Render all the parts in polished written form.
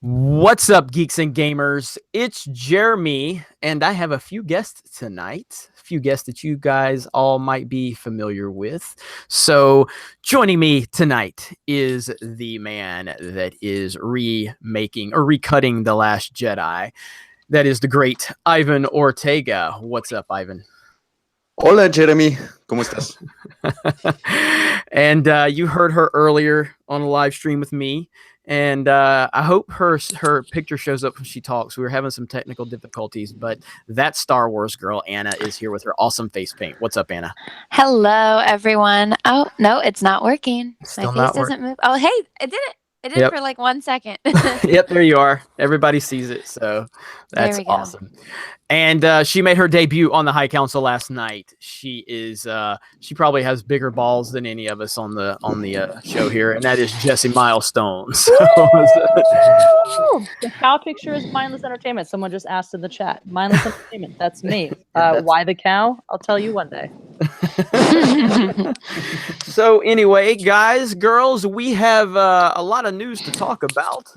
What's up, geeks and gamers? It's Jeremy, and I have a few guests tonight. A few guests that you guys all might be familiar with. So, joining me tonight is the man that is remaking or recutting The Last Jedi. That is the great Ivan Ortega. What's up, Ivan? Hola, Jeremy. ¿Cómo estás? And you heard her earlier on a live stream with me. And I hope her picture shows up when she talks. We were having some technical difficulties, but that Star Wars girl, Anna, is here with her awesome face paint. What's up, Anna? Hello, everyone. Oh, no, it's not working. Still My face doesn't move. Oh, hey, it did it. It did it for like 1 second. Yep, there you are. Everybody sees it, so that's awesome. And she made her debut on the High Council last night. She probably has bigger balls than any of us on the show here, and that is Jessie Milestone. So, the cow picture is mindless entertainment. Someone just asked in the chat. Mindless entertainment. That's me. Why the cow? I'll tell you one day. So anyway, guys, girls, we have a lot of news to talk about.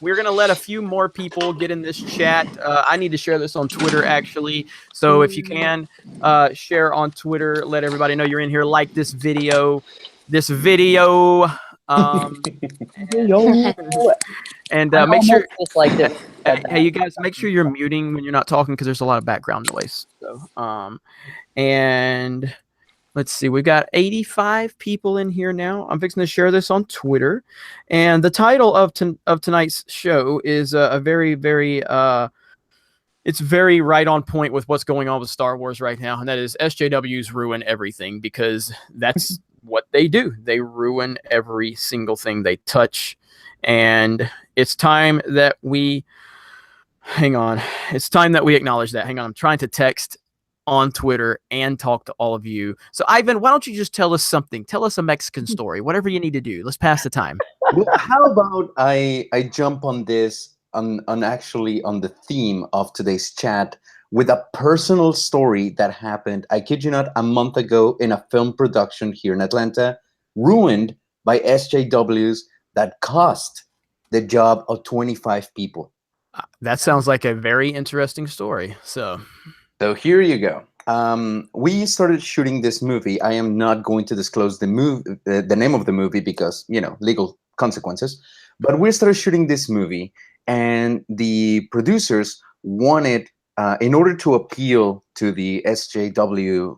We're going to let a few more people get in this chat. I need to share this on Twitter, actually. So if you can share on Twitter, let everybody know you're in here. Like this video. And make sure, hey, you guys, make sure you're muting when you're not talking because there's a lot of background noise. So, and let's see, we got 85 people in here now. I'm fixing to share this on Twitter. And the title of tonight's show is a very, very, it's very right on point with what's going on with Star Wars right now. And that is SJWs ruin everything, because that's what they do. They ruin every single thing they touch. And it's time that we, it's time that we acknowledge that. Hang on, I'm trying to text on Twitter and talk to all of you. So Ivan, why don't you just tell us something? Tell us a Mexican story, whatever you need to do. Let's pass the time. Well, how about I jump on this actually on the theme of today's chat with a personal story that happened, I kid you not, a month ago in a film production here in Atlanta, ruined by SJWs that cost the job of 25 people. That sounds like a very interesting story. So here you go. We started shooting this movie. I am not going to disclose the name of the movie because, you know, legal consequences. But we started shooting this movie, and the producers wanted, in order to appeal to the SJW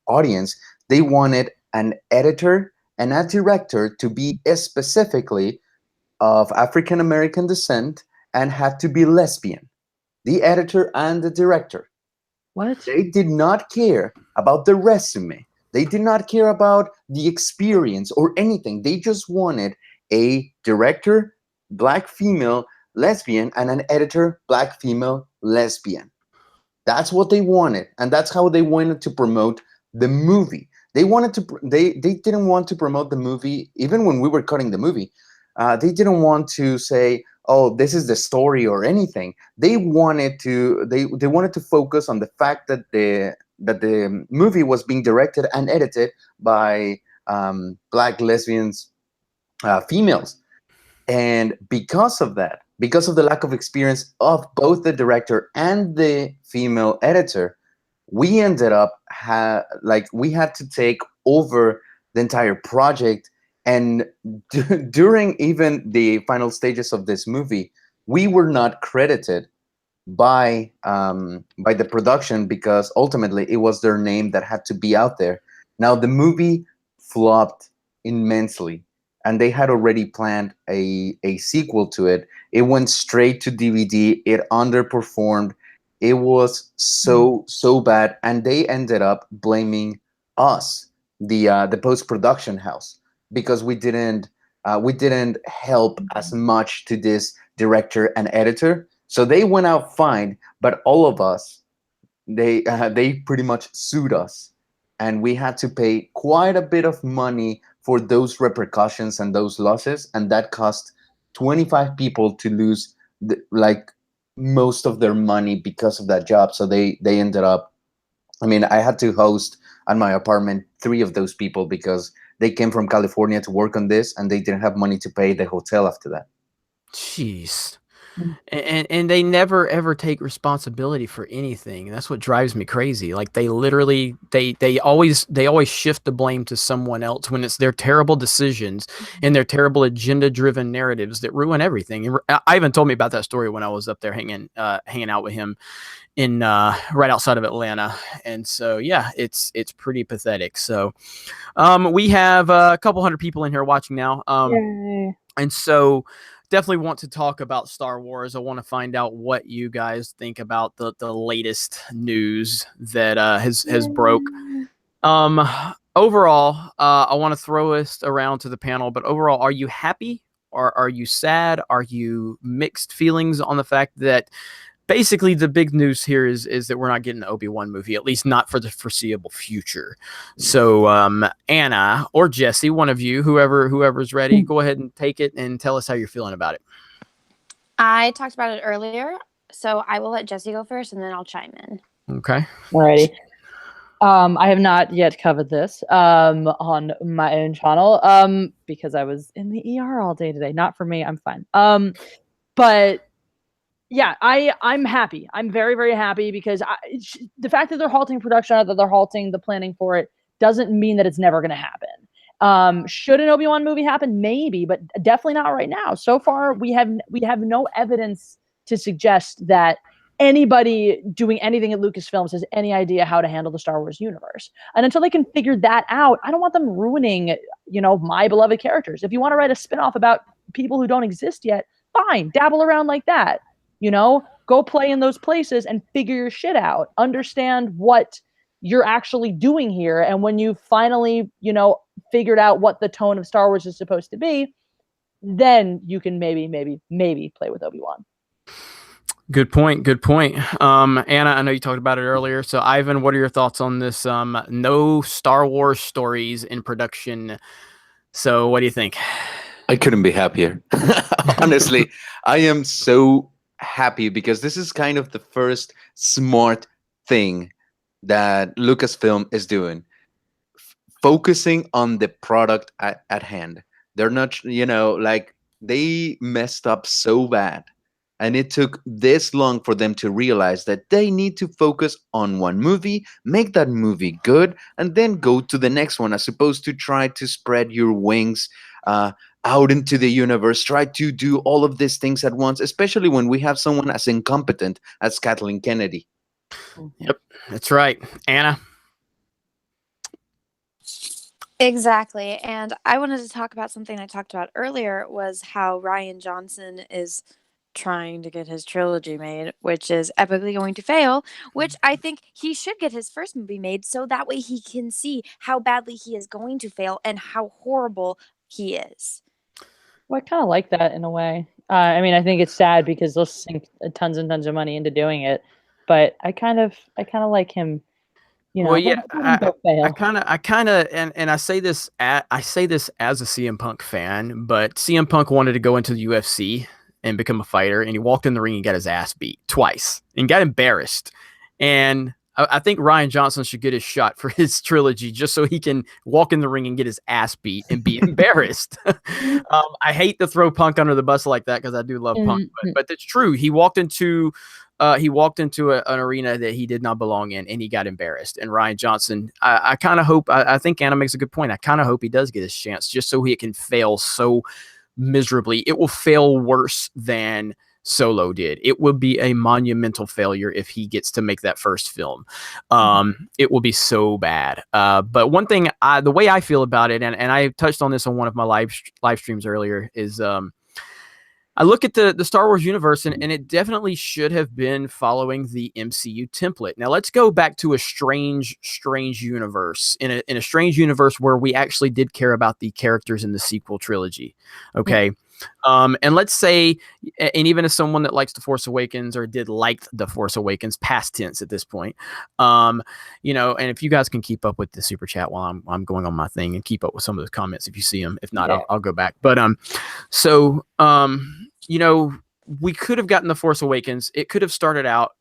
audience, they wanted an editor and a director to be specifically of African American descent and had to be lesbian. The editor and the director. What? They did not care about the resume. They did not care about the experience or anything. They just wanted a director, black female, lesbian, and an editor, black female, lesbian. That's what they wanted, and that's how they wanted to promote the movie. They wanted to. They didn't want to promote the movie even when we were cutting the movie. They didn't want to say, oh, this is the story or anything. They wanted to they wanted to focus on the fact that the movie was being directed and edited by black lesbians, females. And because of that, because of the lack of experience of both the director and the female editor, we ended up we had to take over the entire project. And during even the final stages of this movie, we were not credited by the production because ultimately it was their name that had to be out there. Now the movie flopped immensely, and they had already planned a sequel to it. It went straight to DVD. It underperformed. It was so bad, and they ended up blaming us, the post-production house, because we didn't help as much to this director and editor. So they went out fine, but all of us, they pretty much sued us, and we had to pay quite a bit of money for those repercussions and those losses, and that cost 25 people to lose most of their money because of that job. So they ended up, I mean, I had to host at my apartment 3 of those people because they came from California to work on this, and they didn't have money to pay the hotel after that. Jeez. Mm. And they never ever take responsibility for anything. That's what drives me crazy. Like they literally they always shift the blame to someone else when it's their terrible decisions and their terrible agenda driven narratives that ruin everything. And Ivan told me about that story when I was up there hanging out with him in right outside of Atlanta. And so yeah, it's pretty pathetic. So we have a couple hundred people in here watching now. Yay. And so definitely want to talk about Star Wars. I want to find out what you guys think about the latest news that has broke. Overall, I want to throw this around to the panel, but overall, are you happy or are you sad? Are you mixed feelings on the fact that basically the big news here is that we're not getting an Obi-Wan movie, at least not for the foreseeable future. So Anna or Jesse, one of you, whoever's ready, go ahead and take it and tell us how you're feeling about it. I talked about it earlier, so I will let Jesse go first and then I'll chime in. Okay. Alrighty. I have not yet covered this on my own channel because I was in the ER all day today. Not for me, I'm fine. But yeah, I'm happy. I'm very, very happy because the fact that they're halting production, that they're halting the planning for it, doesn't mean that it's never going to happen. Should an Obi-Wan movie happen? Maybe, but definitely not right now. So far, we have no evidence to suggest that anybody doing anything at Lucasfilms has any idea how to handle the Star Wars universe. And until they can figure that out, I don't want them ruining, my beloved characters. If you want to write a spinoff about people who don't exist yet, fine, dabble around like that. Go play in those places and figure your shit out. Understand what you're actually doing here. And when you finally, figured out what the tone of Star Wars is supposed to be, then you can maybe play with Obi-Wan. Good point. Anna, I know you talked about it earlier. So Ivan, what are your thoughts on this? No Star Wars stories in production. So what do you think? I couldn't be happier. Honestly, I am so happy because this is kind of the first smart thing that Lucasfilm is doing, focusing on the product at hand. They're not, like they messed up so bad, and it took this long for them to realize that they need to focus on one movie, make that movie good, and then go to the next one, as opposed to try to spread your wings out into the universe, try to do all of these things at once, especially when we have someone as incompetent as Kathleen Kennedy. Yep, that's right. Anna? Exactly. And I wanted to talk about something I talked about earlier, was how Rian Johnson is trying to get his trilogy made, which is epically going to fail, which I think he should get his first movie made so that way he can see how badly he is going to fail and how horrible he is. Well, I kind of like that in a way. I think it's sad because they'll sink tons and tons of money into doing it, but I kind of like him. Well, yeah, I kind of, and I say this as a CM Punk fan, but CM Punk wanted to go into the UFC and become a fighter, and he walked in the ring and got his ass beat twice and got embarrassed. And I think Rian Johnson should get his shot for his trilogy just so he can walk in the ring and get his ass beat and be embarrassed. I hate to throw Punk under the bus like that because I do love Punk, but it's true. He walked into an arena that he did not belong in, and he got embarrassed. And Rian Johnson, I kind of hope, I think Anna makes a good point. I kind of hope he does get his chance just so he can fail so miserably. It will fail worse than Solo did. It will be a monumental failure if he gets to make that first film. It will be so bad. But one thing, the way I feel about it, and I touched on this on one of my live streams earlier, is I look at the Star Wars universe, and it definitely should have been following the MCU template. Now let's go back to a strange universe, in a strange universe where we actually did care about the characters in the sequel trilogy. Okay. And let's say, and even as someone that likes The Force Awakens, or did like The Force Awakens, past tense at this point, and if you guys can keep up with the super chat while I'm going on my thing, and keep up with some of those comments if you see them. If not, yeah. I'll go back. But we could have gotten The Force Awakens. It could have started out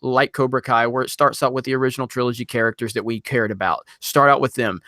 like Cobra Kai, where it starts out with the original trilogy characters that we cared about. Start out with them.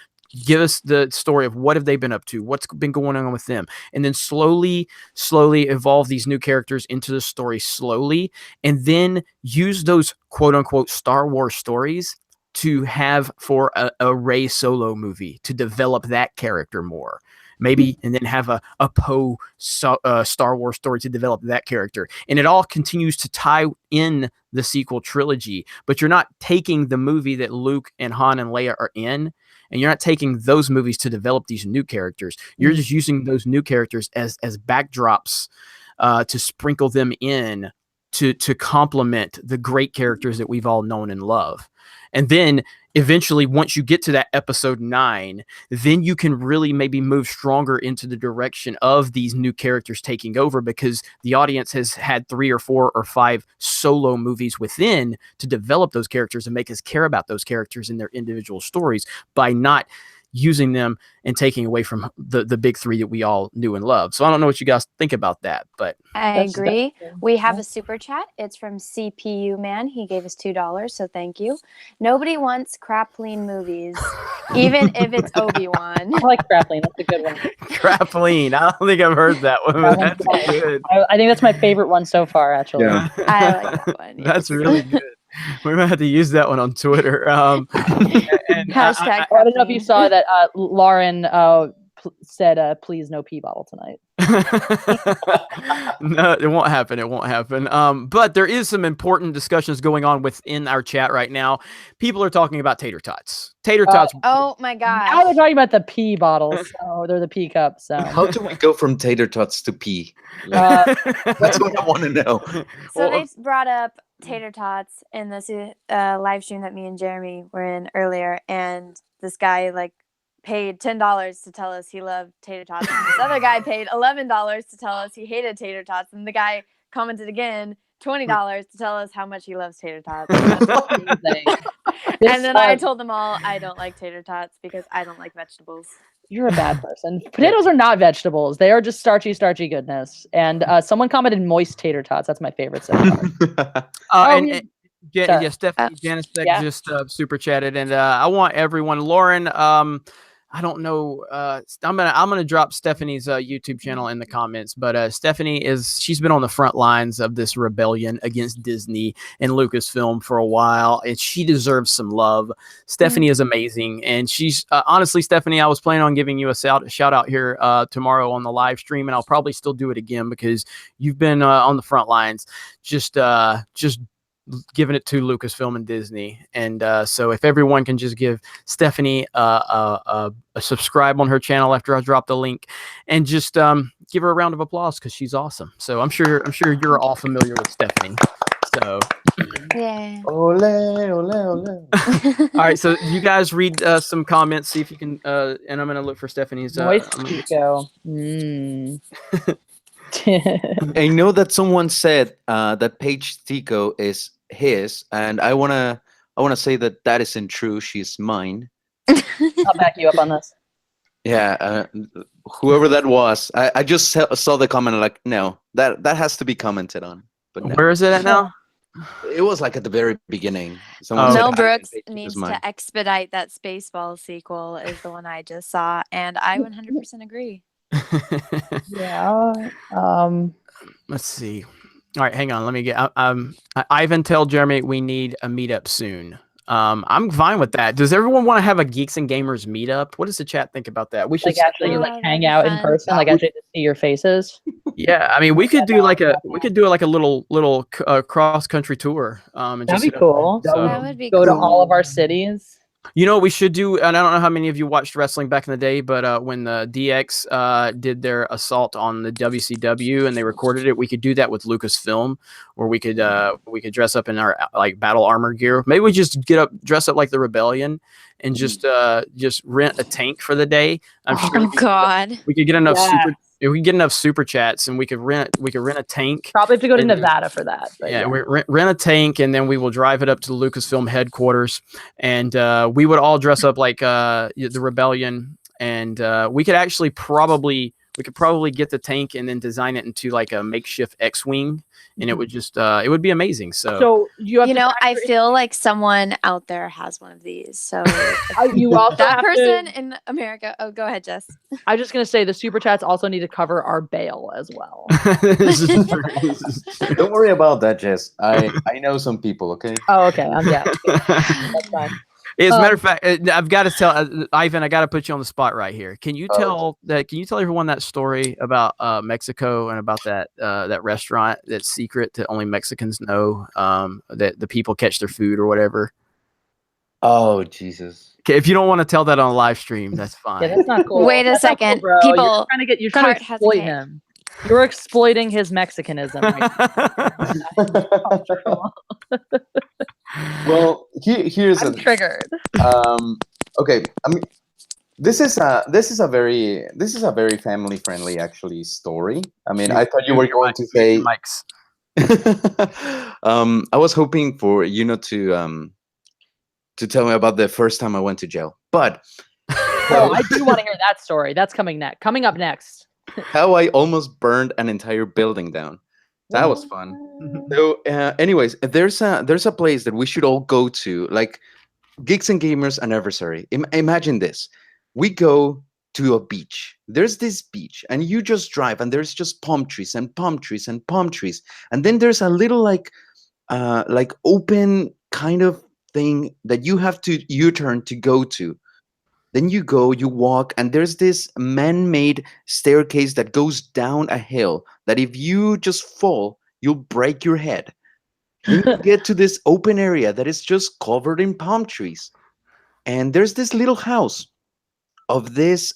give us the story of what have they been up to, what's been going on with them, and then slowly evolve these new characters into the story slowly, and then use those quote unquote Star Wars stories to have for a Rey Solo movie to develop that character more. Maybe, and then have a Poe Star Wars story to develop that character. And it all continues to tie in the sequel trilogy, but you're not taking the movie that Luke and Han and Leia are in, and you're not taking those movies to develop these new characters. You're just using those new characters as backdrops to sprinkle them in to complement the great characters that we've all known and love. And then eventually, once you get to that episode 9, then you can really maybe move stronger into the direction of these new characters taking over, because the audience has had 3 or 4 or 5 solo movies within to develop those characters and make us care about those characters in their individual stories, by not using them and taking away from the big 3 that we all knew and loved. So I don't know what you guys think about that, but I agree. We have a super chat. It's from CPU Man. He gave us $2, so thank you. Nobody wants Crapleen movies, even if it's Obi-Wan. I like Crapleen. That's a good one. Crapleen. I don't think I've heard that one, but that's good. I think that's my favorite one so far, actually. Yeah. I like that one. That's really good. We might have to use that one on Twitter. And Hashtag I don't know if you saw that Lauren said, please no pee bottle tonight. No, it won't happen. It won't happen. But there is some important discussions going on within our chat right now. People are talking about tater tots. Tater tots. Oh my god! Now they're talking about the pee bottles. So they're the pee cups. So How do we go from tater tots to pee? That's what I want to know. So they brought up tater tots in this live stream that me and Jeremy were in earlier, and this guy paid $10 to tell us he loved tater tots, and this other guy paid $11 to tell us he hated tater tots, and the guy commented again $20 to tell us how much he loves tater tots. And then I told them all I don't like tater tots because I don't like vegetables. You're a bad person. Potatoes are not vegetables. They are just starchy goodness. And someone commented moist tater tots. That's my favorite so far. Stephanie Janice just super chatted, and I want everyone. Lauren, I don't know. I'm gonna drop Stephanie's YouTube channel in the comments, but Stephanie she's been on the front lines of this rebellion against Disney and Lucasfilm for a while, and she deserves some love. Stephanie is amazing, and she's honestly, Stephanie, I was planning on giving you a shout out here tomorrow on the live stream, and I'll probably still do it again because you've been on the front lines, just giving it to Lucasfilm and Disney. And so if everyone can just give Stephanie a subscribe on her channel after I drop the link, and just give her a round of applause because she's awesome. So I'm sure you're all familiar with Stephanie. So yeah. Ole, ole, ole. All right, so you guys read some comments, see if you can and I'm gonna look for Stephanie's Tico. I know that someone said that Paige Tico is his, and I wanna say that isn't true. She's mine. I'll back you up on this. Yeah, whoever that was, I just saw the comment like, no, that has to be commented on. But no. Where is it at now? It was like at the very beginning. Someone Mel said, Brooks needs to expedite that Spaceballs sequel is the one I just saw, and I 100% agree. Yeah. Let's see. All right, hang on. Let me get. Ivan, tell Jeremy we need a meetup soon. I'm fine with that. Does everyone want to have a Geeks and Gamers meetup? What does the chat think about that? We should actually hang out in person, actually to see your faces. Yeah, I mean, we could do like a little cross country tour. That'd be cool. That would be go cool. to all of our cities. You know what we should do, and I don't know how many of you watched wrestling back in the day, but when the DX did their assault on the WCW and they recorded it, we could do that with Lucasfilm, or we could dress up in our battle armor gear. Maybe we just dress up like the Rebellion, and just rent a tank for the day. I'm sure. God, we could get enough if we get enough super chats, and we could rent a tank. Probably have to go to Nevada for that. Yeah, we rent a tank, and then we will drive it up to the Lucasfilm headquarters, and we would all dress up like the Rebellion, and we could actually probably we could probably get the tank and then design it into like a makeshift X-wing, and it would just it would be amazing. So you know, I feel like someone out there has one of these. So you also that person in America. Oh, go ahead, Jess. I was just gonna say the super chats also need to cover our bail as well. Don't worry about that, Jess. I know some people. Okay. Oh, okay. Yeah. That's fine. As a matter of fact, I've got to tell Ivan. I got to put you on the spot right here. Can you tell everyone that story about Mexico and about that restaurant that's secret that only Mexicans know? That the people catch their food or whatever. Oh Jesus. Okay, if you don't want to tell that on a live stream, that's fine. Yeah, that's not cool. Wait a second, cool, bro. people. You're trying to exploit him. You're exploiting his Mexicanism. Well, here's I'm triggered. Okay, I mean, this is a very family friendly actually story. I mean, I thought you were going to say Mike's. I was hoping for to tell me about the first time I went to jail, but I do want to hear that story. That's coming up next. How I almost burned an entire building down. That was fun. So, anyways, there's a place that we should all go to, like Geeks and Gamers Anniversary. Imagine this: we go to a beach. There's this beach, and you just drive, and there's just palm trees and palm trees and palm trees, and then there's a little like open kind of thing that you have to U-turn to go to. Then you go, you walk, and there's this man-made staircase that goes down a hill that if you just fall, you'll break your head. Then you get to this open area that is just covered in palm trees. And there's this little house of this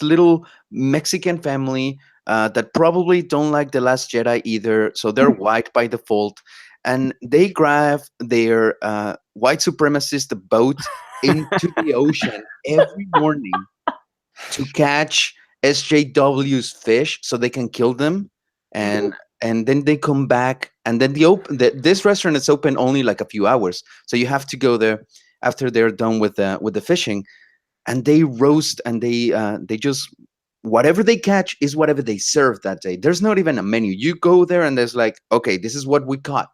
little Mexican family that probably don't like The Last Jedi either, so they're white by default. And they grab their white supremacist boat into the ocean every morning to catch SJW's fish so they can kill them, and then they come back, and then this restaurant is open only like a few hours, so you have to go there after they're done with the fishing, and they roast, and they just whatever they catch is whatever they serve that day. There's not even a menu. You go there and there's like, okay, this is what we caught.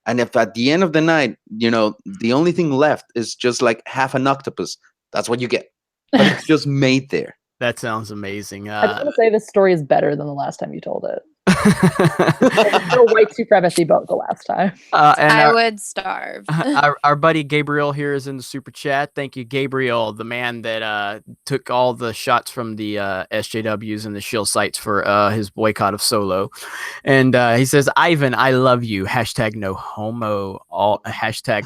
And if at the end of the night, the only thing left is just like half an octopus, that's what you get. But it's just made there. That sounds amazing. I just want to say this story is better than the last time you told it. No white supremacy boat the last time. And I would starve. Our buddy Gabriel here is in the super chat. Thank you, Gabriel, the man that took all the shots from the SJWs and the shield sites for his boycott of Solo. And he says, Ivan, I love you. Hashtag no homo. Hashtag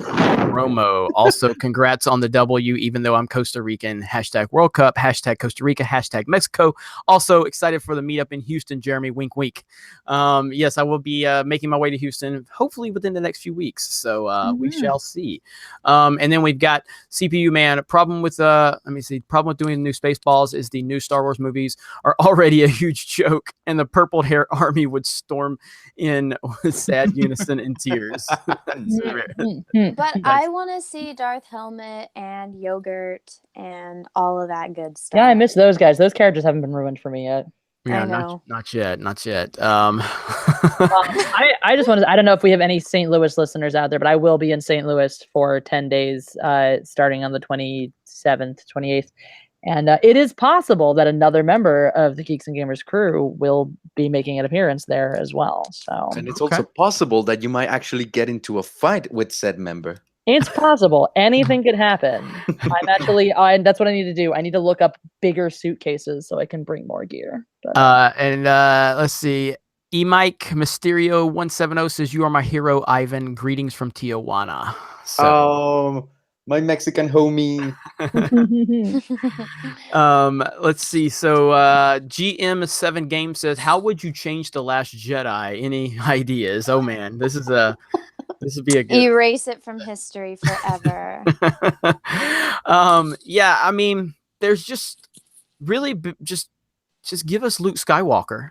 Romo. Also, congrats on the W, even though I'm Costa Rican. Hashtag World Cup. Hashtag Costa Rica. Hashtag Mexico. Also excited for the meetup in Houston, Jeremy. Wink, wink. Yes, I will be making my way to Houston, hopefully within the next few weeks. So we shall see. And then we've got CPU Man. Problem with problem with doing new Spaceballs is the new Star Wars movies are already a huge joke, and the purple hair army would storm in with sad unison and tears. But I want to see Darth Helmet and Yogurt and all of that good stuff. Yeah, I miss those guys. Those characters haven't been ruined for me yet. Yeah, I know. Not yet. I just wanted. I don't know if we have any St. Louis listeners out there, but I will be in St. Louis for 10 days, starting on the 27th, 28th. And it is possible that another member of the Geeks and Gamers crew will be making an appearance there as well. So, and it's also possible that you might actually get into a fight with said member. It's possible. Anything could happen. I'm actually, that's what I need to do. I need to look up bigger suitcases so I can bring more gear. But, let's see. E-Mike Mysterio 170 says, "You are my hero, Ivan. Greetings from Tijuana." So, my Mexican homie. Let's see. So GM7 Game says, "How would you change The Last Jedi? Any ideas?" Oh man, this would be a good erase it from history forever. Yeah, I mean, there's just really just give us Luke Skywalker.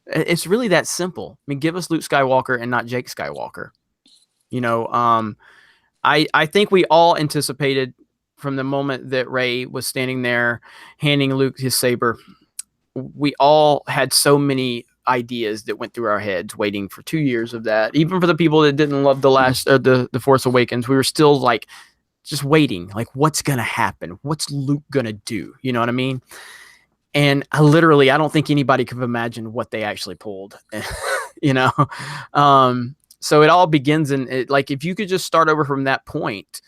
It's really that simple. I mean, give us Luke Skywalker and not Jake Skywalker. I think we all anticipated from the moment that Rey was standing there handing Luke his saber we all had so many ideas that went through our heads waiting for 2 years of that. Even for the people that didn't love the Force Awakens, we were still like just waiting, like what's gonna happen, what's Luke gonna do, you know what I mean? And I don't think anybody could have imagined what they actually pulled. You know, so it all begins in it, like if you could just start over from that point,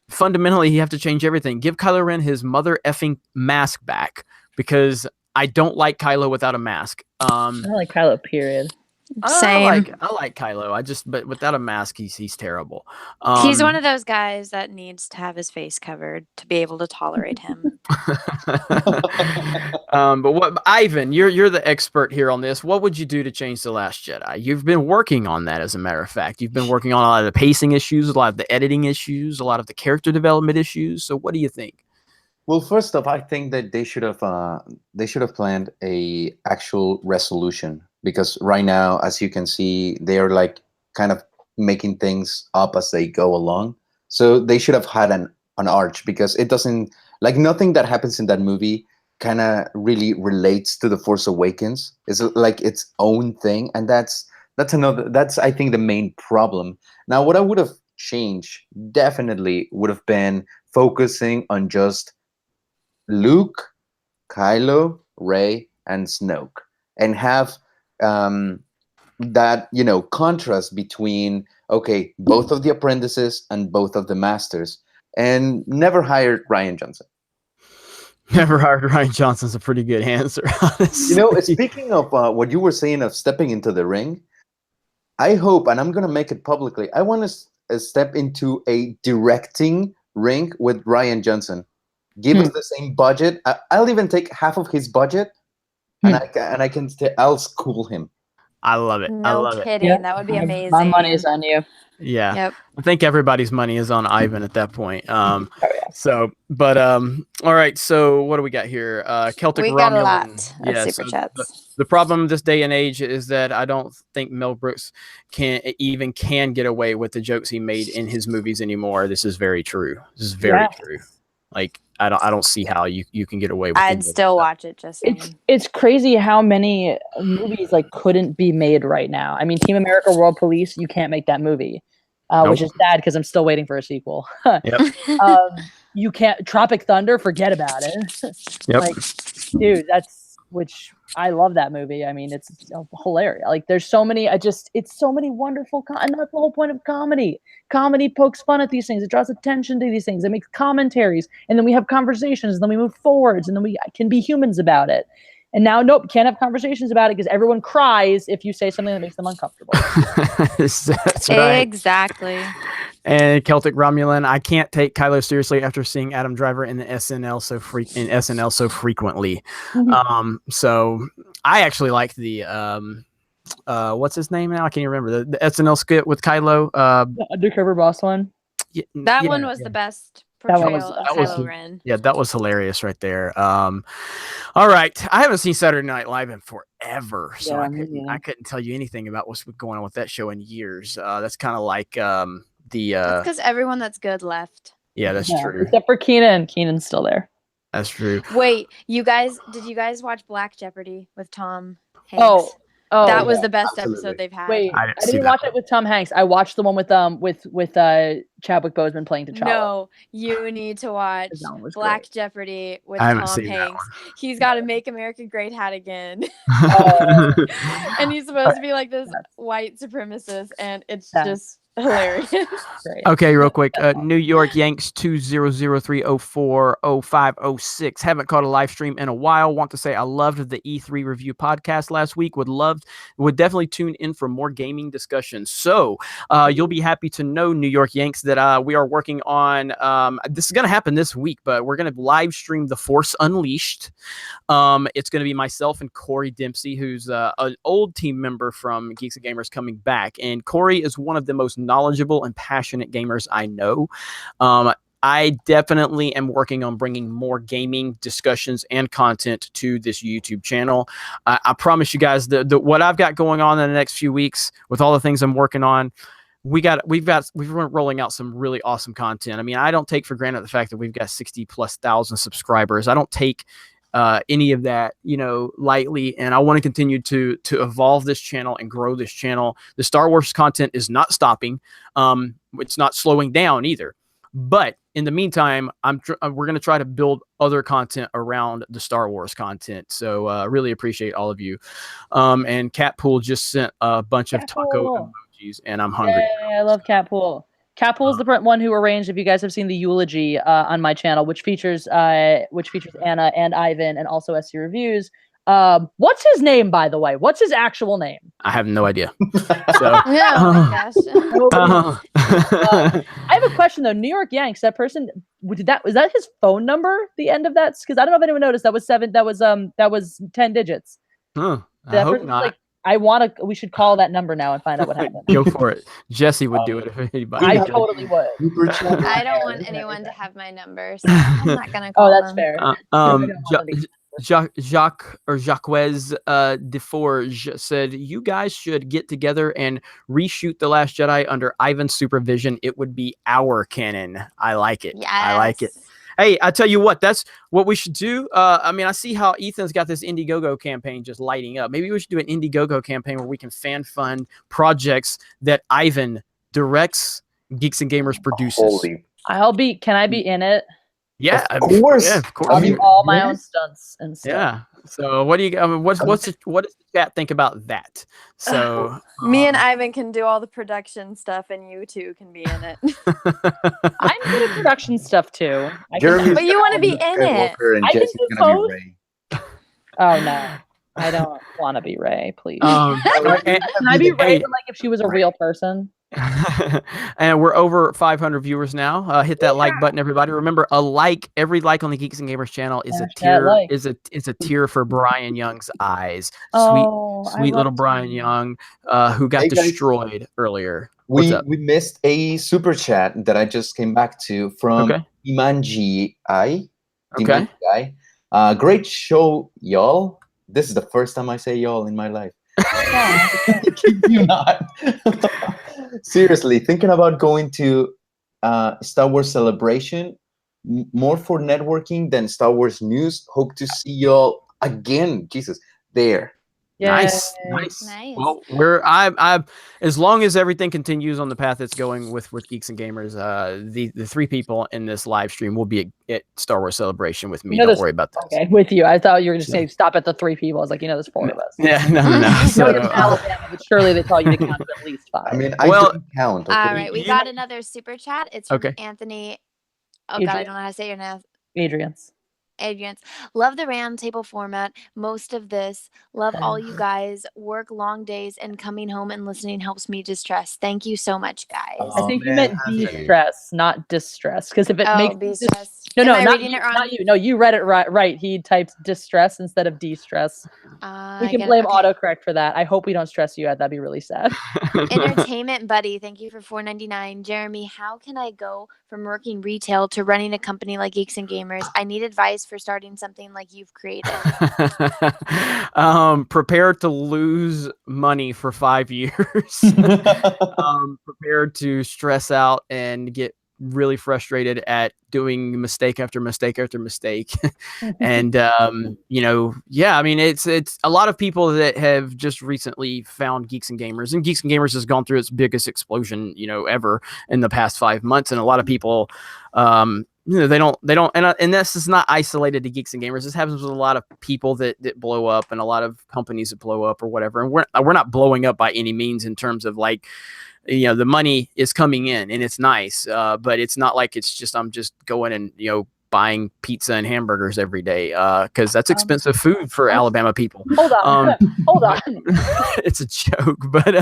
fundamentally you have to change everything. Give Kylo Ren his mother effing mask back, because I don't like Kylo without a mask. I don't like Kylo, period. Same. I like Kylo. But without a mask, he's terrible. He's one of those guys that needs to have his face covered to be able to tolerate him. But what, Ivan, you're the expert here on this. What would you do to change The Last Jedi? You've been working on that, as a matter of fact. You've been working on a lot of the pacing issues, a lot of the editing issues, a lot of the character development issues. So what do you think? Well, first off, I think that they should have planned a actual resolution, because right now, as you can see, they are like kind of making things up as they go along. So they should have had an arch, because it doesn't, like, nothing that happens in that movie kind of really relates to The Force Awakens. It's like its own thing, and that's I think the main problem. Now, what I would have changed definitely would have been focusing on just Luke, Kylo, Rey, and Snoke, and have that, you know, contrast between, okay, both of the apprentices and both of the masters, and never hired Rian Johnson. Never hired Rian Johnson's a pretty good answer, honestly. You know, speaking of what you were saying of stepping into the ring, I hope, and I'm going to make it publicly, I want to step into a directing ring with Rian Johnson. Give us the same budget. I'll even take half of his budget, and I'll school him. I love it. I love kidding. it. That would be amazing. My money is on you. Yeah. Yep. I think everybody's money is on Ivan at that point. So, but all right. So what do we got here? Celtic We Romulan. got a lot of super so chats. the problem this day and age is that I don't think Mel Brooks can get away with the jokes he made in his movies anymore. This is very true. This is very true. Like, I don't see how you can get away with it. I'd still watch it, just saying. It's crazy how many movies like couldn't be made right now. I mean, Team America World Police, you can't make that movie, which is sad because I'm still waiting for a sequel. Yep. You can't. Tropic Thunder, forget about it. Yep. Like, dude, which I love that movie. I mean, it's hilarious. Like, there's so many. It's so many wonderful. And that's the whole point of comedy. Comedy pokes fun at these things. It draws attention to these things. It makes commentaries, and then we have conversations, and then we move forwards, and then we can be humans about it. And now, nope, can't have conversations about it because everyone cries if you say something that makes them uncomfortable. That's right. Exactly. And Celtic Romulan, I can't take Kylo seriously after seeing Adam Driver in the SNL so frequently. Mm-hmm. So I actually like the what's his name now? I can't even remember the SNL skit with Kylo. The Undercover Boss one. That one was the best portrayal of Kylo Ren. Yeah, that was hilarious right there. All right, I haven't seen Saturday Night Live in forever, so I couldn't tell you anything about what's going on with that show in years. That's kind of like that's because everyone that's good left. Yeah, that's true. Except for Keenan. Keenan's still there. That's true. Wait, did you guys watch Black Jeopardy with Tom Hanks? Oh, that was the best episode they've had. Wait, I didn't watch it with Tom Hanks. I watched the one with Chadwick Boseman playing T'Challa. No, you need to watch Black Jeopardy with Tom Hanks. He's got to Make America Great hat again. And he's supposed to be like this white supremacist, and it's just hilarious. Okay, real quick. New York Yanks 20030400506. Haven't caught a live stream in a while. Want to say I loved the E3 review podcast last week. Would definitely tune in for more gaming discussions. So you'll be happy to know, New York Yanks, that we are working on this is going to happen this week, but we're going to live stream The Force Unleashed. It's going to be myself and Corey Dempsey, who's an old team member from Geeks and Gamers, coming back. And Corey is one of the most knowledgeable and passionate gamers I know. I definitely am working on bringing more gaming discussions and content to this YouTube channel. I promise you guys what I've got going on in the next few weeks with all the things I'm working on. We've rolling out some really awesome content. I mean, I don't take for granted the fact that we've got 60,000+ subscribers. I don't take any of that, lightly. And I want to continue to evolve this channel and grow this channel. The Star Wars content is not stopping. It's not slowing down either. But in the meantime, we're going to try to build other content around the Star Wars content. So I really appreciate all of you. And Catpool just sent a bunch of taco emojis, and I'm hungry. Yeah, I love Catpool. Catpool is the one who arranged, if you guys have seen the eulogy on my channel, which features Anna and Ivan and also SC Reviews. What's his name, by the way? What's his actual name? I have no idea. Oh my gosh. I have a question though. New York Yanks, that person, was that his phone number? The end of that? Because I don't know if anyone noticed. That was 10 digits. I hope not. We should call that number now and find out what happened. Go for it. Jesse would do it if anybody. I totally would. I don't want anyone to have my number, so I'm not gonna call that's them. fair. Jacques Deforge said, "You guys should get together and reshoot The Last Jedi under Ivan's supervision. It would be our canon." I like it. Yes. I like it. Hey, I tell you what, that's what we should do. I see how Ethan's got this Indiegogo campaign just lighting up. Maybe we should do an Indiegogo campaign where we can fan fund projects that Ivan directs, Geeks and Gamers produces. Can I be in it? Yeah, of course. Yeah, of course. I'll do all my own stunts and stuff. Yeah. So what do you? What does the chat think about that? So me and Ivan can do all the production stuff, and you two can be in it. I'm good at production stuff too. But you want to be in it. I can do both. Oh no, I don't want to be Ray. Please. Can I be Ray? Like if she was a real person. And we're over 500 viewers now. Hit that like button, everybody. Remember, every like on the Geeks and Gamers channel is a tear. Is a tear for Brian Young's eyes. Sweet little Brian Young, who got destroyed earlier. We missed a super chat that I just came back to from Imanji I. Okay. Great show, y'all. This is the first time I say y'all in my life. You not. Seriously, thinking about going to Star Wars Celebration, more for networking than Star Wars news. Hope to see y'all again. Jesus, there. Nice. Well, I as long as everything continues on the path it's going with Geeks and Gamers, the three people in this live stream will be at Star Wars Celebration with me. Don't worry about that. Okay, with you. I thought you were just saying stop at the three people. I was like, there's 4 of us. Yeah, no. So, it's Alabama, but surely they tell you to count to at least 5. I mean, I don't count. Okay? All right, we got another super chat. It's from Anthony. Oh God, I don't know how to say your name. Adrian's. Love the round table format. Most of this. Love all you guys. Work long days and coming home and listening helps me distress. Thank you so much, guys. I think you meant de-stress, not distress. Because if it makes de-stress. No, not you. No, you read it right. He typed distress instead of de-stress. We can blame autocorrect for that. I hope we don't stress you out. That'd be really sad. Entertainment Buddy, thank you for $4.99. Jeremy, how can I go from working retail to running a company like Geeks and Gamers? I need advice for starting something like you've created. Prepare to lose money for 5 years. Prepare to stress out and get really frustrated at doing mistake after mistake after mistake. And it's a lot of people that have just recently found Geeks and Gamers, and Geeks and Gamers has gone through its biggest explosion ever in the past 5 months. And a lot of people they don't and this is not isolated to Geeks and Gamers. This happens with a lot of people that blow up and a lot of companies that blow up or whatever. And we're not blowing up by any means in terms of like, the money is coming in and it's nice, but it's not like it's just I'm just going and buying pizza and hamburgers every day, because that's expensive food for Alabama people. Hold on. It's a joke, but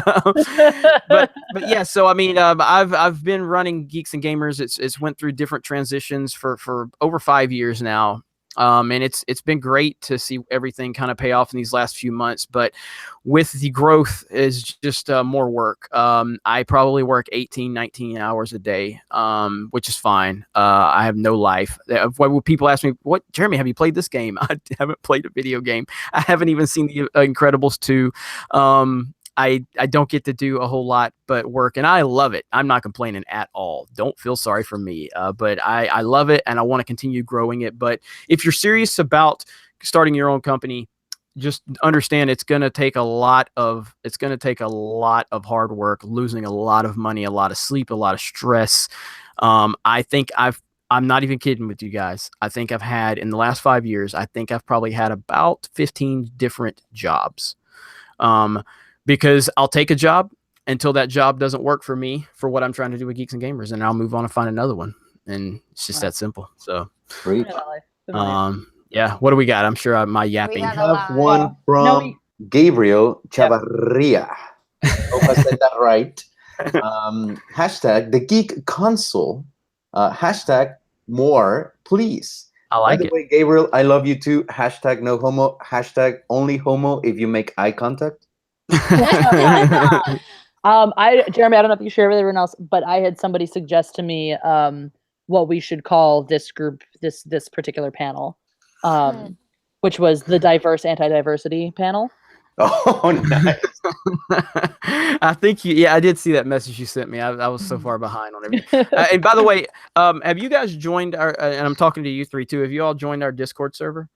yeah. So I mean, I've been running Geeks and Gamers. It's went through different transitions for over 5 years now. And it's been great to see everything kind of pay off in these last few months, but with the growth is just more work. I probably work 18, 19 hours a day, which is fine. I have no life. When people ask me, Jeremy, have you played this game? I haven't played a video game. I haven't even seen the Incredibles 2. I don't get to do a whole lot but work, and I love it. I'm not complaining at all. Don't feel sorry for me, but I love it, and I want to continue growing it. But if you're serious about starting your own company, just understand it's going to take a lot of hard work, losing a lot of money, a lot of sleep, a lot of stress. I think I'm not even kidding with you guys. I think I've had, in the last 5 years, I think I've probably had about 15 different jobs. Because I'll take a job until that job doesn't work for me, for what I'm trying to do with Geeks and Gamers, and I'll move on and find another one. And it's just that simple. So, yeah. What do we got? I'm sure my yapping. We have one from Gabriel Chavarria. Hope I said that right. Hashtag the Geek Console. Hashtag more, please. I like it. By the way, Gabriel, I love you too. Hashtag no homo. Hashtag only homo if you make eye contact. Jeremy, I don't know if you share with everyone else, but I had somebody suggest to me what we should call this group, this particular panel, which was the diverse anti-diversity panel. Oh, nice. I think I did see that message you sent me. I was so far behind on everything. And by the way, have you guys joined our, and I'm talking to you three too, have you all joined our Discord server?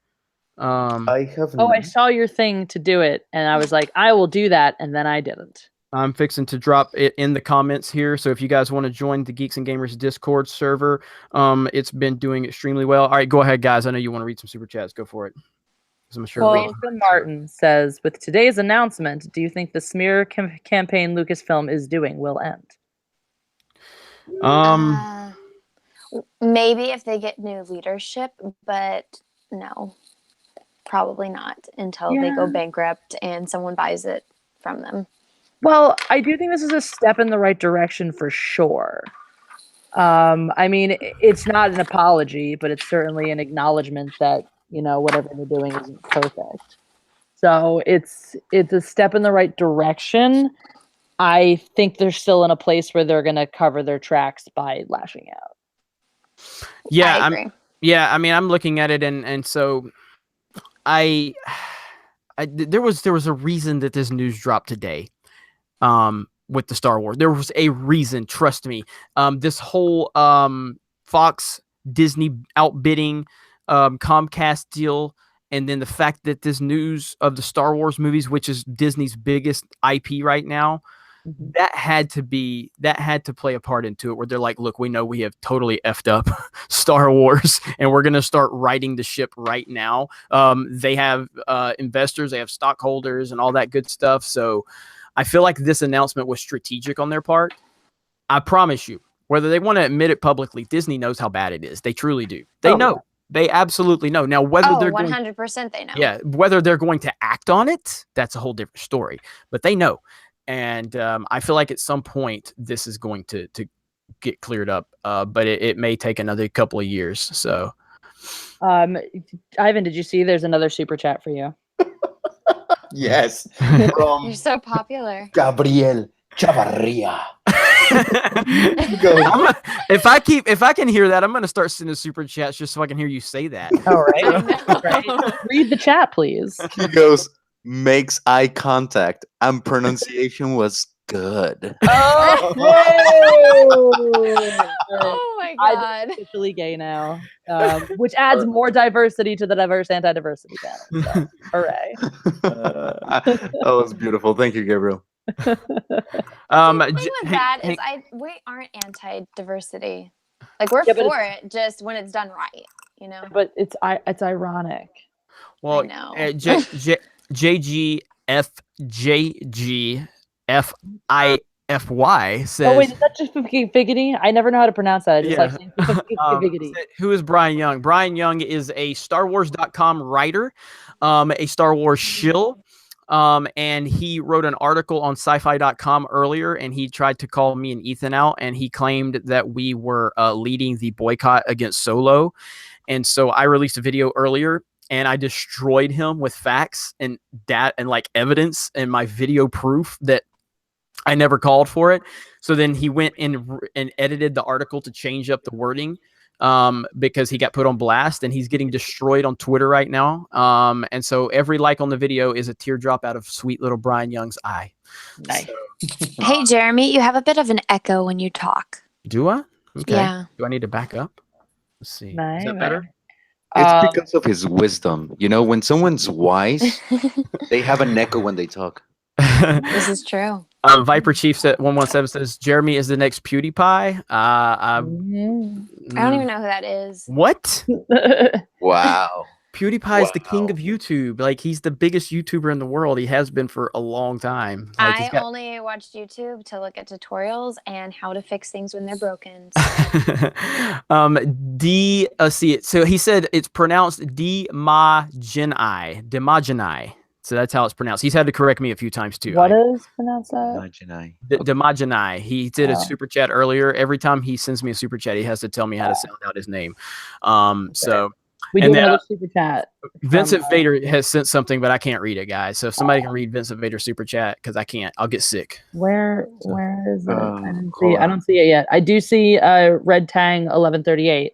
I haven't. Oh, I saw your thing to do it, and I was like, I will do that, and then I didn't. I'm fixing to drop it in the comments here. So if you guys want to join the Geeks and Gamers Discord server, it's been doing extremely well. All right, go ahead, guys. I know you want to read some super chats. Go for it. I'm sure Lisa Martin says, with today's announcement, do you think the smear campaign Lucasfilm is doing will end? Maybe if they get new leadership, but no, probably not until they go bankrupt and someone buys it from them. Well, I do think this is a step in the right direction for sure. I mean, it's not an apology, but it's certainly an acknowledgement that, whatever they're doing isn't perfect. So it's a step in the right direction. I think they're still in a place where they're going to cover their tracks by lashing out. Yeah, I agree. I mean, I'm looking at it, and so there was a reason that this news dropped today. With the Star Wars, there was a reason. Trust me. This whole Fox Disney outbidding Comcast deal, and then the fact that this news of the Star Wars movies, which is Disney's biggest IP right now, that had to play a part into it, where they're like, look, we know we have totally effed up Star Wars, and we're going to start righting the ship right now. They have investors, they have stockholders, and all that good stuff. So I feel like this announcement was strategic on their part. I promise you, whether they want to admit it publicly, Disney knows how bad it is. They truly do. They know. Yeah. They absolutely know. Now, whether they're 100% they know. Yeah, whether they're going to act on it, that's a whole different story. But they know. And I feel like at some point this is going to get cleared up. But it may take another couple of years. So, Ivan, did you see there's another super chat for you? Yes. You're so popular. Gabriel Chavarria. If I can hear that, I'm going to start sending super chats just so I can hear you say that. All right. Right. Read the chat, please. He goes, makes eye contact, and pronunciation was good. Oh my God. I'm officially gay now, which adds more diversity to the diverse anti-diversity panel. So, hooray. That was beautiful. Thank you, Gabriel. The thing with that is we aren't anti-diversity. Like, we're for it, just when it's done right, But it's ironic. Well, I know. JGFIFY says. Oh wait, is that just Figgity? I never know how to pronounce that. I just like Figgity. Who is Brian Young? Brian Young is a StarWars.com writer, a Star Wars shill. And he wrote an article on sci-fi.com earlier, and he tried to call me and Ethan out, and he claimed that we were leading the boycott against Solo. And so I released a video earlier, and I destroyed him with facts and like evidence and my video proof that I never called for it. So then he went and edited the article to change up the wording. Because he got put on blast, and he's getting destroyed on Twitter right now. And so every like on the video is a teardrop out of sweet little Brian Young's eye. Nice. So, Hey, Jeremy, you have a bit of an echo when you talk. Do I? Okay. Yeah. Do I need to back up? Let's see. No, Is that better? It's because of his wisdom. You know, when someone's wise, they have an echo when they talk. This is true. Viper Chief at 117 says Jeremy is the next PewDiePie. I don't even know who that is. What? Wow. PewDiePie is the king of YouTube. Like, he's the biggest YouTuber in the world. He has been for a long time. Like, I only watched YouTube to look at tutorials and how to fix things when they're broken. See it. So he said it's pronounced Demageni. So that's how it's pronounced. He's had to correct me a few times too. What is pronounced that? Demageni. He did a super chat earlier. Every time he sends me a super chat, he has to tell me how to sound out his name. So we do another super chat. Vincent Vader has sent something, but I can't read it, guys. So if somebody can read Vincent Vader's super chat, because I can't, I'll get sick. Where is it? I don't see it yet. I do see Red Tang 1138.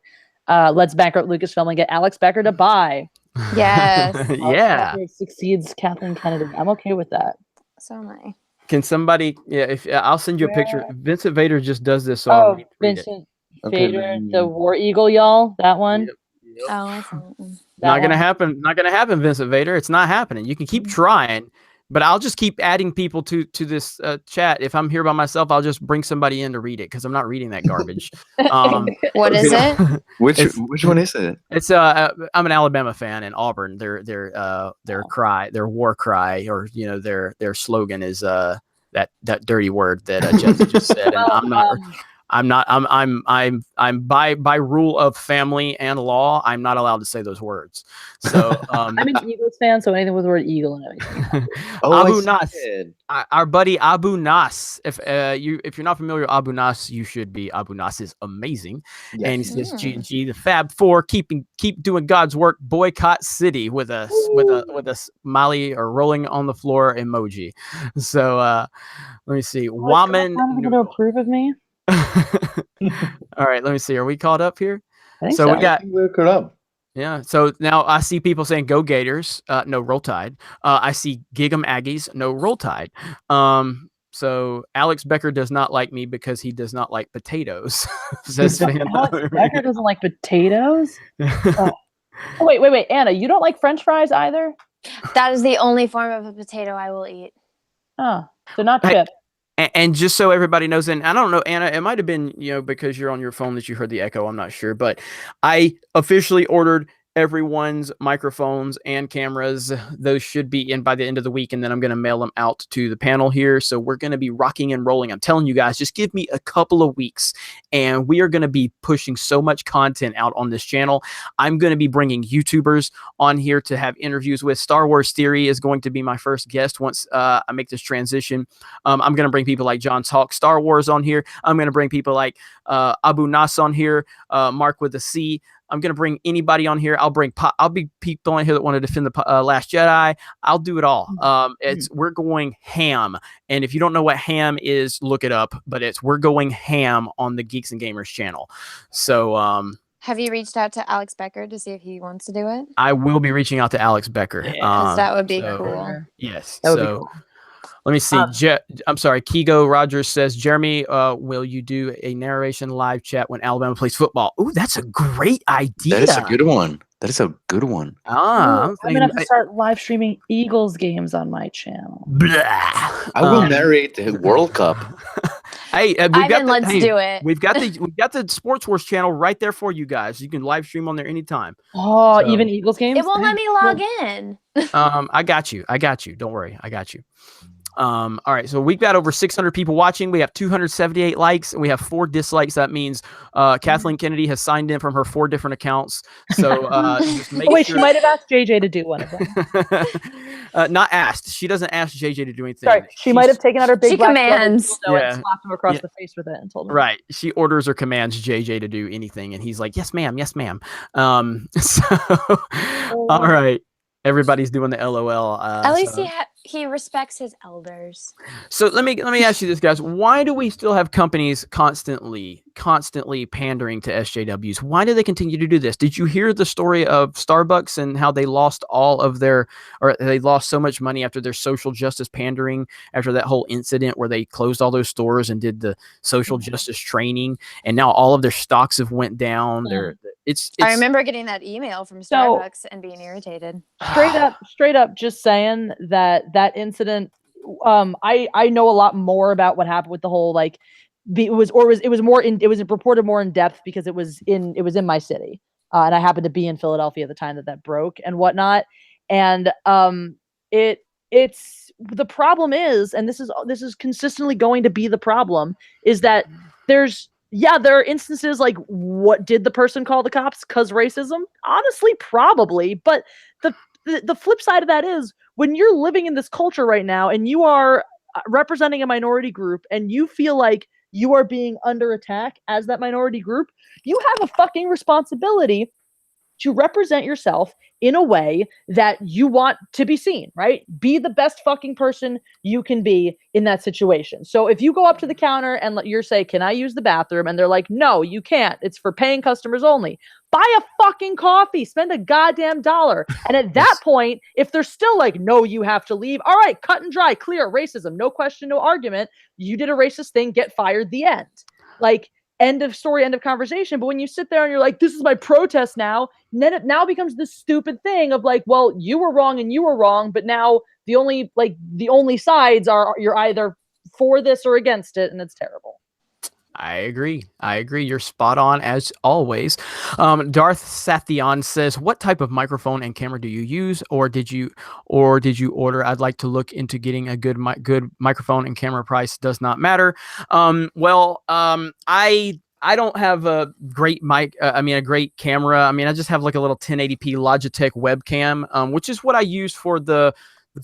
Let's bankrupt Lucasfilm and get Alex Becker to buy. Yes. Yeah. Becker succeeds Kathleen Kennedy. I'm okay with that. So am I. Can somebody? Yeah. If I'll send you a picture. Vincent Vader just does this. So Vincent Vader, the War Eagle, y'all. That one. Yep. Oh, not gonna happen. Not gonna happen, Vincent Vader. It's not happening. You can keep trying, but I'll just keep adding people to this chat. If I'm here by myself, I'll just bring somebody in to read it because I'm not reading that garbage. What is it? Which one is it? It's I'm an Alabama fan, and Auburn. Their war cry, or their slogan is that dirty word that Jesse just said, and I'm by rule of family and law, I'm not allowed to say those words. So I'm an Eagles fan, so anything with the word eagle and everything. Abu Nas, our buddy Abu Nas. If you're not familiar with Abu Nas, you should be. Abu Nas is amazing, and he says G&G, the Fab Four, keep doing God's work. Boycott City with a smiley or rolling on the floor emoji. So let me see. Waman going to approve of me. All right, let me see. Are we caught up here? I think so. We're caught up. Yeah. So now I see people saying "Go Gators," no Roll Tide. I see Gig'em Aggies, no Roll Tide. So Alex Becker does not like me because he does not like potatoes. Says Alex Becker doesn't like potatoes. Oh, wait, Anna, you don't like French fries either? That is the only form of a potato I will eat. Oh, so not chips. And just so everybody knows, and I don't know, Anna, it might have been, because you're on your phone that you heard the echo. I'm not sure, but I officially ordered everyone's microphones and cameras. Those should be in by the end of the week, and then I'm going to mail them out to the panel here. So we're going to be rocking and rolling. I'm telling you guys, just give me a couple of weeks, and we are going to be pushing so much content out on this channel. I'm going to be bringing YouTubers on here to have interviews with. Star Wars Theory is going to be my first guest once I make this transition. I'm going to bring people like John Talk Star Wars on here. I'm going to bring people like Abu Nas on here, Mark with a C. I'm going to bring anybody on here. I'll be people on here that want to defend the Last Jedi. I'll do it all. We're going ham. And if you don't know what ham is, look it up. But we're going ham on the Geeks and Gamers channel. So have you reached out to Alex Becker to see if he wants to do it? I will be reaching out to Alex Becker. That would be cool. Yes. That would be cool. Let me see. I'm sorry. Kigo Rogers says, Jeremy, will you do a narration live chat when Alabama plays football? Ooh, that's a great idea. That is a good one. I'm going to have to start live streaming Eagles games on my channel. I will narrate the World Cup. Hey, let's do it. We've got the Sports Wars channel right there for you guys. You can live stream on there anytime. Oh, so, even Eagles games? It won't let me log in. I got you. Don't worry. I got you. All right, so we've got over 600 people watching. We have 278 likes, and we have 4 dislikes. That means Kathleen Kennedy has signed in from her 4 different accounts. So just make sure. She might have asked JJ to do one of them. Not asked. She doesn't ask JJ to do anything. Sorry, she might have taken out her big black commands and slapped him across the face with it and told him. Right. She orders or commands JJ to do anything, and he's like, "Yes, ma'am. Yes, ma'am." All right. Everybody's doing the LOL. At least he respects his elders. So let me ask you this, guys. Why do we still have companies constantly pandering to SJWs? Why do they continue to do this? Did you hear the story of Starbucks and how they lost they lost so much money after their social justice pandering after that whole incident where they closed all those stores and did the social justice training, and now all of their stocks have went down. I remember getting that email from Starbucks and being irritated. Straight up, just saying that incident. I know a lot more about what happened with the whole it was reported more in depth because it was in my city, and I happened to be in Philadelphia at the time that broke and whatnot, and it's the problem is, and this is consistently going to be the problem, is that there are instances like, what did the person call the cops? 'Cause racism? Honestly, probably. But the flip side of that is, when you're living in this culture right now and you are representing a minority group and you feel like you are being under attack as that minority group, you have a fucking responsibility to represent yourself in a way that you want to be seen, right? Be the best fucking person you can be in that situation. So if you go up to the counter and you're say, "Can I use the bathroom?" and they're like, "No, you can't. It's for paying customers only." Buy a fucking coffee, spend a goddamn $1. And at that point, if they're still like, "No, you have to leave." All right, cut and dry, clear, racism, no question, no argument. You did a racist thing, get fired, the end. Like, end of story, end of conversation. But when you sit there and you're like, "This is my protest now," and then it now becomes this stupid thing of like, well, you were wrong and you were wrong, but now the only sides are, you're either for this or against it, and it's terrible. I agree. You're spot on as always. Darth Sathion says, "What type of microphone and camera do you use, or did you order? I'd like to look into getting a good microphone and camera. Price does not matter." I don't have a great mic. A great camera. I just have like a little 1080p Logitech webcam, which is what I used for the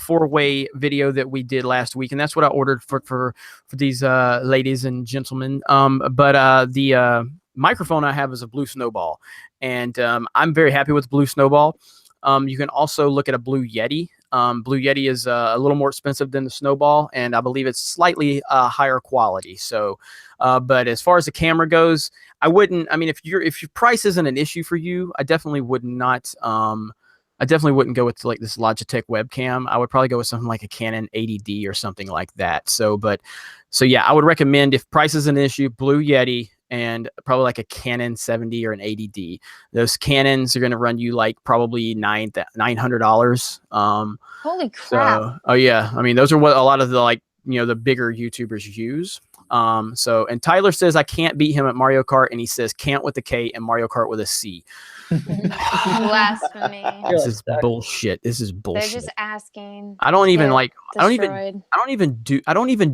4-way video that we did last week, and that's what I ordered for these ladies and gentlemen. But the microphone I have is a Blue Snowball, and I'm very happy with Blue Snowball. You can also look at a Blue Yeti. Blue Yeti is a little more expensive than the Snowball, and I believe it's slightly higher quality. So, but as far as the camera goes, I wouldn't. If your price isn't an issue for you, I definitely would not. I definitely wouldn't go with like this Logitech webcam. I would probably go with something like a Canon 80D or something like that. So yeah, I would recommend, if price is an issue, Blue Yeti, and probably like a Canon 70 or an 80D. Those Canons are going to run you like probably $900. Holy crap. So, oh yeah. Those are what a lot of the the bigger YouTubers use. And Tyler says, "I can't beat him at Mario Kart," and he says "can't" with a K and Mario Kart with a C. Blasphemy. This is bullshit. They're just asking. I don't even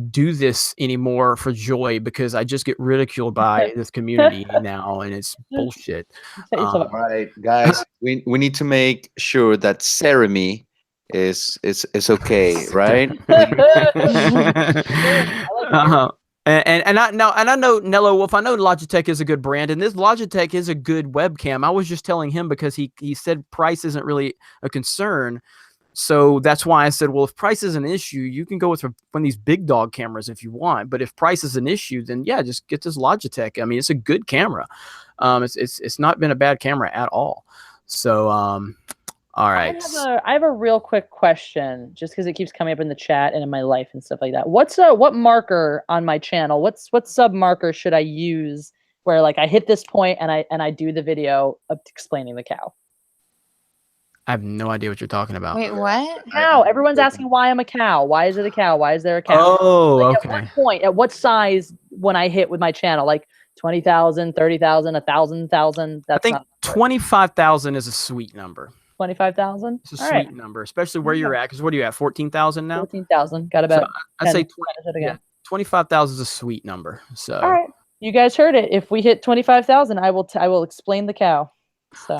do this anymore for joy, because I just get ridiculed by this community now, and it's bullshit. All right, guys, we need to make sure that Ceremi is okay, right? And I know Nello Wolf. I know Logitech is a good brand, and this Logitech is a good webcam. I was just telling him because he said price isn't really a concern, so that's why I said, well, if price is an issue, you can go with one of these big dog cameras if you want. But if price is an issue, then yeah, just get this Logitech. It's a good camera. It's not been a bad camera at all. So all right. I have a real quick question, just because it keeps coming up in the chat and in my life and stuff like that. What marker on my channel? What sub marker should I use where like I hit this point and I do the video of explaining the cow? I have no idea what you're talking about. Wait, what? Cow. Everyone's asking why I'm a cow. Why is it a cow? Why is there a cow? Oh, like, okay. At what point? At what size when I hit with my channel? Like 20,000, 30,000, 1,000. I think 25,000 is a sweet number. 25,000. It's a sweet number, especially where you're at. Because what are you at? 14,000 now. 14,000. Got about. So I'd say 25,000 is a sweet number. So. All right, you guys heard it. If we hit 25,000, I will explain the cow. So,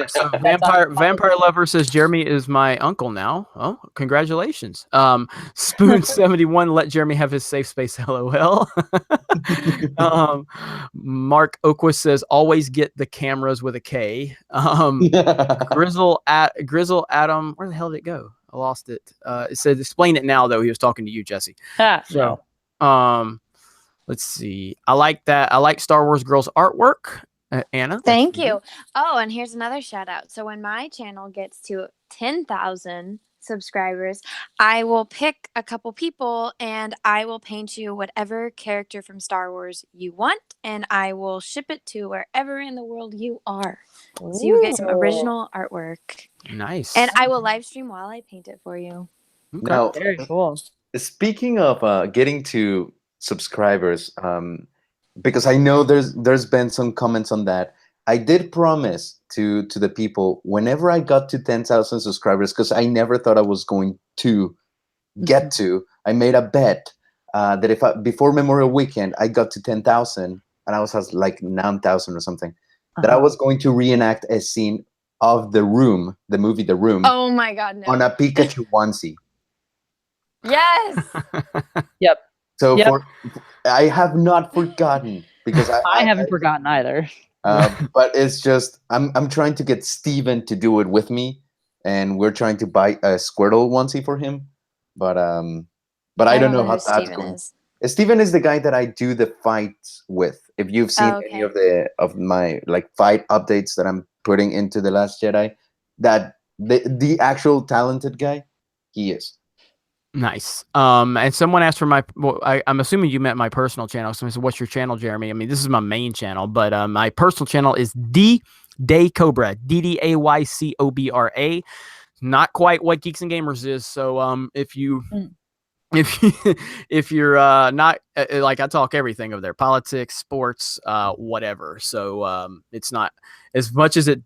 so Vampire Lover says Jeremy is my uncle now. Oh, congratulations. Spoon 71, let Jeremy have his safe space. LOL. Mark Oquist says always get the cameras with a K. Grizzle Adam, where the hell did it go? I lost it. It said explain it now though. He was talking to you, Jesse. No. Let's see. I like that. I like Star Wars Girls artwork. Anna, Thank you. Oh, and here's another shout out. So when my channel gets to 10,000 subscribers, I will pick a couple people and I will paint you whatever character from Star Wars you want, and I will ship it to wherever in the world you are. So you get some original artwork. Nice. And I will live stream while I paint it for you. Okay. Now, Very cool. speaking of getting to subscribers, because I know there's been some comments on that. I did promise to the people whenever I got to 10,000 subscribers, because I never thought I was going to get to. I made a bet that if before Memorial Weekend I got to 10,000, and I was like 9,000 or something, that I was going to reenact a scene of The Room, the movie The Room. Oh my God, no. On a Pikachu onesie. Yes. Yep. So I have not forgotten, because I haven't forgotten either. But it's just I'm trying to get Steven to do it with me, and we're trying to buy a Squirtle onesie for him. But I don't know how that's going. Steven is the guy that I do the fights with. If you've seen any of my like fight updates that I'm putting into The Last Jedi, that the actual talented guy, he is. Nice. And someone asked for I'm assuming you meant my personal channel. So I said, what's your channel, Jeremy? I mean, this is my main channel, but my personal channel is Day Cobra, DDAYCOBRA. Not quite what Geeks and Gamers is. So if you're not like, I talk everything over there, politics, sports, whatever. So it's not as much as it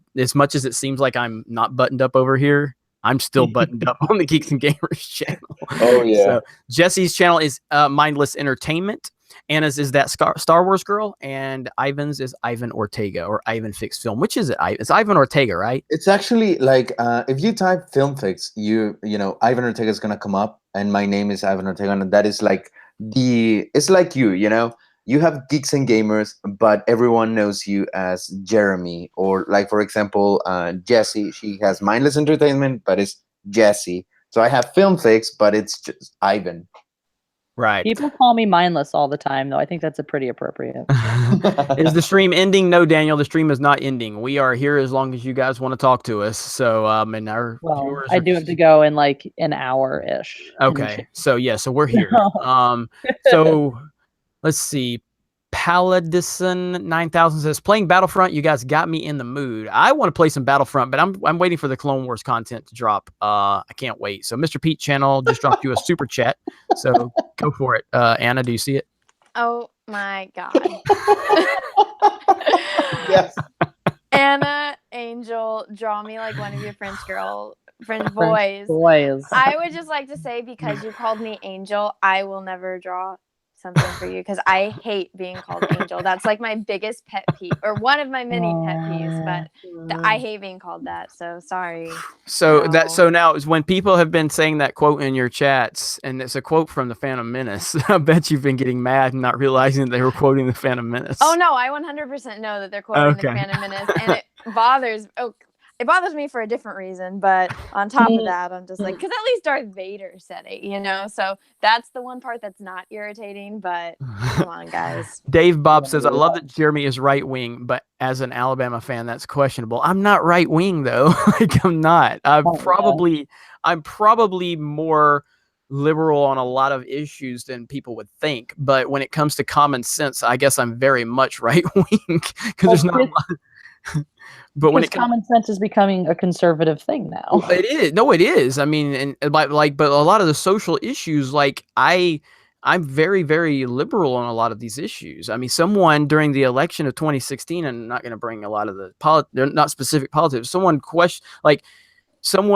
seems like I'm not buttoned up over here. I'm still buttoned up on the Geeks and Gamers channel. Oh yeah. So Jesse's channel is Mindless Entertainment. Anna's is that Star Wars girl, and Ivan's is Ivan Ortega, or Ivan Fix Film. Which is it? It's Ivan Ortega, right? It's actually like if you type Film Fix, you know Ivan Ortega is gonna come up, and my name is Ivan Ortega, and that is like it's like you know. You have Geeks and Gamers, but everyone knows you as Jeremy, or like, for example, Jessie. She has Mindless Entertainment, but it's Jessie. So I have Film Fix, but it's just Ivan. Right. People call me mindless all the time, though. I think that's a pretty appropriate. Is the stream ending? No, Daniel, the stream is not ending. We are here as long as you guys want to talk to us. So, and our viewers I do have to go in like an hour-ish. Okay. So we're here. So let's see. Paladison 9000 says, playing Battlefront, you guys got me in the mood. I want to play some Battlefront, but I'm waiting for the Clone Wars content to drop. I can't wait. So Mr. Pete channel just dropped you a super chat. So go for it. Anna, do you see it? Oh my God. Yes. Anna, Angel, draw me like one of your French boys. Boys. I would just like to say, because you called me Angel, I will never draw something for you, because I hate being called Angel. That's like my biggest pet peeve, or one of my many pet peeves, but I hate being called that. So sorry. So now is when people have been saying that quote in your chats, and it's a quote from the Phantom Menace. I bet you've been getting mad and not realizing that they were quoting the Phantom Menace. Oh no, I 100% know that they're quoting the Phantom Menace, and it bothers me for a different reason, but on top of that, I'm just like, because at least Darth Vader said it, you know? So that's the one part that's not irritating, but come on, guys. Dave Bob says, I love that Jeremy is right-wing, but as an Alabama fan, that's questionable. I'm not right-wing, though. Like, I'm not. I'm probably more liberal on a lot of issues than people would think, but when it comes to common sense, I guess I'm very much right-wing, because there's not a lot. But when common sense is becoming a conservative thing now. It is. No, it is. I mean, but a lot of the social issues, like I'm very, very liberal on a lot of these issues. I mean, someone during the election of 2016, and I'm not going to bring a lot of they're not specific politics. Someone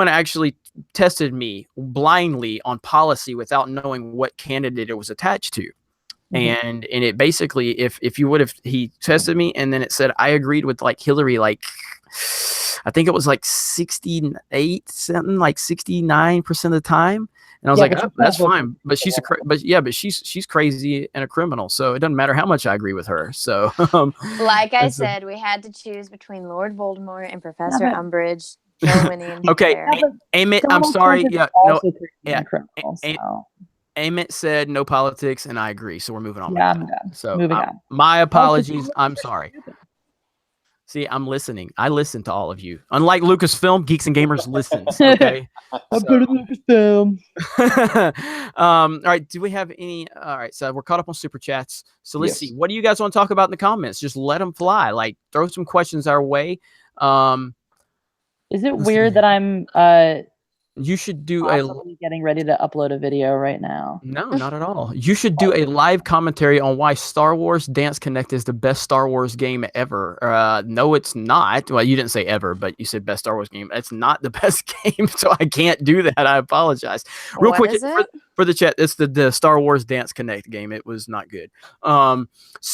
actually tested me blindly on policy without knowing what candidate it was attached to. And it basically, if you would have, he tested me, and then it said I agreed with like Hillary, like I think it was like 68 something, like 69% of the time, and I was like, oh, that's fine, but she's crazy and a criminal, so it doesn't matter how much I agree with her. So like I said, we had to choose between Lord Voldemort and Professor Umbridge. kill Winnie and Okay, Claire. Amit, I'm Donald sorry. Trump is Yeah, no, also creating yeah. a criminal, so. Amit said no politics, and I agree. So we're moving on. Yeah, with I'm that. done. So Moving on. my Oh, apologies. I'm sorry. See, I'm listening. I listen to all of you. Unlike Lucasfilm, Geeks and Gamers listens. Okay. I'm good at Lucasfilm. All right. Do we have any? All right. So we're caught up on super chats. So let's see. What do you guys want to talk about in the comments? Just let them fly. Like throw some questions our way. Is it weird that I'm you should do getting ready to upload a video right now? No, not at all. You should do a live commentary on why Star Wars Dance Connect is the best Star Wars game ever. No, it's not. Well, you didn't say ever, but you said best Star Wars game. It's not the best game, so I can't do that. I apologize. Real What quick is it? For the chat, it's the Star Wars Dance Connect game. It was not good. I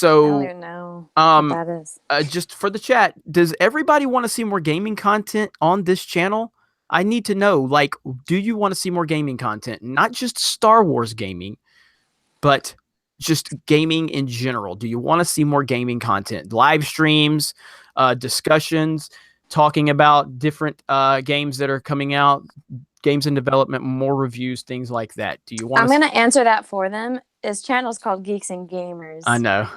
don't even know what that is. Just for the chat, does everybody want to see more gaming content on this channel? I need to know, like, do you want to see more gaming content? Not just Star Wars gaming, but just gaming in general. Do you want to see more gaming content? Live streams, discussions, talking about different games that are coming out, games in development, more reviews, things like that. Do you want I'm going to answer that for them. His channel's called Geeks and Gamers. I know.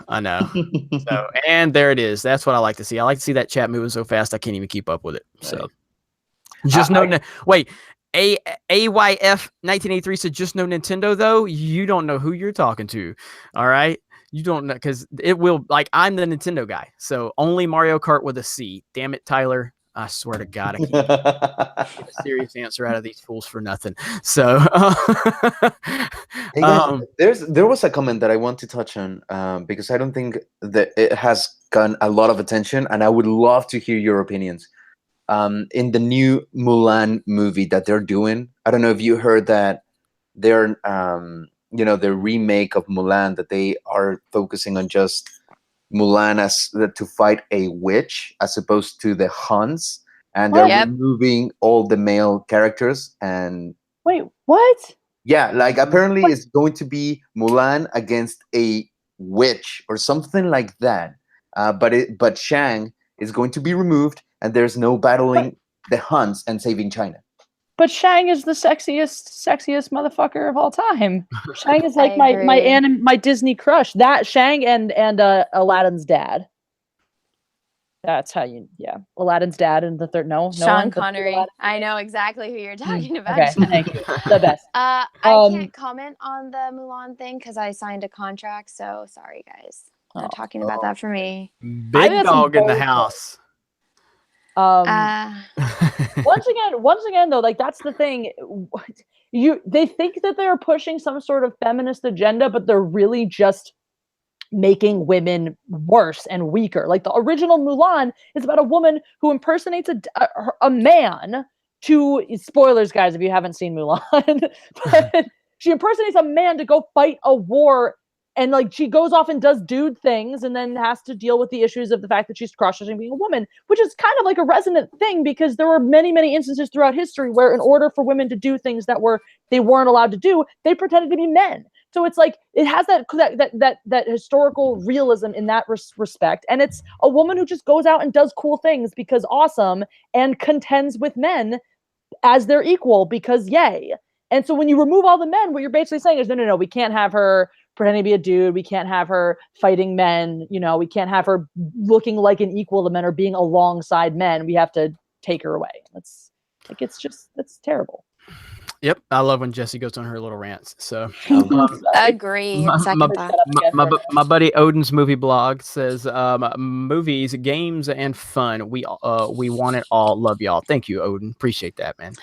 So, and there it is. That's what I like to see. I like to see that chat moving so fast I can't even keep up with it. Right. So just wait, AYF 1983 said just no Nintendo though. You don't know who you're talking to. All right. You don't know because it will I'm the Nintendo guy. So only Mario Kart with a C. Damn it, Tyler. I swear to God, I can't get a serious answer out of these fools for nothing. So hey guys, there was a comment that I want to touch on because I don't think that it has gotten a lot of attention, and I would love to hear your opinions. In the new Mulan movie that they're doing, I don't know if you heard that they're the remake of Mulan, that they are focusing on just Mulan as to fight a witch as opposed to the Huns, and they're removing all the male characters. And wait, what? Yeah, like apparently it's going to be Mulan against a witch or something like that. But Shang is going to be removed, and there's no battling the Huns and saving China. But Shang is the sexiest motherfucker of all time. Shang is like my Disney crush. That Shang and Aladdin's dad. That's how Aladdin's dad and the third. Sean Connery. I know exactly who you're talking about. Okay, thank you. The best. I can't comment on the Mulan thing because I signed a contract. So sorry, guys. No talking about that for me. Big dog in the house. Once again though, like that's the thing. They think that they're pushing some sort of feminist agenda, but they're really just making women worse and weaker. Like the original Mulan is about a woman who impersonates a man to, spoilers guys if you haven't seen Mulan, but she impersonates a man to go fight a war. And like she goes off and does dude things and then has to deal with the issues of the fact that she's crushing being a woman, which is kind of like a resonant thing because there were many, many instances throughout history where in order for women to do things that they weren't allowed to do, they pretended to be men. So it's like it has that historical realism in that respect. And it's a woman who just goes out and does cool things because awesome and contends with men as their equal because yay. And so when you remove all the men, what you're basically saying is no, we can't have her pretending to be a dude. We can't have her fighting men. We can't have her looking like an equal to men or being alongside men. We have to take her away. That's terrible. Yep, I love when Jessie goes on her little rants. So agree. My buddy Odin's movie blog says movies, games, and fun. We want it all. Love y'all. Thank you, Odin. Appreciate that, man.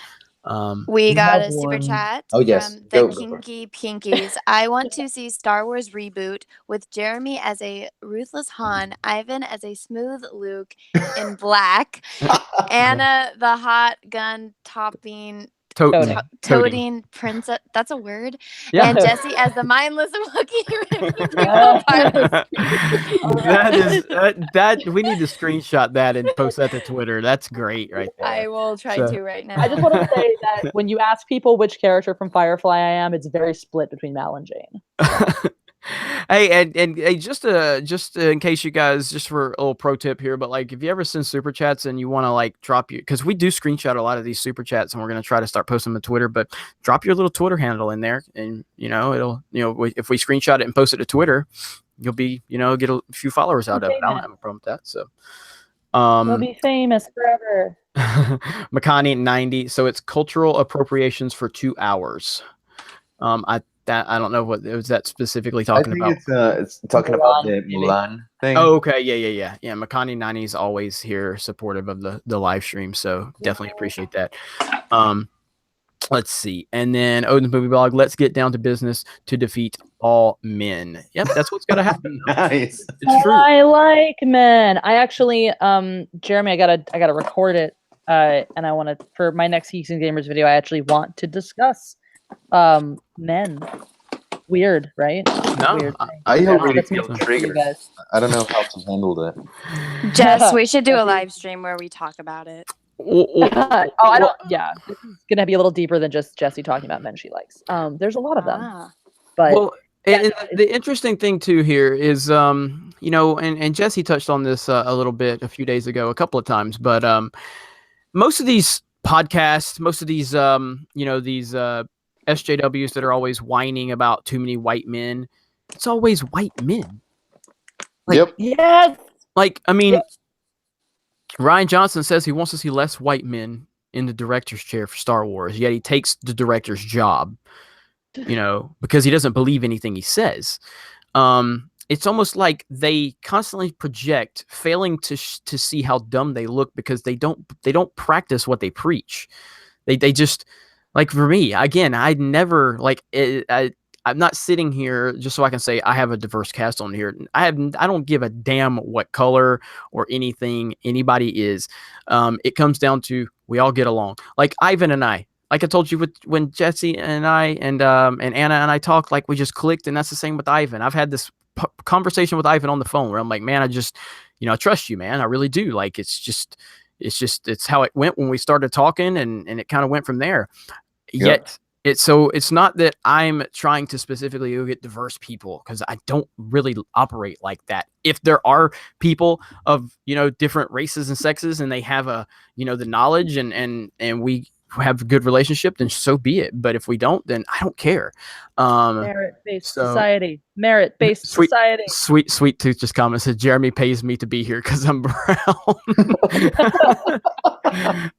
We got a super chat from the Kinky Pinkies. I want to see Star Wars reboot with Jeremy as a ruthless Han, Ivan as a smooth Luke in black, Anna the hot gun toting princess. That's a word. Yeah. And Jesse as the mindless Wookiee. that we need to screenshot that and post that to Twitter. That's great, right there. I will try to right now. I just want to say that when you ask people which character from Firefly I am, it's very split between Mal and Jane. Hey, and hey, just in case you guys, just for a little pro tip here, but like if you ever send super chats and you want to like drop you, because we do screenshot a lot of these super chats and we're gonna try to start posting them on Twitter, but drop your little Twitter handle in there, and it'll if we screenshot it and post it to Twitter, you'll be get a few followers out of it. I don't have a problem with that. So, We'll be famous forever. Makani 90. So it's cultural appropriations for 2 hours. I don't know what was that specifically talking about. It's talking about the Mulan thing. Oh, okay, yeah. Makani 90 is always here, supportive of the live stream, so definitely appreciate that. Let's see, and then Odin's movie blog. Let's get down to business to defeat all men. Yep, that's what's gonna happen. Nice. It's true. I like men. I actually, Jeremy, I gotta record it, and I want to for my next Geeks and Gamers video. I actually want to discuss men. Weird, right? No, Weird I already That's feel me for you triggered. guys. I don't know how to handle that. Jess, we should do a live stream where we talk about it. I don't. Yeah, this is gonna be a little deeper than just Jessie talking about men she likes. There's a lot of them, but well, and the interesting thing too here is, and Jesse touched on this a little bit a few days ago, a couple of times, but most of these podcasts, most of these, these SJWs that are always whining about too many white men, it's always white men. Yep. Yes. Like, I mean, Rian Johnson says he wants to see less white men in the director's chair for Star Wars, yet he takes the director's job, because he doesn't believe anything he says. It's almost like they constantly project, failing to see how dumb they look because they don't practice what they preach. They just, like, for me, again, I never I'm not sitting here just so I can say I have a diverse cast on here. I don't give a damn what color or anything anybody is. It comes down to we all get along. Like Ivan and I. Like I told you, when Jesse and I and Anna and I talked, like we just clicked, and that's the same with Ivan. I've had this conversation with Ivan on the phone where I'm like, man, I just, I trust you, man. I really do. Like it's how it went when we started talking, and it kind of went from there. Yet it's not that I'm trying to specifically go get diverse people, because I don't really operate like that. If there are people of different races and sexes, and they have the knowledge and we have a good relationship, then so be it. But if we don't, then I don't care. Merit-based society. Merit-based society. Sweet Tooth just commented, said Jeremy pays me to be here because I'm brown.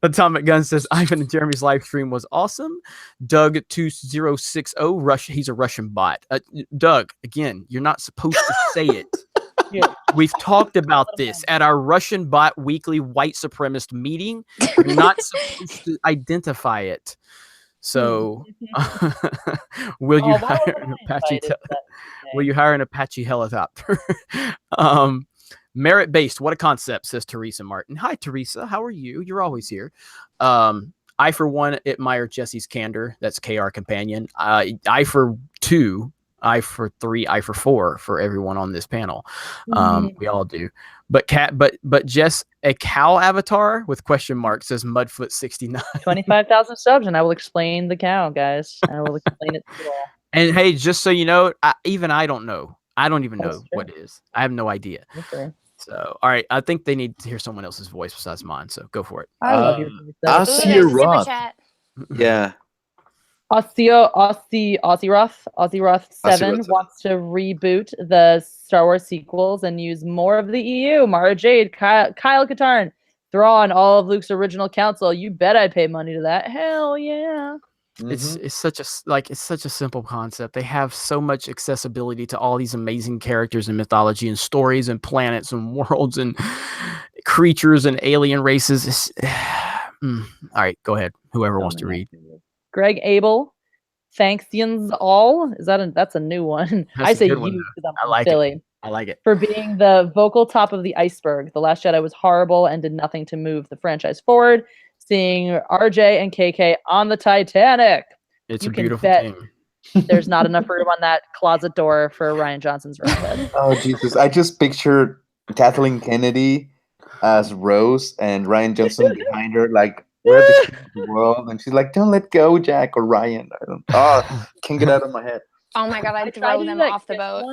Atomic Gun says Ivan and Jeremy's live stream was awesome. Doug 2060 he's a Russian bot. Doug, again, you're not supposed to say it. We've talked about this at our Russian bot weekly white supremacist meeting. You're not supposed to identify it. So, will you hire an Apache? Will you hire an Apache helicopter? Merit-based, what a concept, says Teresa Martin. Hi, Teresa. How are you? You're always here. I, for one, admire Jesse's candor. That's KR Companion. I, for two, I for three, I for four for everyone on this panel. We all do. But Jess, a cow avatar with question mark, says Mudfoot 69. 25,000 subs, and I will explain the cow, guys. I will explain it to you all. And hey, just so you know, I don't know. I don't even know what it is. I have no idea. Okay. So, all right, I think they need to hear someone else's voice besides mine. So go for it. I love your Aussie Roth. Yeah. Aussie Roth 7 wants to reboot the Star Wars sequels and use more of the EU. Mara Jade, Kyle Katarn, Thrawn, all of Luke's original council. You bet I'd pay money to that. Hell yeah. It's such a simple concept. They have so much accessibility to all these amazing characters and mythology and stories and planets and worlds and creatures and alien races. All right, go ahead. Whoever wants to read. Greg Abel, Thanksians all. That's a new one. I say you because I'm from Philly. I like it. For being the vocal top of the iceberg. The Last Jedi was horrible and did nothing to move the franchise forward. Seeing RJ and KK on the Titanic. It's a beautiful thing. There's not enough room on that closet door for Rian Johnson's bed. Oh, Jesus. I just pictured Kathleen Kennedy as Rose and Rian Johnson behind her, like, we're the king of the world. And she's like, don't let go, Jack or Ryan. Can't get out of my head. Oh my God, I'd throw them off the boat.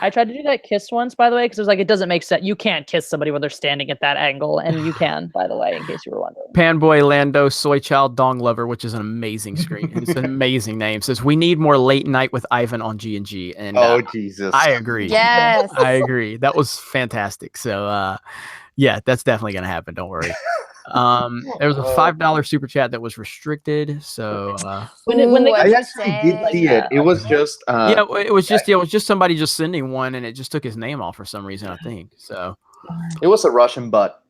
I tried to do that kiss once, by the way, because it was like, it doesn't make sense. You can't kiss somebody when they're standing at that angle, and you can, by the way, in case you were wondering. Panboy Lando Soy Child Dong Lover, which is an amazing screen. It's an amazing name. Says we need more late night with Ivan on G&G, and Oh Jesus! I agree. Yes. I agree. That was fantastic. So yeah, that's definitely gonna happen. Don't worry. There was a $5 super chat that was restricted. So When they I what'd you actually did say? see it. It was just yeah, it was just somebody just sending one, and it just took his name off for some reason, I think. So it was a Russian butt.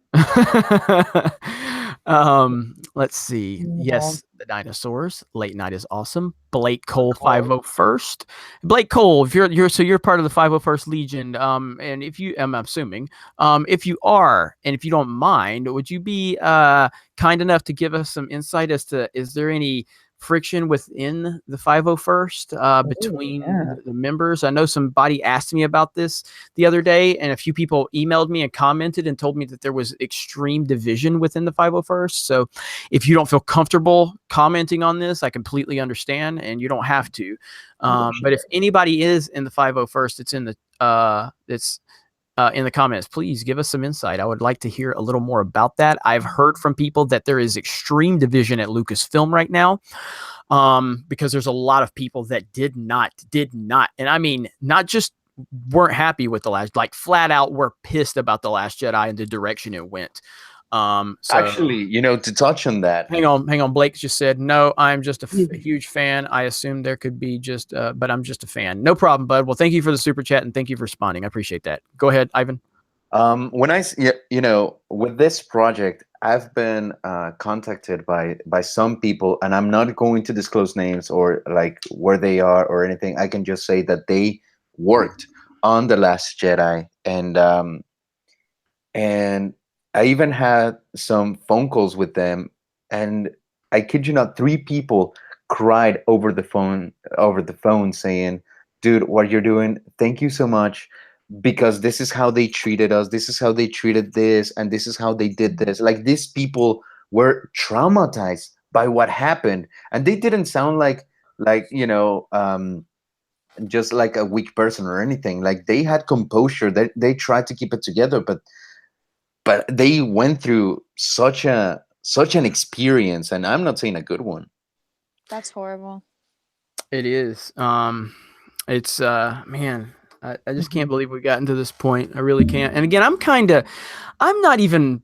Let's see. Yeah. Yes, the dinosaurs. Late night is awesome. Blake Cole 501st. Blake Cole, if you're part of the 501st Legion. And if you, I'm assuming, if you are, and if you don't mind, would you be kind enough to give us some insight as to, is there any friction within the 501st between the members? I know somebody asked me about this the other day, and a few people emailed me and commented and told me that there was extreme division within the 501st. So if you don't feel comfortable commenting on this, I completely understand, and you don't have to. But if anybody is in the 501st, it's in the comments, please give us some insight. I would like to hear a little more about that. I've heard from people that there is extreme division at Lucasfilm right now, because there's a lot of people that did not, and I mean, not just weren't happy with the last, like flat out were pissed about the Last Jedi and the direction it went. So Actually, to touch on that. Hang on. Blake just said, no, I'm just a huge fan. I assumed there could be just, but I'm just a fan. No problem, bud. Well, thank you for the super chat and thank you for responding. I appreciate that. Go ahead, Ivan. When with this project, I've been contacted by some people, and I'm not going to disclose names or like where they are or anything. I can just say that they worked on The Last Jedi, and I even had some phone calls with them, and I kid you not, 3 people cried over the phone saying, dude, what you're doing, thank you so much, because this is how they treated us, this is how they treated this, and this is how they did this. Like, these people were traumatized by what happened, and they didn't sound like just like a weak person or anything. Like, they had composure, they tried to keep it together, but they went through such an experience, and I'm not saying a good one. That's horrible. It is. It's man, I just can't believe we got into this point. I really can't. And again, I'm not even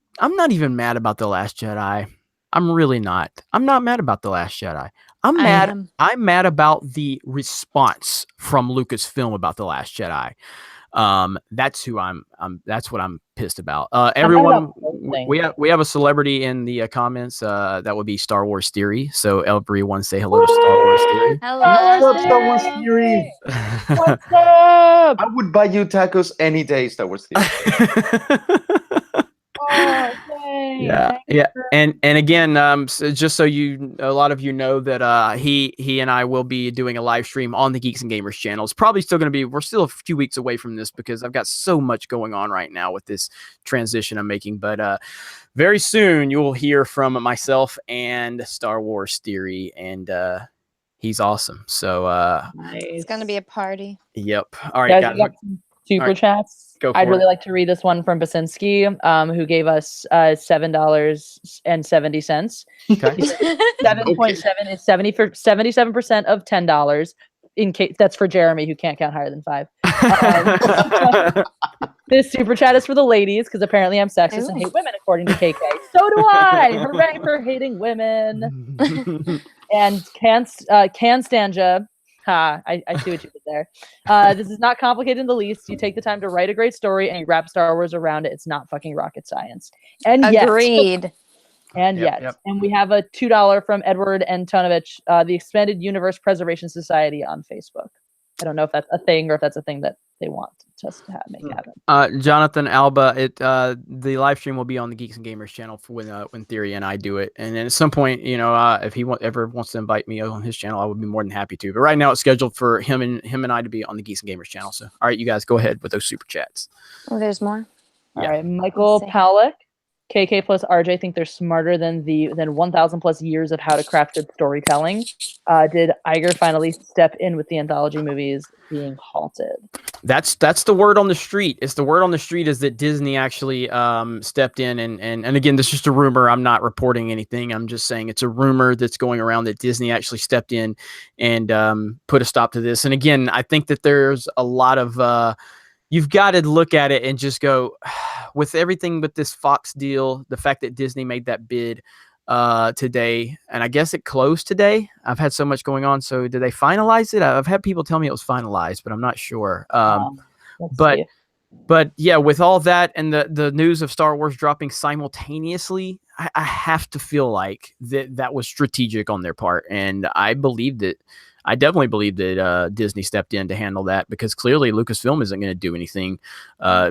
mad about The Last Jedi. I'm really not. I'm not mad about The Last Jedi. I'm mad about the response from Lucasfilm about The Last Jedi. That's who that's what I'm pissed about. Everyone, we have a celebrity in the comments. That would be Star Wars Theory. So everyone say hello to Star Wars Theory. Hello, What's up, Star Wars Theory? What's up? I would buy you tacos any day, Star Wars Theory. Oh, yeah. And again, so just so a lot of you know that he and I will be doing a live stream on the Geeks and Gamers channel. It's probably still going to be, we're still a few weeks away from this because I've got so much going on right now with this transition I'm making. But very soon you will hear from myself and Star Wars Theory, and he's awesome. So nice. It's going to be a party. Yep. All right, guys. Super chats. I'd really like to read this one from Basinski, who gave us $7.70. Okay. 7.7 is 77% of $10. In case that's for Jeremy, who can't count higher than 5. This super chat is for the ladies because apparently I'm sexist and hate women, according to KK. So do I. Hooray for hating women. And Canstanja. I see what you did there. This is not complicated in the least. You take the time to write a great story and you wrap Star Wars around it. It's not fucking rocket science. And agreed. And and we have a $2 from Edward Antonovich, the Expanded Universe Preservation Society on Facebook. I don't know if that's a thing or if that's a thing that they want us to make happen. Jonathan Alba, the live stream will be on the Geeks and Gamers channel for when Theory and I do it. And then at some point, if he ever wants to invite me on his channel, I would be more than happy to. But right now it's scheduled for him and I to be on the Geeks and Gamers channel. So, all right, you guys go ahead with those super chats. Oh, there's more. All right, Michael Pawlik. KK plus RJ think they're smarter than 1,000 plus years of how to craft good storytelling. Did Iger finally step in with the anthology movies being halted? That's the word on the street. It's the word on the street is that Disney actually stepped in and again, this is just a rumor. I'm not reporting anything. I'm just saying it's a rumor that's going around that Disney actually stepped in and put a stop to this. And again, I think that there's a lot of you've got to look at it and just go with everything with this Fox deal, the fact that Disney made that bid today, and I guess it closed today. I've had so much going on. So did they finalize it? I've had people tell me it was finalized, but I'm not sure. But yeah, with all that and the news of Star Wars dropping simultaneously, I have to feel like that was strategic on their part. And I definitely believe that Disney stepped in to handle that because clearly Lucasfilm isn't going to do anything,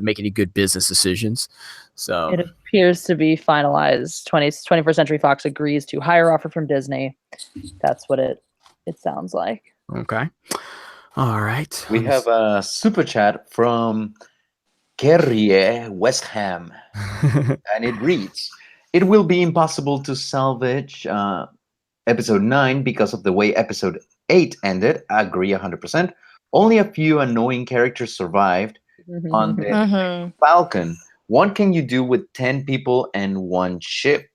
make any good business decisions. So it appears to be finalized. 21st Century Fox agrees to higher offer from Disney. That's what it sounds like. Okay. All right. We have a super chat from Kerrie West Ham, and it reads, "It will be impossible to salvage episode 9 because of the way episode 8 ended. I agree 100%. Only a few annoying characters survived on the Falcon. What can you do with 10 people and one ship?"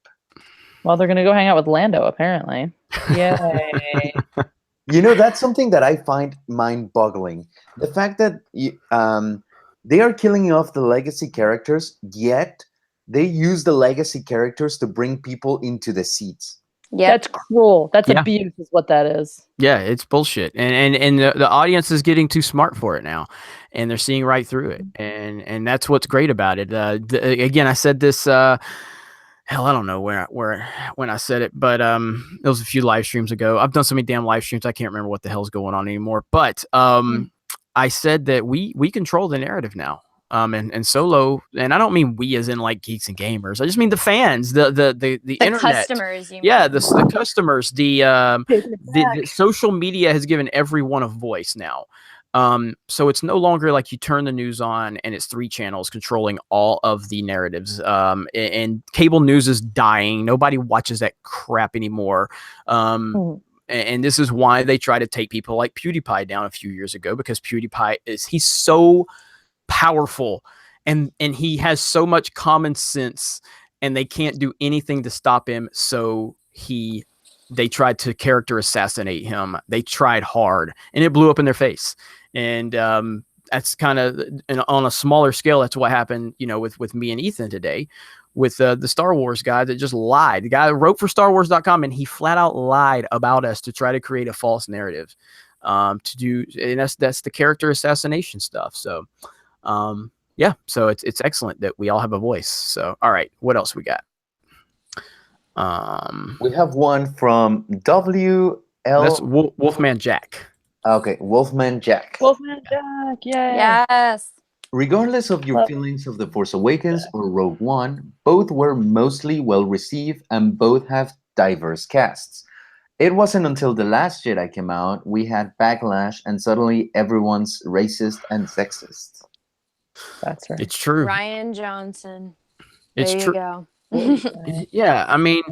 Well, they're going to go hang out with Lando, apparently. Yay. That's something that I find mind-boggling. The fact that they are killing off the legacy characters, yet they use the legacy characters to bring people into the seats. Yeah, that's cruel. That's abuse, is what that is. Yeah, it's bullshit, and the audience is getting too smart for it now, and they're seeing right through it, and that's what's great about it. Again, I said this. Hell, I don't know when I said it, but it was a few live streams ago. I've done so many damn live streams, I can't remember what the hell's going on anymore. But I said that we control the narrative now. And Solo, and I don't mean we as in like geeks and gamers. I just mean the fans, the internet, customers. The customers. The social media has given everyone a voice now. So it's no longer like you turn the news on and it's 3 channels controlling all of the narratives. And cable news is dying. Nobody watches that crap anymore. And this is why they try to take people like PewDiePie down a few years ago, because PewDiePie he's so powerful and he has so much common sense and they can't do anything to stop him. So they tried to character assassinate him. They tried hard and it blew up in their face. And that's kind of on a smaller scale. That's what happened, with me and Ethan today with the Star Wars guy that just lied. The guy wrote for StarWars.com and he flat out lied about us to try to create a false narrative, and that's the character assassination stuff. So, so it's excellent that we all have a voice. So, all right, what else we got? We have one from WL. That's Wolfman Jack. Okay, Wolfman Jack. Wolfman Jack, yay. Yes. Regardless of your feelings of The Force Awakens or Rogue One, both were mostly well received and both have diverse casts. It wasn't until The Last Jedi came out we had backlash and suddenly everyone's racist and sexist. That's right. It's true. Rian Johnson. It's there true. You go. Yeah, I mean,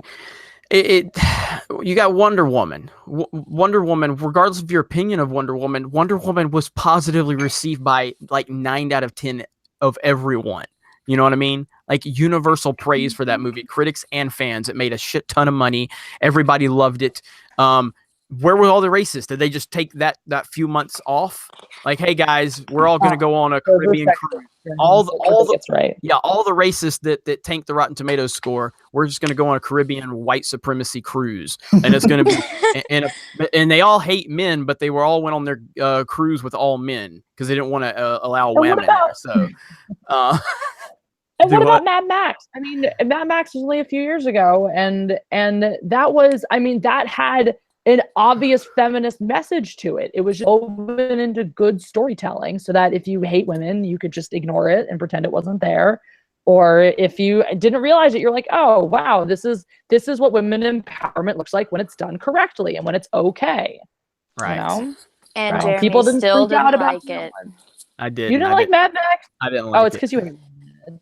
you got Wonder Woman. Wonder Woman, regardless of your opinion of Wonder Woman was positively received by like 9 out of 10 of everyone. You know what I mean? Like universal praise for that movie, critics and fans. It made a shit ton of money. Everybody loved it. Where were all the racists? Did they just take that few months off? Like, hey guys, we're all going to go on a Caribbean cruise. All the racists that tanked the Rotten Tomatoes score, we're just going to go on a Caribbean white supremacy cruise, and it's going to be and they all hate men, but they all went on their cruise with all men because they didn't want to allow women there. So, and what about Mad Max? I mean, Mad Max was only a few years ago, and that was, I mean, that had an obvious feminist message to it. It was just woven into good storytelling so that if you hate women, you could just ignore it and pretend it wasn't there. Or if you didn't realize it, you're like, oh, wow, this is what women empowerment looks like when it's done correctly and when it's okay. Right. And right. Jeremy People didn't still freak out didn't about like it. I did. You didn't like Mad Max? I didn't like it. Oh, it's because you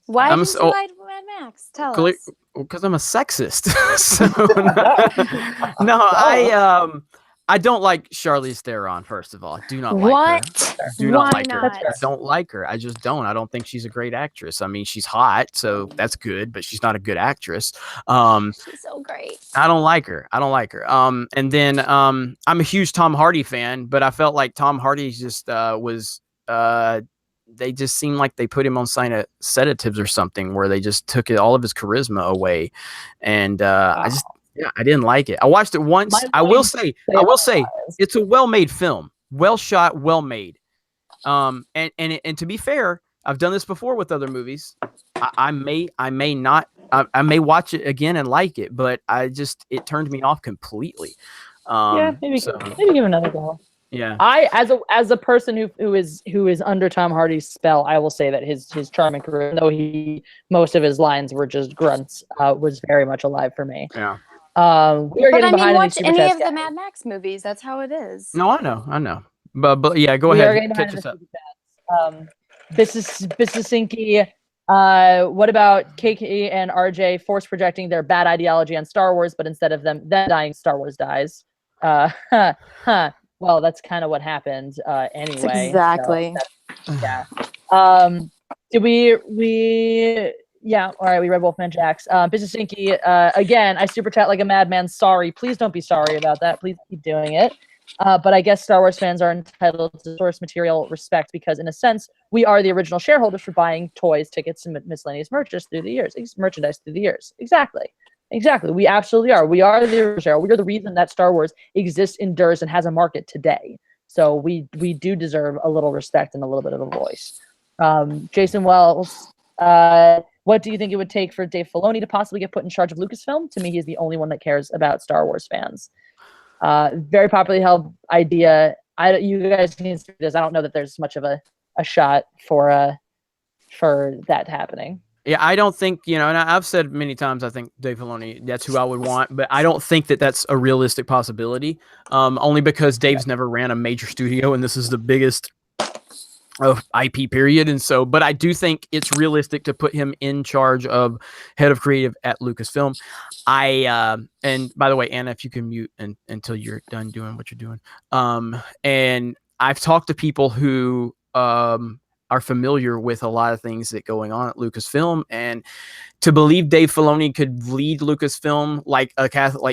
Why I'm didn't so- you like Mad Max? Tell us. because I'm a sexist. So no, I don't like Charlize Theron. First of all, I do not like her. What? Do not Why like her. not? I don't like her. I just don't. I don't think she's a great actress. I mean, she's hot, so that's good, but she's not a good actress. She's so great. I don't like her. I don't like her. And then I'm a huge Tom Hardy fan, but I felt like Tom Hardy just was they just seemed like they put him on sedatives or something, where they just took all of his charisma away, and I didn't like it. I watched it once. I will say it's a well-made film, well shot, well made. And to be fair, I've done this before with other movies. I may watch it again and like it, but it turned me off completely. Maybe give another go. Yeah. I as a person who is under Tom Hardy's spell, I will say that his charming career, though most of his lines were just grunts, was very much alive for me. Yeah. We are getting behind watch any of the guys. Mad Max movies. That's how it is. No, I know. But yeah, go ahead. Catch us up. Bisinki. What about KK and RJ force projecting their bad ideology on Star Wars, but instead of them dying, Star Wars dies? Well, that's kind of what happened anyway. Exactly. So did we yeah, all right, we read Wolfman Jacks. Bisinki, again, I super chat like a madman. Sorry, please don't be sorry about that. Please keep doing it. But I guess Star Wars fans are entitled to source material respect because, in a sense, we are the original shareholders for buying toys, tickets, and miscellaneous merchandise through the years. Exactly. We absolutely are. We are the original. We are the reason that Star Wars exists, endures, and has a market today. So we do deserve a little respect and a little bit of a voice. Jason Wells, what do you think it would take for Dave Filoni to possibly get put in charge of Lucasfilm? To me, he's the only one that cares about Star Wars fans. Very popularly held idea. You guys can see this. I don't know that there's much of a shot for that happening. Yeah, I don't think, and I've said many times, I think Dave Filoni, that's who I would want, but I don't think that that's a realistic possibility, only because Dave's never ran a major studio, and this is the biggest of IP period. And so, but I do think it's realistic to put him in charge of head of creative at Lucasfilm. And by the way, Anna, if you can mute until you're done doing what you're doing. And I've talked to people who, are familiar with a lot of things that going on at Lucasfilm, and to believe Dave Filoni could lead Lucasfilm like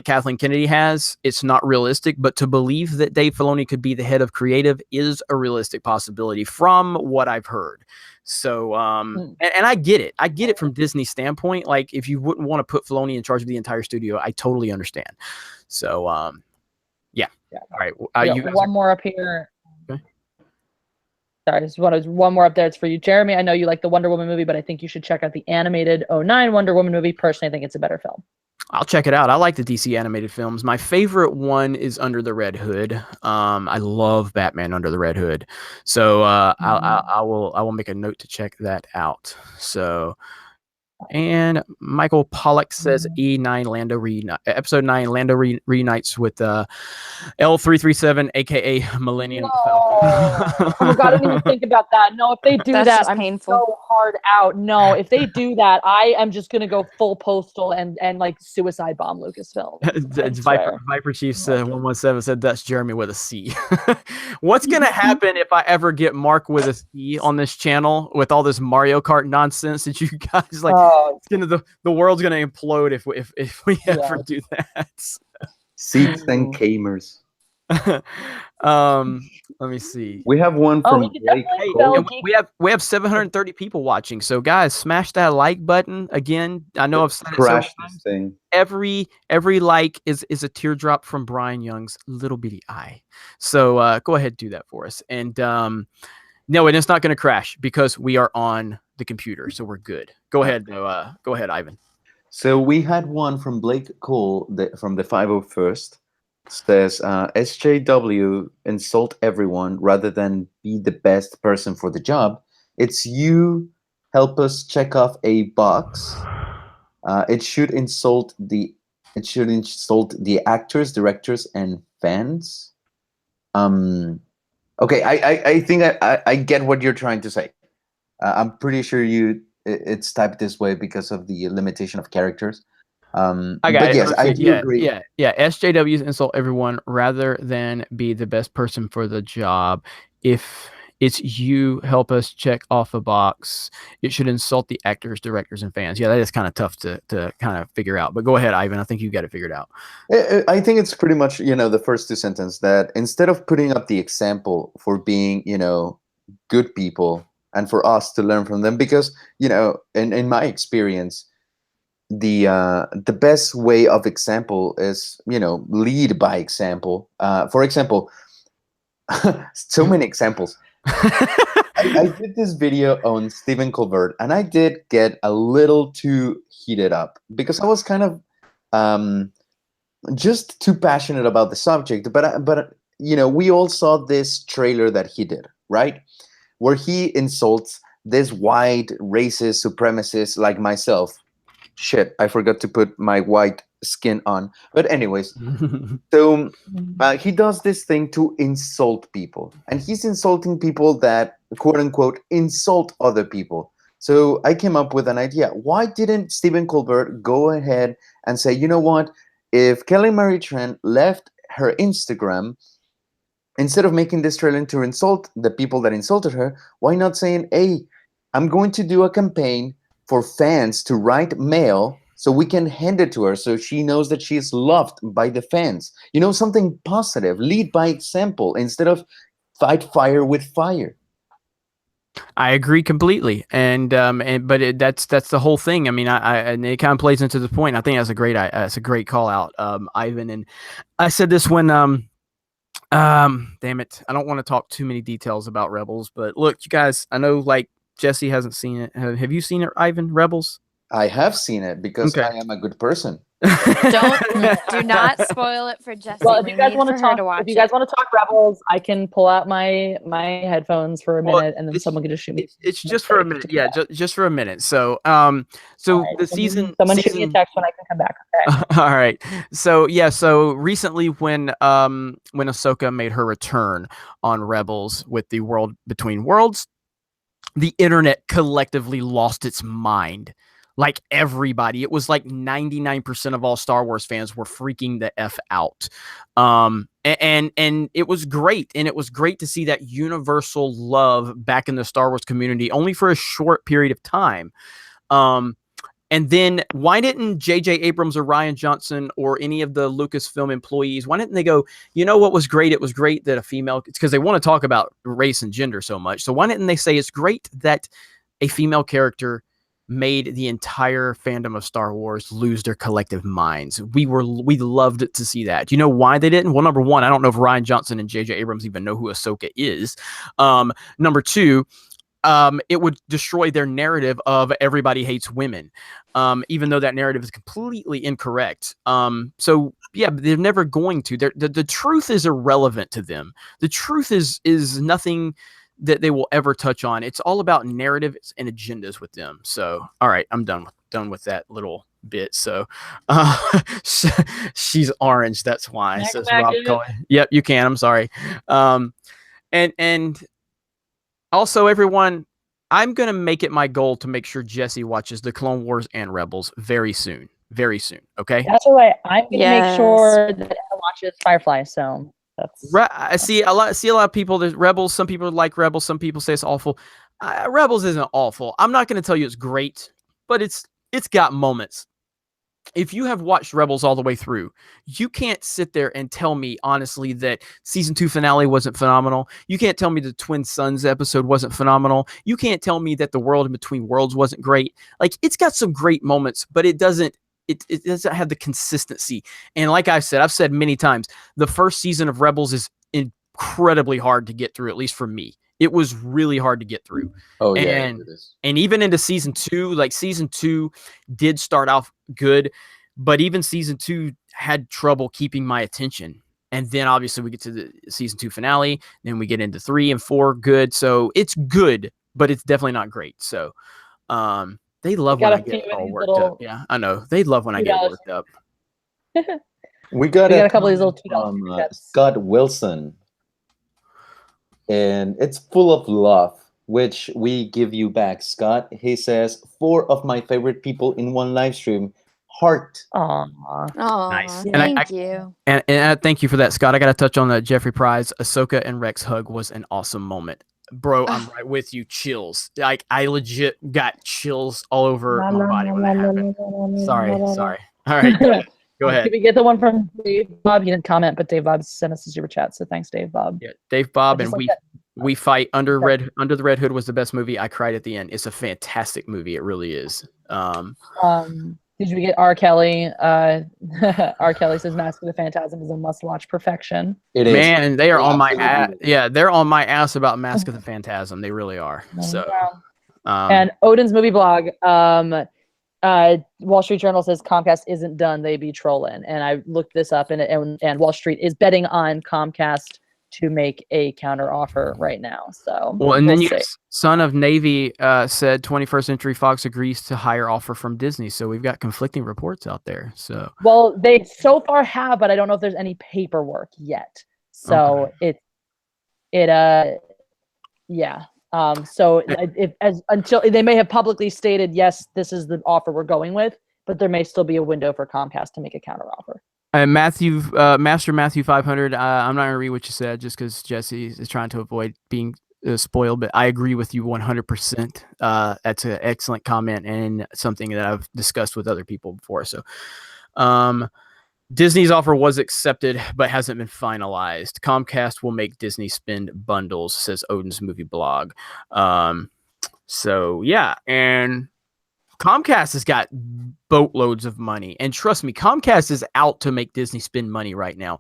Kathleen Kennedy has, it's not realistic. But to believe that Dave Filoni could be the head of creative is a realistic possibility from what I've heard. So, and I get it. I get it from Disney's standpoint. Like, if you wouldn't want to put Filoni in charge of the entire studio, I totally understand. So, yeah. All right. You guys more up here. Okay. Sorry, just one more up there. It's for you, Jeremy. I know you like the Wonder Woman movie, but I think you should check out the animated 2009 Wonder Woman movie. Personally, I think it's a better film. I'll check it out. I like the DC animated films. My favorite one is Under the Red Hood. I love Batman Under the Red Hood. So I will make a note to check that out. So, and Michael Pollock says E9 Lando episode 9 Lando reunites with L337, aka Millennium Falcon. Oh my god, I didn't even think about that. No, if they do that, I'm painful. So hard out. No, if they do that, I am just gonna go full postal and like suicide bomb Lucasfilm. Viper Chiefs 117 said that's Jeremy with a C. What's gonna happen if I ever get Mark with a C on this channel with all this Mario Kart nonsense that you guys like? It's gonna the world's gonna implode if we ever do that. Seats and gamers. Let me see. We have one from Blake. We have 730 people watching. So guys, smash that like button again. I know I've said it so many times. Every like is a teardrop from Brian Young's little bitty eye. So go ahead, do that for us. And no, and it's not going to crash because we are on the computer, so we're good. Go ahead, Ivan. So we had one from Blake Cole from the 501st. Says SJW insult everyone rather than be the best person for the job. It's you help us check off a box. It should insult the actors, directors, and fans. Okay, I think I get what you're trying to say. I'm pretty sure you it's typed this way because of the limitation of characters. I got but it. yes, I do yeah, agree. yeah. SJWs insult everyone rather than be the best person for the job. If it's you, help us check off a box. It should insult the actors, directors, and fans. Yeah, that is kind of tough to kind of figure out. But go ahead, Ivan. I think you got it figured out. I think it's pretty much, the first two sentences, that instead of putting up the example for being, good people and for us to learn from them, because, in my experience, the best way of example is, lead by example. For example, so many examples. I did this video on Stephen Colbert, and I did get a little too heated up because I was kind of just too passionate about the subject. But we all saw this trailer that he did, right, where he insults this white racist supremacist like myself. Shit, I forgot to put my white skin on. But anyways, so he does this thing to insult people, and he's insulting people that, quote unquote, insult other people. So I came up with an idea. Why didn't Stephen Colbert go ahead and say, you know what? If Kelly Marie Tran left her Instagram, instead of making this trailer to insult the people that insulted her, why not saying, hey, I'm going to do a campaign for fans to write mail so we can hand it to her so she knows that she is loved by the fans. Something positive. Lead by example instead of fight fire with fire. I agree completely, but that's the whole thing. I mean, and it kind of plays into the point. I think that's a great call out, Ivan. And I said this when damn it, I don't want to talk too many details about Rebels, but look, you guys, I know like Jesse hasn't seen it. Have you seen it, Ivan? Rebels? I have seen it because I am a good person. Do not spoil it for Jesse. Well, if you guys want to talk Rebels, I can pull out my headphones for a minute, and then someone can just shoot me. It's just for a minute, yeah, just for a minute. So, right. The season. Someone shoot me a text when I can come back. Okay. All right. So yeah. So recently, when Ahsoka made her return on Rebels with the World Between Worlds, the internet collectively lost its mind. Like everybody, it was like 99% of all Star Wars fans were freaking the F out. And it was great. And it was great to see that universal love back in the Star Wars community, only for a short period of time. And then why didn't J.J. Abrams or Rian Johnson or any of the Lucasfilm employees, why didn't they go, you know what was great? It was great that a female, it's because they want to talk about race and gender so much. So why didn't they say it's great that a female character made the entire fandom of Star Wars lose their collective minds? We loved to see that. You know why they didn't? Well, number one, I don't know if Rian Johnson and J.J. Abrams even know who Ahsoka is. Number two, it would destroy their narrative of everybody hates women, even though that narrative is completely incorrect. So yeah, they're never going to. The truth is irrelevant to them. The truth is nothing that they will ever touch on. It's all about narratives and agendas with them. So, all right, I'm done with that little bit. So, she's orange. That's why. Says Rob Cohen. Yep, you can. I'm sorry. And also, everyone, I'm gonna make it my goal to make sure Jesse watches the Clone Wars and Rebels very soon. Very soon. Okay. That's all right. I'm gonna make sure that I watches Firefly. So. I see a lot of people. There's Rebels. Some people like Rebels. Some people say it's awful. Rebels isn't awful. I'm not going to tell you it's great, but it's got moments. If you have watched Rebels all the way through, you can't sit there and tell me honestly that season 2 finale wasn't phenomenal. You can't tell me the Twin Suns episode wasn't phenomenal. You can't tell me that the World in Between Worlds wasn't great. Like, it's got some great moments, but it doesn't have the consistency. And like I've said many times, the first season of Rebels is incredibly hard to get through, at least for me. It was really hard to get through. Oh yeah, it is. And even into season 2, like season 2 did start off good, but even season 2 had trouble keeping my attention. And then obviously we get to the season 2 finale, then we get into 3 and 4 good. So it's good, but it's definitely not great. So they love when I get all worked up. Yeah, I know. They love when I get worked up. We got a couple of these little $2 Scott Wilson. And it's full of love. which we give you back, Scott. He says 4 of my favorite people in one live stream. Heart. Aww. Nice. Aw, And thank you. And thank you for that, Scott. I got to touch on the Jeffrey Prize. Ahsoka and Rex hug was an awesome moment. Bro, I'm right with you. Chills. Like, I legit got chills all over my body when that happened. Sorry. All right, go ahead. Did we get the one from Dave Bob? He didn't comment, but Dave Bob sent us a super chat, so thanks, Dave Bob. Yeah, Dave Bob, and like we fight under the Red Hood was the best movie. I cried at the end. It's a fantastic movie. It really is. Did we get R. Kelly? R. Kelly says Mask of the Phantasm is a must-watch perfection. It is. Man, they are on my ass. Yeah, they're on my ass about Mask of the Phantasm. They really are. So, and Odin's movie blog, Wall Street Journal says Comcast isn't done. They be trolling. And I looked this up, and Wall Street is betting on Comcast to make a counter offer right now. So well, and then Son of Navy said 21st Century Fox agrees to higher offer from Disney. So we've got conflicting reports out there. So well, they so far have, but I don't know if there's any paperwork yet. So yeah. So until they may have publicly stated, yes, this is the offer we're going with, but there may still be a window for Comcast to make a counter offer. Master Matthew 500. I'm not gonna read what you said just because Jesse is trying to avoid being spoiled, but I agree with you 100%. That's an excellent comment and something that I've discussed with other people before. So, Disney's offer was accepted, but hasn't been finalized. Comcast will make Disney spend bundles, says Odin's movie blog. So yeah, and Comcast has got boatloads of money, and trust me, Comcast is out to make Disney spend money right now.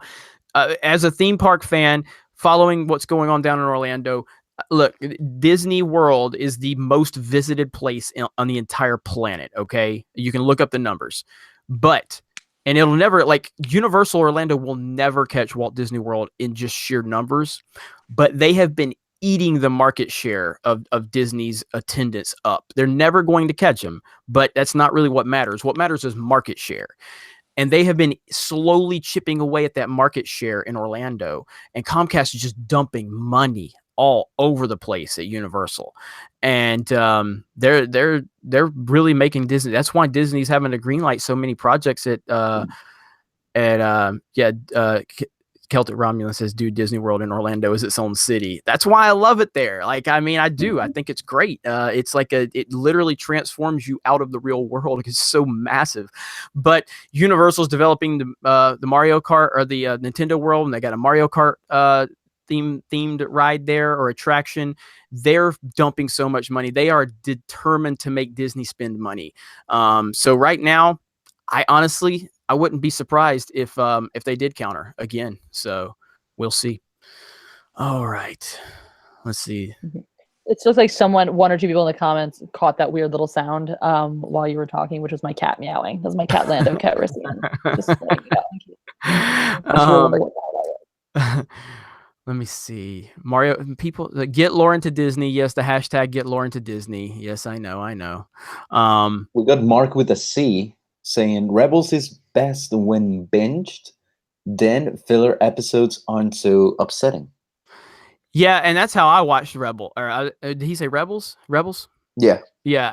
As a theme park fan, following what's going on down in Orlando, look, Disney World is the most visited place on the entire planet. Okay, you can look up the numbers, and it'll never, like, Universal Orlando will never catch Walt Disney World in just sheer numbers, but they have been eating the market share of Disney's attendance up. They're never going to catch them, but that's not really what matters. What matters is market share. And they have been slowly chipping away at that market share in Orlando. And Comcast is just dumping money all over the place at Universal. And they're really making Disney. That's why Disney's having to greenlight so many projects at Celtic Romulan says, dude, Disney World in Orlando is its own city. That's why I love it there. Like, I mean, I do. I think it's great. It's like it literally transforms you out of the real world. It's so massive. But Universal's developing the Mario Kart or the Nintendo World, and they got a Mario Kart themed ride there or attraction. They're dumping so much money. They are determined to make Disney spend money. So right now, I wouldn't be surprised if they did counter again. So we'll see. All right. Let's see. It looks like one or two people in the comments caught that weird little sound while you were talking, which was my cat meowing. That was my cat Lando cat Let me see. Mario people get Lauren to Disney. Yes, the hashtag get Lauren to Disney. Yes, I know. We got Mark with a C saying Rebels is best when binged, then filler episodes aren't so upsetting. Yeah, and that's how I watched Rebel. Or did he say Rebels? Rebels? Yeah,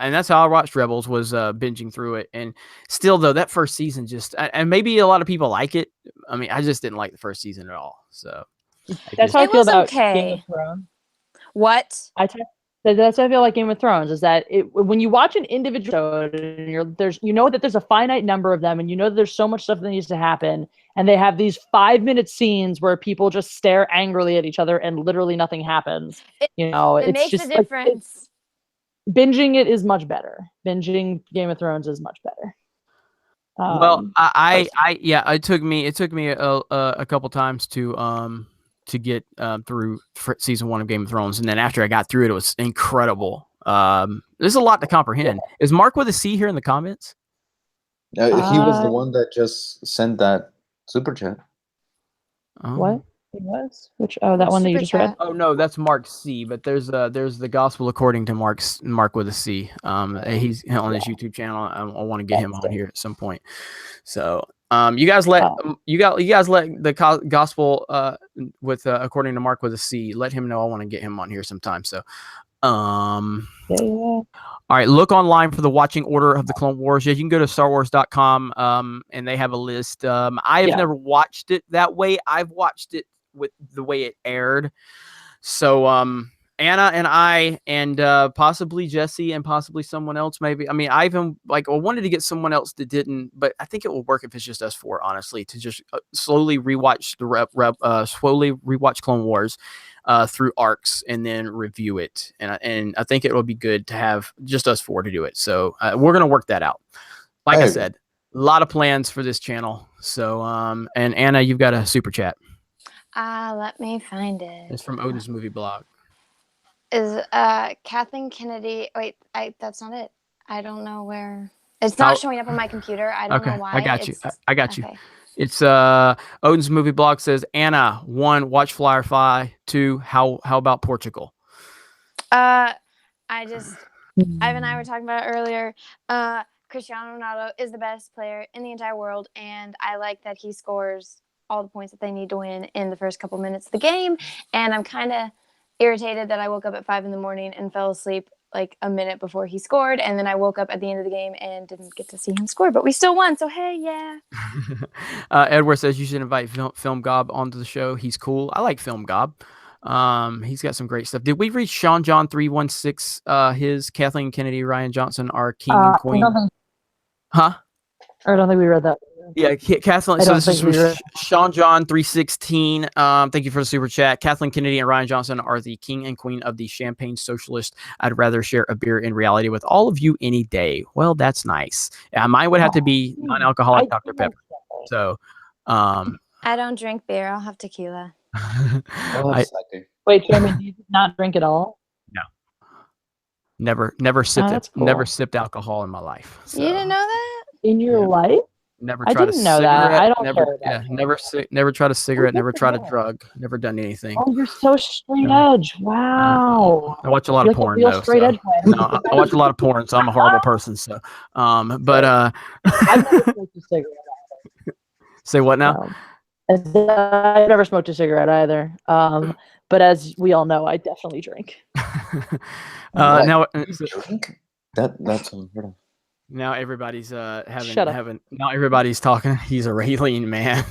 and that's how I watched Rebels, was binging through it. And still, though, that first season and maybe a lot of people like it. I mean, I just didn't like the first season at all. So that's how I feel about okay. Game of Thrones. What? That's how I feel like Game of Thrones, is that when you watch an individual episode and there's a finite number of them, and that there's so much stuff that needs to happen, and they have these 5-minute scenes where people just stare angrily at each other and literally nothing happens. It makes a difference. Binging it is much better. Binging Game of Thrones is much better. Well, it took me a couple times to get through season 1 of Game of Thrones, and then after I got through it, it was incredible. There's a lot to comprehend. Is Mark with a C here in the comments? He was the one that just sent that super chat. What? He was? That one that you just read? Oh no, that's Mark C. But there's the Gospel According to Mark with a C. He's on his YouTube channel. I want to get him on here at some point. So you guys let the Gospel with According to Mark with a C. Let him know I want to get him on here sometime. So Yeah. All right, look online for the watching order of the Clone Wars. Yeah, you can go to StarWars.com, and they have a list. I have never watched it that way. I've watched it with the way it aired. So, Anna and I, and possibly Jesse, and possibly someone else, maybe. I mean, I even wanted to get someone else that didn't, but I think it will work if it's just us four, honestly, to just slowly rewatch Clone Wars through arcs and then review it. And I think it will be good to have just us four to do it. So we're gonna work that out. Like I said, a lot of plans for this channel. So, and Anna, you've got a super chat. Let me find it. It's from Odin's Movie Blog. Is Kathleen Kennedy? Wait, that's not it. I don't know where. It's not showing up on my computer. I don't know why. I got you. I got you. It's Odin's Movie Blog says, Anna, 1, watch Firefly. 2, how about Portugal? Ivan and I were talking about it earlier. Cristiano Ronaldo is the best player in the entire world, and I like that he scores all the points that they need to win in the first couple minutes of the game. And I'm kind of irritated that I woke up at 5 a.m. and fell asleep like a minute before he scored, and then I woke up at the end of the game and didn't get to see him score, but we still won, so hey, yeah. Edward says you should invite Film Gob onto the show. He's cool. I like Film Gob. He's got some great stuff. Did we reach Sean John 316? His Kathleen Kennedy, Ryan Johnson are king and queen. I don't think we read that. Yeah, Kathleen. So this is from Sean John 316. Thank you for the super chat. Kathleen Kennedy and Ryan Johnson are the king and queen of the champagne socialist. I'd rather share a beer in reality with all of you any day. Well, that's nice. Mine would have to be non-alcoholic Dr. Pepper. So, I don't drink beer. I'll have tequila. Wait, Jeremy, do you not drink at all? No. Never sipped it. Cool. Never sipped alcohol in my life. So. You didn't know that? In your life? Never I tried didn't a know cigarette. that. I don't never, care about never tried a cigarette. Never tried a drug. Never done anything. Oh, you're so straight edge. Wow. I watch a lot of porn though. Straight edge no, I watch a lot of porn, so I'm a horrible person. So, I've never smoked a cigarette. Say what now? I've never smoked a cigarette either. But as we all know, I definitely drink. Now, drink? That's unheard of. Now everybody's now everybody's talking. He's a Raylene man.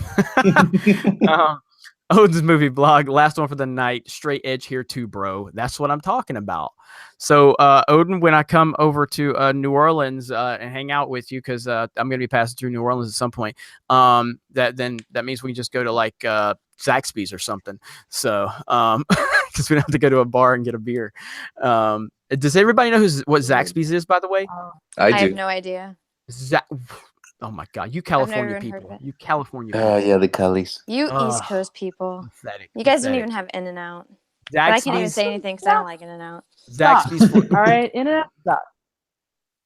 Odin's Movie Blog, last one for the night. Straight edge here too, bro. That's what I'm talking about. So Odin, when I come over to New Orleans and hang out with you, because I'm gonna be passing through New Orleans at some point, that means we can just go to like Zaxby's or something. So because we don't have to go to a bar and get a beer. Does everybody know what Zaxby's is, by the way? I do. I have no idea. Oh my God, you California people. You California people. Oh yeah, the Callies. You East Coast people. Pathetic, you guys don't even have In-N-Out. But I can't even say anything because I don't like In-N-Out. Zaxby's. All right, In-N-Out sucks.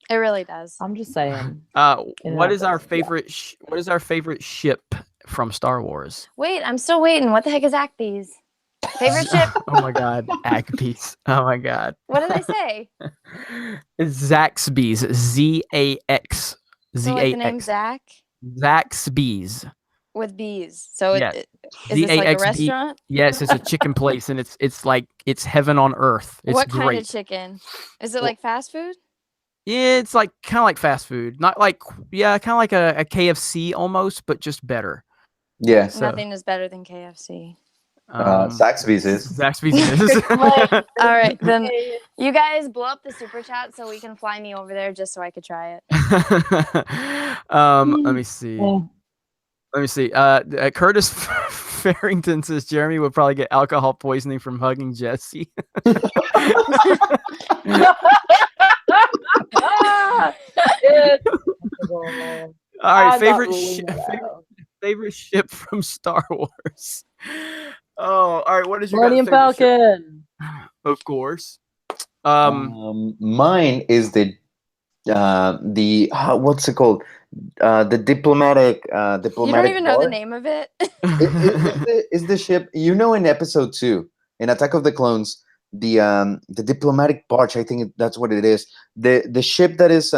It really does. I'm just saying. What is our favorite? What is our favorite ship from Star Wars? Wait, I'm still waiting. What the heck is Acbees? Favorite ship? Oh my God, Acbees. Oh my God. What did I say? It's Zaxby's. Z-A-X. So like the name Zach? Zaxby's. With bees. So yeah. is this like a restaurant? Yes, it's a chicken place, and it's heaven on earth. It's what great. Kind of chicken? Is it like fast food? Yeah, it's like kind of like fast food. Not like kind of like a KFC almost, but just better. Yeah. So. Nothing is better than KFC. Zaxby's is. Zaxby's is. All right, then you guys blow up the super chat so we can fly me over there just so I could try it. Let me see. Let me see. Curtis Farrington says Jeremy would probably get alcohol poisoning from hugging Jesse. All right, favorite ship from Star Wars. Oh, all right. What is your Millennium Falcon? Of course. Mine is the what's it called? The diplomatic. You don't even know the name of it. Is the ship? You know, in episode 2, in Attack of the Clones, the diplomatic barge. I think that's what it is. The ship that is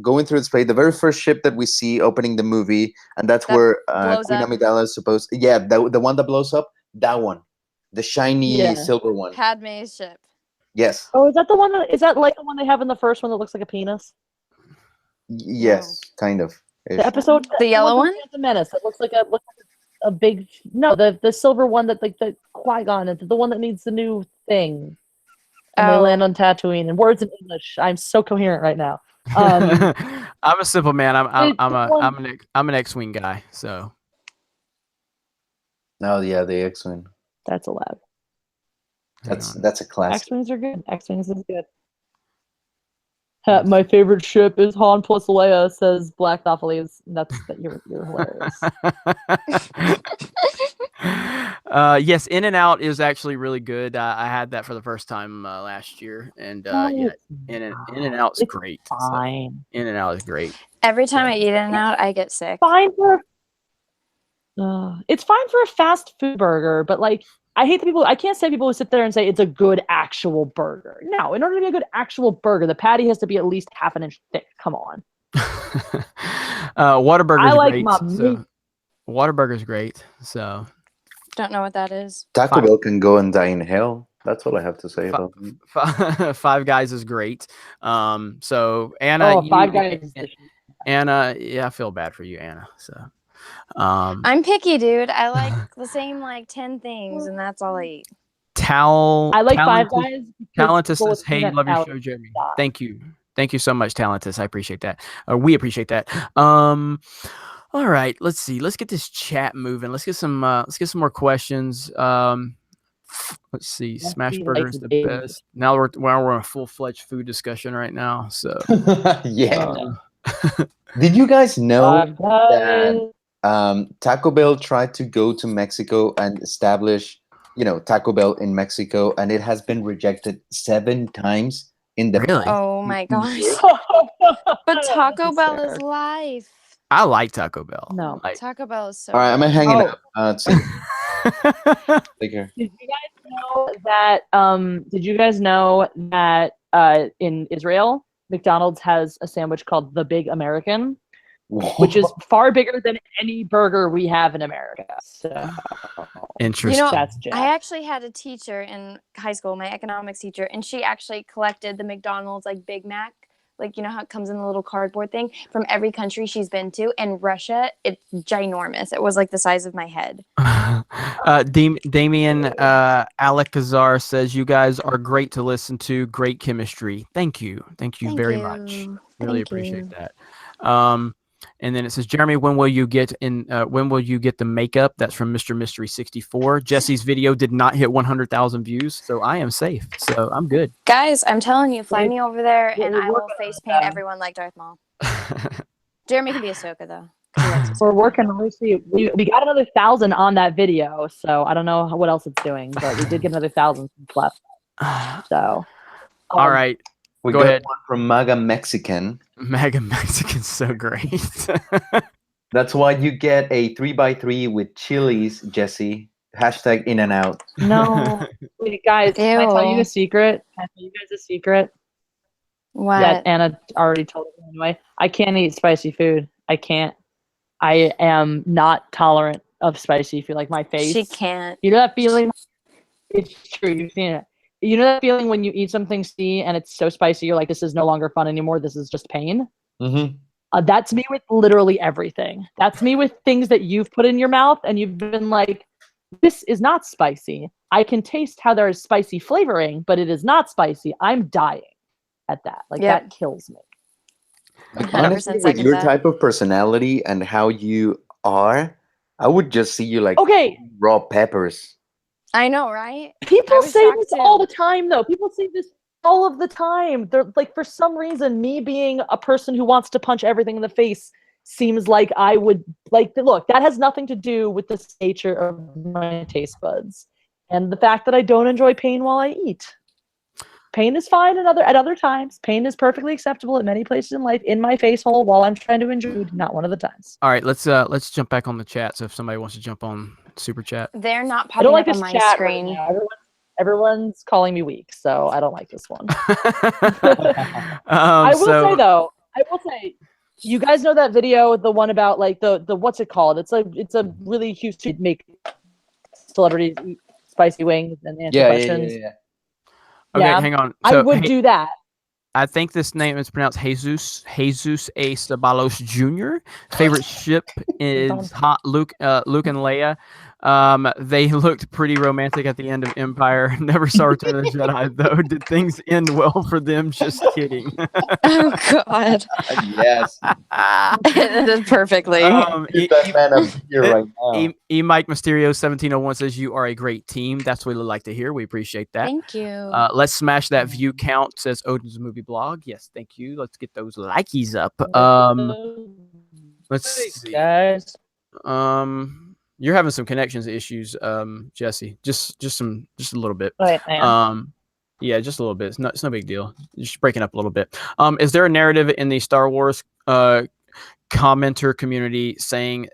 going through its play. The very first ship that we see opening the movie, and that's where Queen Amidala is supposed. The one that blows up. That one, the shiny silver one. Padme's ship. Yes. Oh, is that the one that is that like the one they have in the first one that looks like a penis? Yes, kind of. The episode, The yellow one? The Menace. It looks like a big. No, the silver one that like the Qui-Gon, the one that needs the new thing. And they land on Tatooine. And words in English. I'm so coherent right now. I'm a simple man. I'm an X-wing guy. So. Oh yeah, the X-wing. That's allowed. That's a classic. X-wings are good. X-wings is good. My favorite ship is Han plus Leia, says Black Thoughtfully. You're hilarious. Yes, In and Out is actually really good. I had that for the first time last year, and yeah, In and Out's great. Fine. So, In and Out is great. Every time I eat In and Out, I get sick. It's fine for a fast food burger, but like I hate the people. I can't stand people who sit there and say it's a good actual burger. No, in order to be a good actual burger, the patty has to be at least half an inch thick. Come on. Whataburger's like great. So Whataburger's great. So don't know what that is. Taco Bell can go and die in hell. That's what I have to say about it. Five Guys is great. So Anna, Five Guys. Anna, yeah, I feel bad for you, Anna. So. I'm picky, dude. I like the same 10 things, and that's all I eat. I like Five Guys. Talentus says, "Hey, love your show, Jeremy." Thank you so much, Talentus. I appreciate that. We appreciate that. All right, let's see. Let's get this chat moving. Let's get some more questions. Let's see. Smash Burger is the best. Now we're in a full-fledged food discussion right now. So yeah. Did you guys know that? Taco Bell tried to go to Mexico and establish, Taco Bell in Mexico, and it has been rejected 7 times in the. Really? Oh my gosh! But Taco Bell is life. I like Taco Bell. No, Taco Bell is so. All right, I'm hanging up. Take care. Did you guys know that? In Israel, McDonald's has a sandwich called the Big American, which is far bigger than any burger we have in America. So, interesting. I actually had a teacher in high school, my economics teacher, and she actually collected the McDonald's Big Mac, how it comes in the little cardboard thing, from every country she's been to. And Russia, it's ginormous. It was the size of my head. Damien Alcazar says, "You guys are great to listen to. Great chemistry. Thank you very much. Really appreciate that." And then it says, "Jeremy, when will you get the makeup?" That's from Mr. Mystery 64. Jesse's video did not hit 100,000 views, so I am safe. So I'm good. Guys, I'm telling you, fly me over there, and I will face paint everyone like Darth Maul. Jeremy can be Ahsoka though. We're working. We got another 1,000 on that video, so I don't know what else it's doing, but we did get another 1,000 left. So, all right. We Go got ahead. One from MAGA Mexican. MAGA Mexican's so great. That's why you get a 3x3 with chilies, Jesse. # In and Out. No. Wait, guys, can I tell you a secret? Can I tell you guys a secret? What? Yeah, Anna already told me anyway. I can't eat spicy food. I can't. I am not tolerant of spicy food. Like my face. She can't. You know that feeling? It's true. You've seen it. You know that feeling when you eat something and it's so spicy, you're like, this is no longer fun anymore. This is just pain. Mm-hmm. That's me with literally everything. That's me with things that you've put in your mouth and you've been like, this is not spicy. I can taste how there is spicy flavoring, but it is not spicy. I'm dying at that. That kills me. Honestly, with your type of personality and how you are, I would just see you raw peppers. I know, right? People say this all the time, though. People say this all of the time. They're for some reason, me being a person who wants to punch everything in the face seems like I would look, that has nothing to do with the nature of my taste buds and the fact that I don't enjoy pain while I eat. Pain is fine at other times. Pain is perfectly acceptable at many places in life. In my face hole while I'm trying to enjoy food, not one of the times. All right, let's jump back on the chat. So if somebody wants to jump on super chat, they're not popping up on my screen. Right now. Everyone's calling me weak, so I don't like this one. I will say, you guys know that video, the one about the what's it called? It's a really huge make celebrities eat spicy wings and answer questions. Yeah. Okay, Yeah. hang on. I would do that. I think this name is pronounced Jesus A. Sabalos Jr. Favorite ship is Luke and Leia. They looked pretty romantic at the end of Empire. Never saw Return of the Jedi though. Did things end well for them? Just kidding. Oh God. Yes. It did perfectly. He's that man of fear right now. Mike Mysterio 1701 says you are a great team. That's what we like to hear. We appreciate that. Thank you. Let's smash that view count, says Odin's Movie Blog. Yes, thank you. Let's get those likies up. Let's see. Guys. You're having some connections issues, Jesse. Just a little bit. Yeah, just a little bit. It's no big deal. Just breaking up a little bit. Is there a narrative in the Star Wars commenter community saying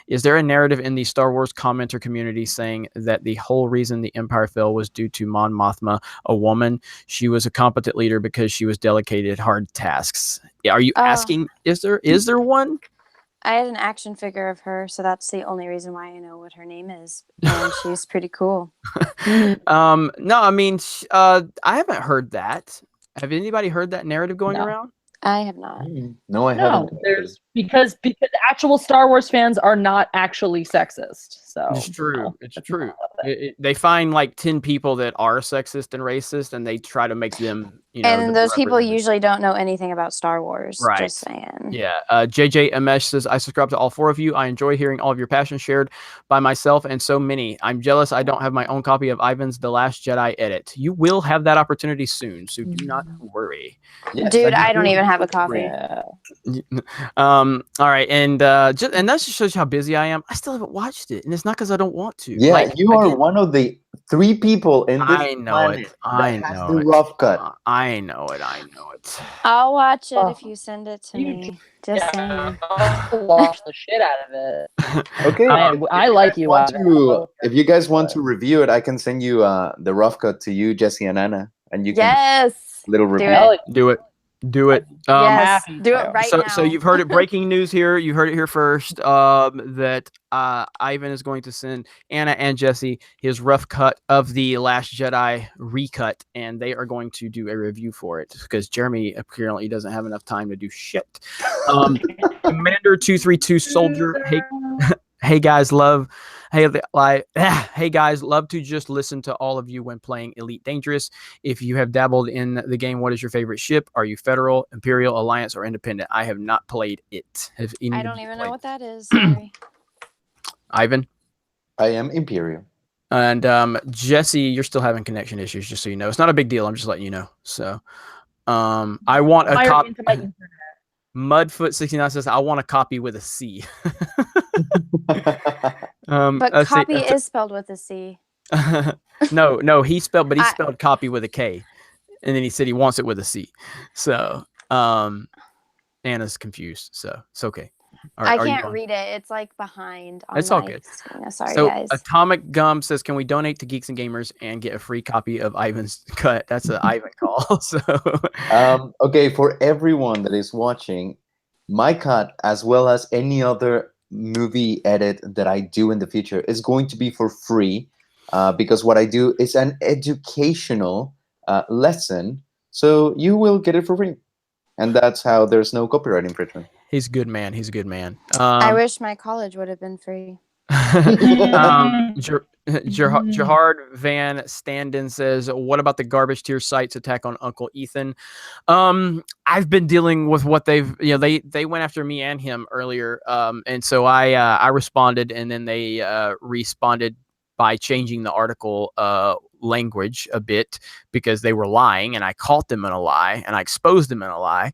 is there a narrative in the Star Wars commenter community saying that the whole reason the Empire fell was due to Mon Mothma, a woman? She was a competent leader because she was delegated hard tasks. Are you asking, is there one? I had an action figure of her, so that's the only reason why I know what her name is, and she's pretty cool. No, I mean, I haven't heard that. Have anybody heard that narrative going around? I have not. No, I haven't. Because actual Star Wars fans are not actually sexist. So it's true. It's true. They find like 10 people that are sexist and racist, and they try to make them, and those people usually don't know anything about Star Wars. Right. Just saying. Yeah. JJ Amesh says, I subscribe to all 4 of you. I enjoy hearing all of your passion shared by myself and so many. I'm jealous I don't have my own copy of Ivan's The Last Jedi edit. You will have that opportunity soon, so do not worry. Yes, dude, I don't even have a copy. Yeah. All right, and that just shows you how busy I am. I still haven't watched it, and it's not because I don't want to. Yeah, you are one of the 3 people in this I know it. I know the it. rough cut. I know it. I'll watch it if you send it to me. Just saying. I'll watch the shit out of it. Okay. I like you. If you guys want to review it, I can send you the rough cut to you, Jesse and Anna, and you can little review. Do it. Yes, do it right now. So you've heard it. Breaking news here. You heard it here first. That Ivan is going to send Anna and Jesse his rough cut of the Last Jedi recut, and they are going to do a review for it because Jeremy apparently doesn't have enough time to do shit. Commander 232 Soldier. Hey guys, love to just listen to all of you when playing Elite Dangerous. If you have dabbled in the game, what is your favorite ship? Are you Federal, Imperial, Alliance, or Independent? I have not played it. I don't even know what that is. Sorry. Ivan? I am Imperial. And Jesse, you're still having connection issues, just so you know. It's not a big deal. I'm just letting you know. So I want a copy. Mudfoot69 says, I want a copy with a C. But copy is spelled with a C. No, he spelled copy with a K. And then he said he wants it with a C. So Anna's confused. So it's okay. I can't read it. It's like behind. It's all good. Sorry, so guys. Atomic Gum says, can we donate to Geeks and Gamers and get a free copy of Ivan's cut? That's an Ivan call. So okay, for everyone that is watching, my cut, as well as any other movie edit that I do in the future, is going to be for free because what I do is an educational lesson. So you will get it for free. And that's how there's no copyright infringement. He's a good man. I wish my college would have been free. Gerhard Van Standen says, what about the garbage tier sites attack on Uncle Ethan? I've been dealing with what they went after me and him earlier. And so I responded, and then they responded by changing the article language a bit because they were lying, and I caught them in a lie, and I exposed them in a lie.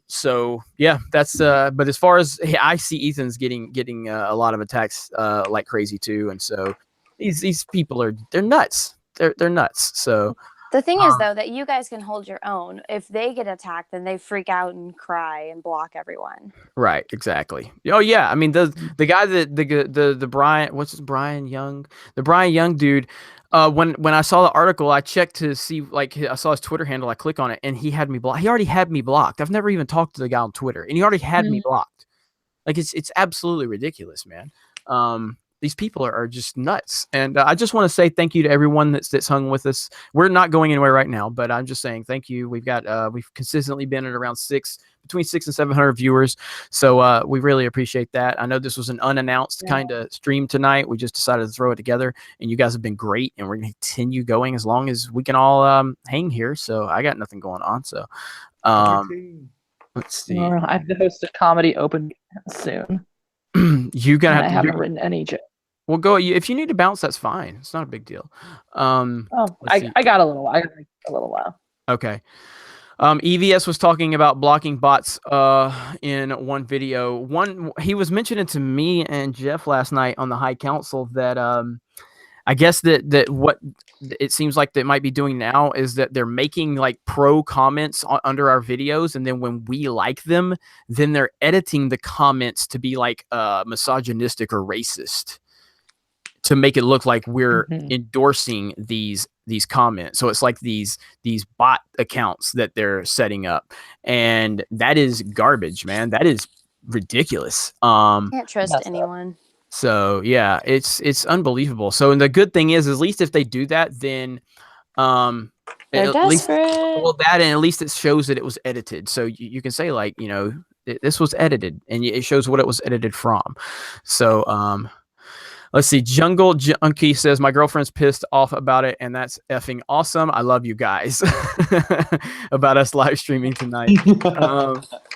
So yeah, that's but as far as I see, Ethan's getting a lot of attacks like crazy too, and so these people they're nuts. They're nuts. So the thing is though that you guys can hold your own. If they get attacked, then they freak out and cry and block everyone. Right, exactly. Oh yeah, I mean the guy that the Brian, what's his Brian Young, the Brian Young dude. When I saw the article, I checked to see, like, I saw his Twitter handle. I click on it, and he had me blocked. He already had me blocked. I've never even talked to the guy on Twitter, and he already had me blocked. Like, it's absolutely ridiculous, man. these people are just nuts. And I just want to say thank you to everyone that's hung with us. We're not going anywhere right now, but I'm just saying thank you. We've consistently been at around between 600 and 700 viewers. So we really appreciate that. I know this was an unannounced kind of stream tonight. We just decided to throw it together, and you guys have been great, and we're going to continue going as long as we can all hang here. So I got nothing going on. So let's see. I have to host a comedy open soon. You're gonna have I to haven't written any joke. Well, go. If you need to bounce, that's fine. It's not a big deal. I got a little while. I got a little while. Okay. EVS was talking about blocking bots in one video. He was mentioning to me and Jeff last night on the High Council that I guess that what it seems like they might be doing now is that they're making like pro comments under our videos, and then when we like them, then they're editing the comments to be like misogynistic or racist to make it look like we're endorsing these comments. So it's like these bot accounts that they're setting up, and that is garbage, man. That is ridiculous. Can't trust anyone. So yeah, it's unbelievable. So, and the good thing is at least if they do that, then they're desperate. And at least it shows that it was edited. So you can say like, you know, this was edited, and it shows what it was edited from. So let's see. Jungle Junkie says, my girlfriend's pissed off about it, and that's effing awesome. I love you guys about us live streaming tonight.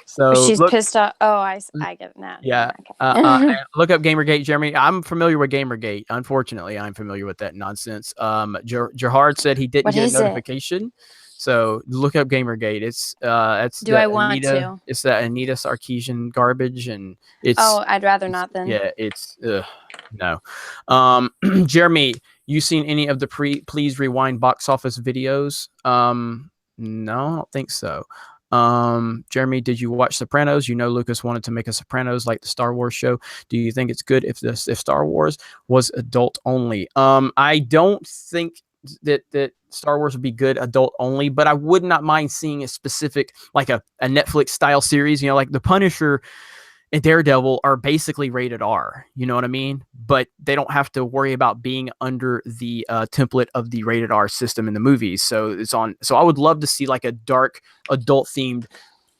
So she's pissed off. Oh, I get it now. Yeah. Okay. Look up Gamergate, Jeremy. I'm familiar with Gamergate. Unfortunately, I'm familiar with that nonsense. Gerhard said he didn't get a notification. So look up Gamergate. It's Do I want to? It's that Anita Sarkeesian garbage, and it's. Oh, I'd rather not then. Yeah, it's no. Jeremy, you seen any of the Please Rewind box office videos? No, I don't think so. Jeremy, did you watch Sopranos? You know Lucas wanted to make a Sopranos like the Star Wars show. Do you think it's good if Star Wars was adult only? I don't think that Star Wars would be good adult only, but I would not mind seeing a specific like a Netflix style series, you know, like The Punisher and Daredevil are basically rated R, you know what I mean? But they don't have to worry about being under the template of the rated R system in the movies. So I would love to see like a dark adult themed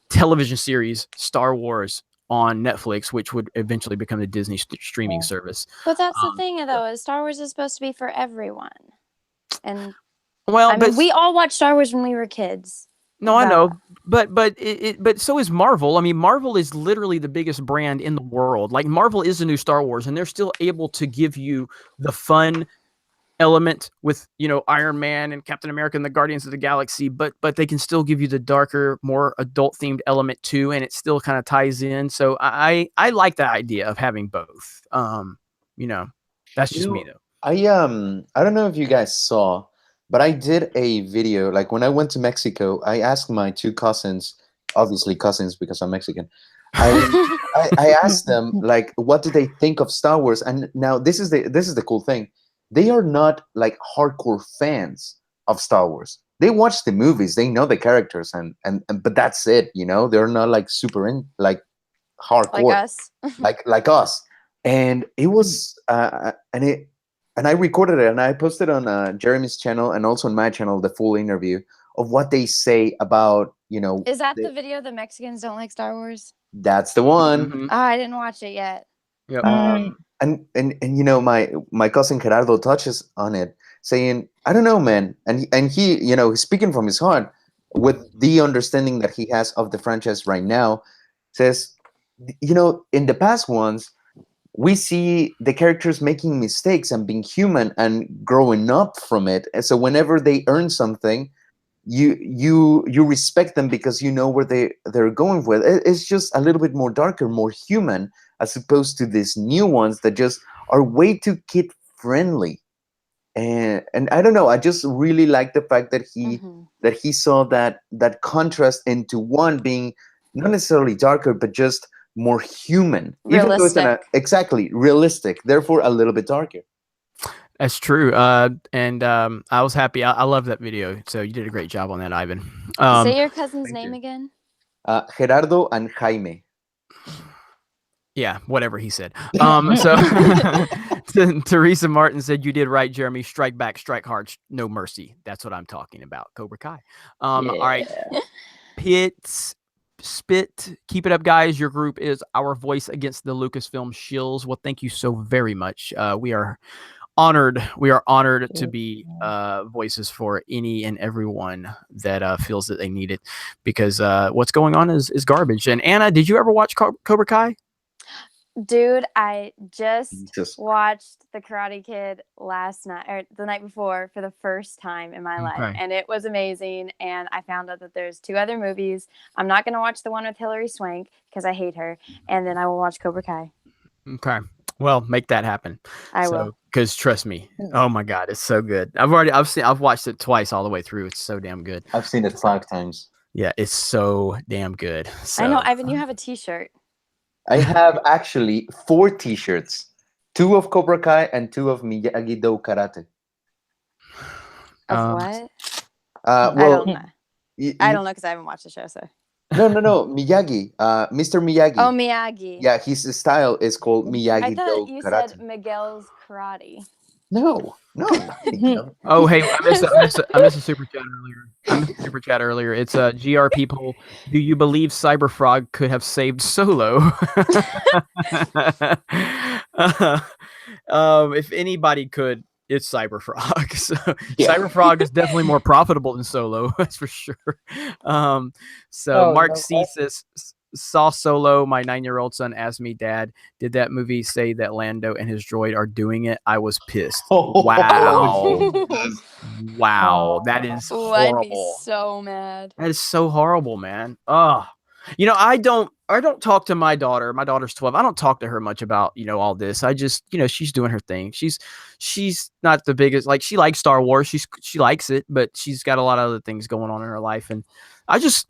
television series, Star Wars on Netflix, which would eventually become the Disney streaming service. But that's the thing though, is Star Wars is supposed to be for everyone. And well, I mean, we all watched Star Wars when we were kids. No, I know, but so is Marvel. I mean, Marvel is literally the biggest brand in the world. Like Marvel is the new Star Wars, and they're still able to give you the fun element with, you know, Iron Man and Captain America and the Guardians of the Galaxy, but they can still give you the darker, more adult themed element too, and it still kind of ties in. So I like the idea of having both. You know, that's just me though. I don't know if you guys saw, but I did a video, like when I went to Mexico, I asked my two cousins, obviously cousins because I'm Mexican. I asked them like, what do they think of Star Wars? And now this is the cool thing. They are not like hardcore fans of Star Wars. They watch the movies, they know the characters, and but that's it, you know. They're not like super in like hardcore like us. like us. And it was and I recorded it and I posted on Jeremy's channel and also on my channel the full interview of what they say about, you know. Is that the video the Mexicans don't like Star Wars? That's the one. Mm-hmm. Oh, I didn't watch it yet. Yep. And you know, my cousin Gerardo touches on it, saying, I don't know, man. And he, you know, he's speaking from his heart with the understanding that he has of the franchise right now, says, you know, in the past ones, we see the characters making mistakes and being human and growing up from it. And so whenever they earn something, you respect them because you know where they're going with. It's just a little bit more darker, more human, as opposed to these new ones that just are way too kid friendly. And I don't know, I just really like the fact that he saw that contrast into one being not necessarily darker, but just more human, realistic. Even though exactly realistic, therefore a little bit darker. That's true. And I was happy. I love that video. So you did a great job on that, Ivan. Say your cousin's name again. Gerardo and Jaime. Yeah, whatever he said. So Teresa Martin said, "You did right, Jeremy. Strike back, strike hard, no mercy." That's what I'm talking about. Cobra Kai. All right. Pitts, Spit, keep it up, guys. Your group is our voice against the Lucasfilm shills. Well, thank you so very much. We are honored. We are honored to be voices for any and everyone that feels that they need it, because what's going on is garbage. And Anna, did you ever watch Cobra Kai? Dude, I just watched The Karate Kid last night, or the night before, for the first time in my life, and it was amazing. And I found out that there's 2 other movies. I'm not going to watch the one with Hilary Swank because I hate her, and then I will watch Cobra Kai. Okay, well, make that happen. I will, because trust me, oh my God, it's so good. I've watched it twice all the way through. It's so damn good. I've seen it 5 times. Yeah, it's so damn good. So, I know, Ivan, you have a T-shirt. I have actually 4 T-shirts, 2 of Cobra Kai and 2 of Miyagi-Do Karate. Of what? Well, I don't know because I haven't watched the show. So no, Miyagi, Mr. Miyagi. Oh, Miyagi. Yeah, his style is called Miyagi-Do I thought you Karate. said Miguel's Karate. No. Oh, hey, I missed a super chat earlier. It's a GRP poll. Do you believe Cyberfrog could have saved Solo? If anybody could, it's Cyberfrog. So Cyberfrog is definitely more profitable than Solo, that's for sure. Mark C saw Solo. My 9-year-old son asked me, "Dad, did that movie say that Lando and his droid are doing it?" I was pissed. Wow. Wow. That is horrible. I'd be so mad. That is so horrible, man. I don't talk to my daughter. My daughter's 12. I don't talk to her much about, all this. I just, she's doing her thing. She's not the biggest, like, she likes Star Wars. She likes it, but she's got a lot of other things going on in her life. And I just,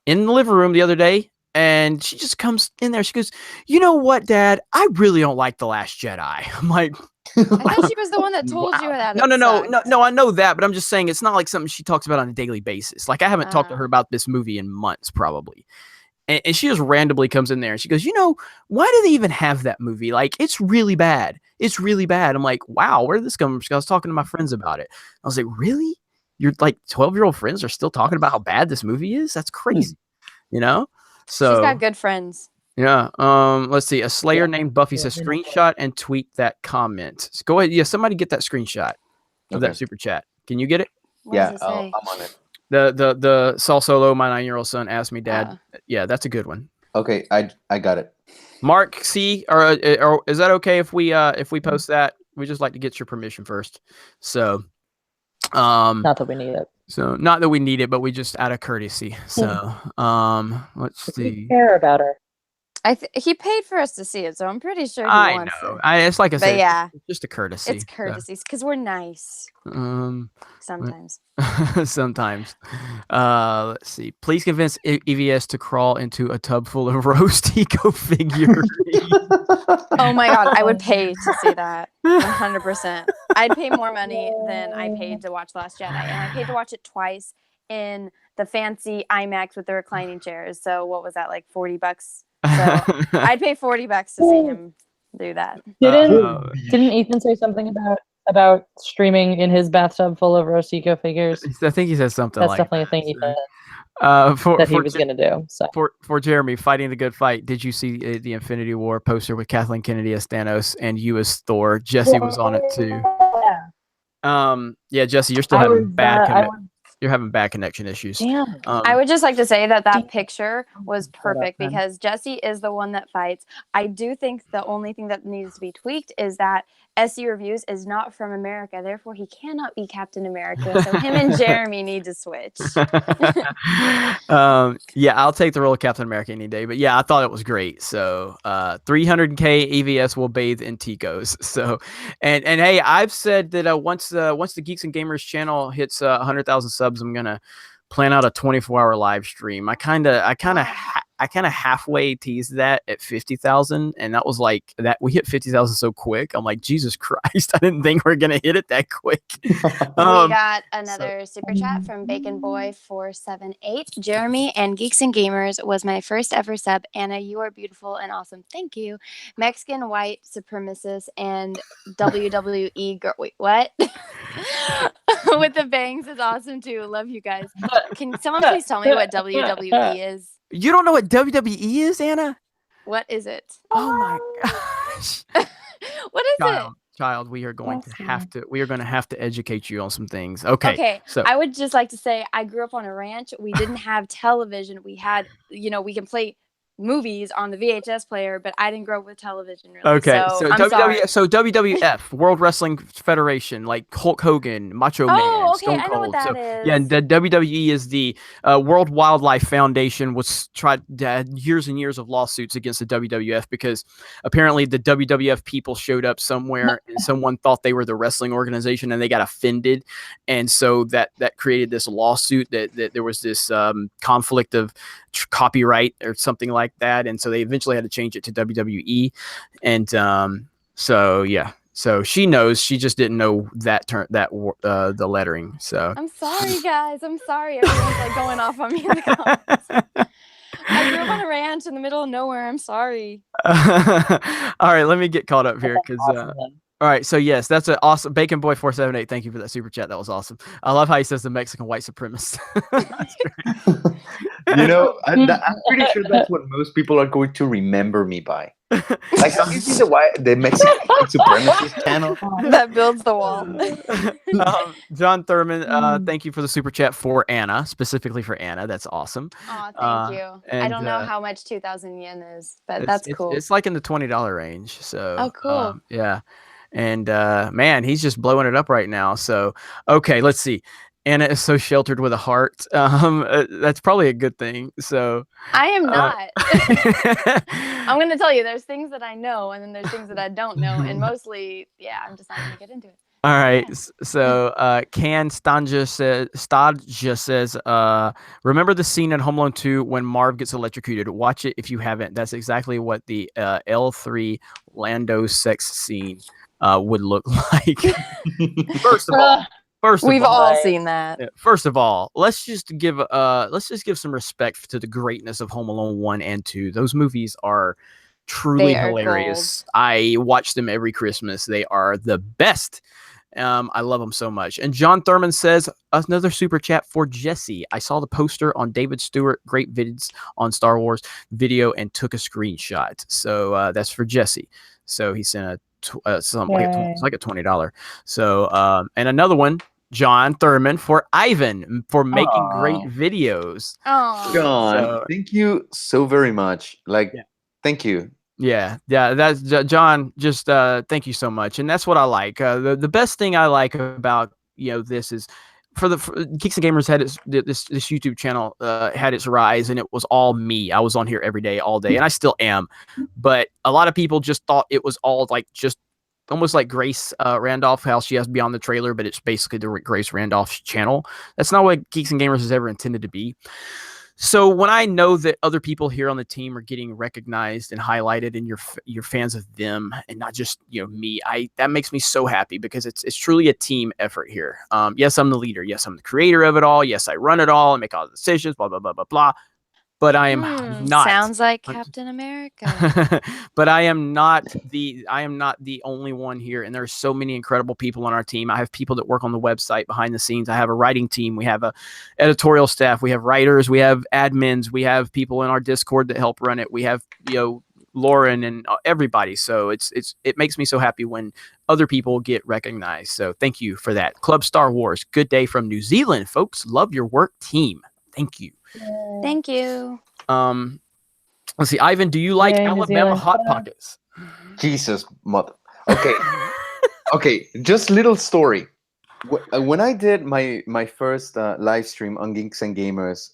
in the living room the other day, and she just comes in there. She goes, "You know what, Dad? I really don't like The Last Jedi." I'm like, I thought she was the one that told you that. No, I know that, but I'm just saying it's not like something she talks about on a daily basis. Like, I haven't talked to her about this movie in months, probably. And she just randomly comes in there and she goes, "Why do they even have that movie? Like, it's really bad. It's really bad." I'm like, wow, where did this come from? I was talking to my friends about it. I was like, really? Your 12-year-old friends are still talking about how bad this movie is? That's crazy. So she's got good friends. Yeah. Let's see. A Slayer named Buffy says, "Screenshot and tweet that comment." So go ahead. Yeah, somebody get that screenshot of that super chat. Can you get it? What does it say? I'm on it. The Saw Solo, my 9-year-old son asked me, "Dad." Yeah, that's a good one. Okay, I got it. Mark C, or is that okay if we post that? We just like to get your permission first. So, not that we need it. So not that we need it, but we just out of courtesy. So, let's see. We care about her. He paid for us to see it, so I'm pretty sure he wants it. It's like I said, yeah, it's just a courtesy. It's courtesies because we're nice. Sometimes. Sometimes. Let's see. Please convince EVS to crawl into a tub full of roast eco figures. Oh my God, I would pay to see that. 100%. I'd pay more money than I paid to watch Last Jedi, and I paid to watch it twice in the fancy IMAX with the reclining chairs. So what was that, like $40? So I'd pay $40 to see him do that. Didn't Ethan say something about streaming in his bathtub full of roast eco figures? I think he said something. That's like definitely a thing he said. That he was going to do. So. For Jeremy, fighting the good fight. Did you see the Infinity War poster with Kathleen Kennedy as Thanos and you as Thor? Jesse was on it too. Yeah, Jesse, you're still having you're having bad connection issues. Damn. I would just like to say that picture was perfect because Jesse is the one that fights. I do think the only thing that needs to be tweaked is that SC Reviews is not from America. Therefore, he cannot be Captain America. So him and Jeremy need to switch. Yeah, I'll take the role of Captain America any day. But yeah, I thought it was great. So 300K EVS will bathe in Ticos. So and hey, I've said that once the Geeks and Gamers channel hits 100,000 subs, I'm gonna plan out a 24-hour live stream. I kind of kind of halfway teased that at 50,000, and that was like that we hit 50,000 so quick. I'm like, Jesus Christ, I didn't think we are gonna hit it that quick. We got another super chat from Bacon Boy 478. Jeremy and Geeks and Gamers was my first ever sub. Anna, you are beautiful and awesome. Thank you. Mexican white supremacist and WWE girl. Wait, what? With the bangs is awesome too. Love you guys. Can someone please tell me what WWE is? You don't know what WWE is, Anna? What is it? Oh my gosh. What is it? Child, we are going to have to educate you on some things. Okay. So I would just like to say I grew up on a ranch. We didn't have television. We had, we can play movies on the VHS player, but I didn't grow up with television really. Okay, so WWF, World Wrestling Federation, like Hulk Hogan, Macho Man, Stone Cold. I know what that is. Yeah, and the WWE is the World Wildlife Foundation. Was tried years and years of lawsuits against the WWF because apparently the WWF people showed up somewhere and someone thought they were the wrestling organization and they got offended, and so that created this lawsuit that there was this conflict of copyright or something like that, and so they eventually had to change it to WWE, and so she knows, she just didn't know that the lettering. So I'm sorry, guys. I'm sorry. Everyone's like going off on me in the comments. I grew up on a ranch in the middle of nowhere. I'm sorry. All right, let me get caught up here because. All right, so yes, that's an awesome Bacon Boy 478. Thank you for that super chat. That was awesome. I love how he says the Mexican white supremacist. I'm pretty sure that's what most people are going to remember me by. Like, have you seen the Mexican white supremacist channel? That builds the wall. John Thurman, thank you for the super chat for Anna, specifically for Anna. That's awesome. Oh, thank you. I don't know how much 2,000 yen is, but that's cool. It's like in the $20 range. So oh, cool. Yeah. And man, he's just blowing it up right now. So, okay, let's see. Anna is so sheltered with a heart. That's probably a good thing. So I am not. I'm going to tell you, there's things that I know, and then there's things that I don't know, and mostly, I'm just not going to get into it. All right. So Stadja says, remember the scene in Home Alone 2 when Marv gets electrocuted? Watch it if you haven't. That's exactly what the L3 Lando sex scene would look like. First of all, we've all seen that. First of all, let's just give some respect to the greatness of Home Alone 1 and 2. Those movies are truly hilarious. Gold. I watch them every Christmas. They are the best. I love them so much. And John Thurman says, another super chat for Jesse. I saw the poster on David Stewart, great vids on Star Wars video, and took a screenshot. So that's for Jesse. So he sent it's like a $20. So and another one, John Thurman for Ivan for making great videos. Oh, John, thank you so very much. Thank you. Yeah, that's John. Just thank you so much, and that's what I like. The best thing I like about this is for Geeks and Gamers had this YouTube channel had its rise, and it was all me. I was on here every day, all day, and I still am. But a lot of people just thought it was all like just almost like Grace Randolph, how she has Beyond the Trailer, but it's basically the Grace Randolph channel. That's not what Geeks and Gamers is ever intended to be. So when I know that other people here on the team are getting recognized and highlighted, and you're fans of them and not just me, that makes me so happy because it's truly a team effort here. Yes, I'm the leader. Yes, I'm the creator of it all. Yes, I run it all and make all the decisions. Blah blah blah blah blah. But I am not. Sounds like Captain America. But I am not the only one here, and there's so many incredible people on our team. I have people that work on the website behind the scenes. I have a writing team. We have a editorial staff. We have writers. We have admins. We have people in our Discord that help run it. We have Lauren and everybody. So it makes me so happy when other people get recognized. So thank you for that. Club Star Wars. Good day from New Zealand, folks. Love your work, team. Thank you. Thank you. Let's see, Ivan, do you like Alabama Hot Pockets? Jesus, mother. Okay. Okay, just little story. When I did my first live stream on Geeks and Gamers,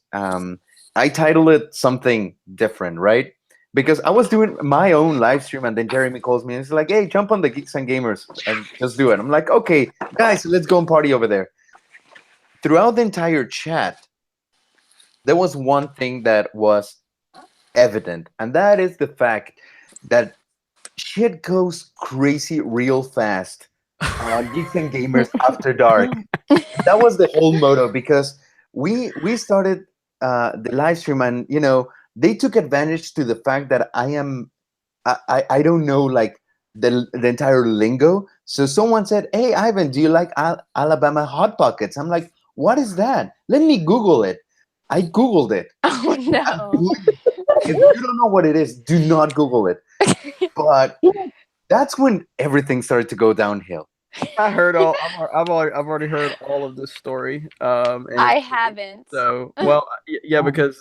I titled it something different, right? Because I was doing my own live stream, and then Jeremy calls me and he's like, hey, jump on the Geeks and Gamers and just do it. I'm like, okay, guys, let's go and party over there. Throughout the entire chat, there was one thing that was evident, and that is the fact that shit goes crazy real fast on Geeks and Gamers After Dark. That was the whole motto, because we started the live stream, and they took advantage to the fact that I don't know like the entire lingo. So someone said, "Hey Ivan, do you like Alabama Hot Pockets?" I'm like, "What is that? Let me Google it." I Googled it. Oh no. If you don't know what it is, do not Google it. But that's when everything started to go downhill. I heard all. I've already heard all of this story. I haven't. So well, yeah, because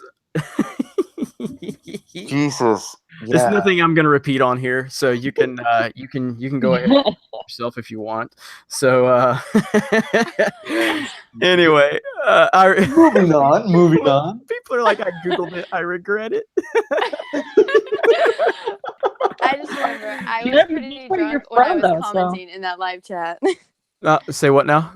Jesus. there's Yeah. nothing I'm gonna repeat on here. So you can go ahead and yourself if you want. So anyway, Moving on. people are like, I googled it. I regret it. I just remember I You was never pretty knew where you're drunk when I from, was though, so- commenting in that live chat. Say what now?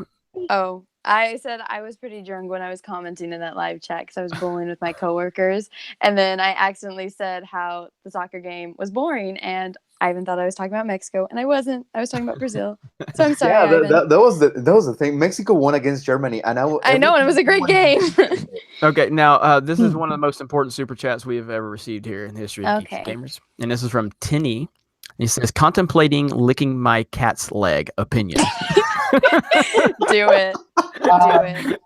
Oh, I said I was pretty drunk when I was commenting in that live chat because I was bowling with my coworkers, and then I accidentally said how the soccer game was boring, and Ivan thought I was talking about Mexico, and I wasn't. I was talking about Brazil. So I'm sorry, Yeah, Ivan. that was the thing. Mexico won against Germany, and I know, and it was a great game. Okay, now this is one of the most important super chats we have ever received here in the history of Geeks and Okay. Gamers, and this is from Tinny. He says, "Contemplating licking my cat's leg. Opinion." Do it. Do it.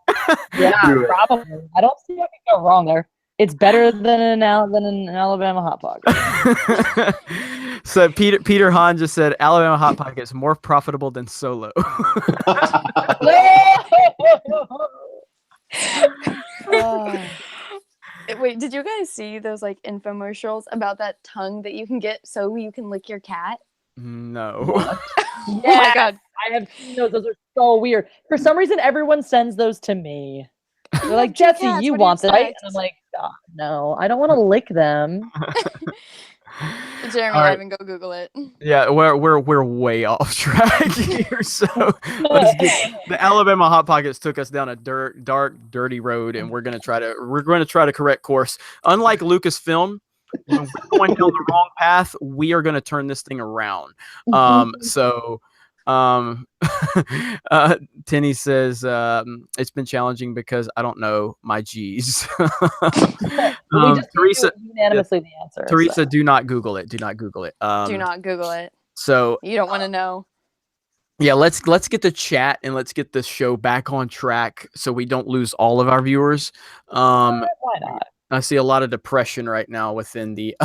Yeah, Do it. probably. I don't see what can go wrong there. It's better than an Alabama Hot Pocket. So Peter Hahn just said Alabama Hot Pocket is more profitable than Solo. Wait, did you guys see those like infomercials about that tongue that you can get so you can lick your cat? No. Oh my god. I have seen those. Those are so weird. For some reason, everyone sends those to me. They're like, Two Jesse, cats, you what do you want this, right? And expect? I'm like, oh, no, I don't want to lick them. Jeremy, All right. Ivan, go Google it. Yeah, we're way off track here. So let's get, the Alabama Hot Pockets took us down a dark, dirty road, and we're gonna try to correct course. Unlike Lucasfilm, when we're going down the wrong path, we are gonna turn this thing around. Tinny says it's been challenging because I don't know my G's. We just Teresa, unanimously the answer. Teresa, so. do not Google it. Do not Google it. Do not Google it. So You don't want to know. yeah, let's get the chat and let's get the show back on track so we don't lose all of our viewers. Why not? I see a lot of depression right now within the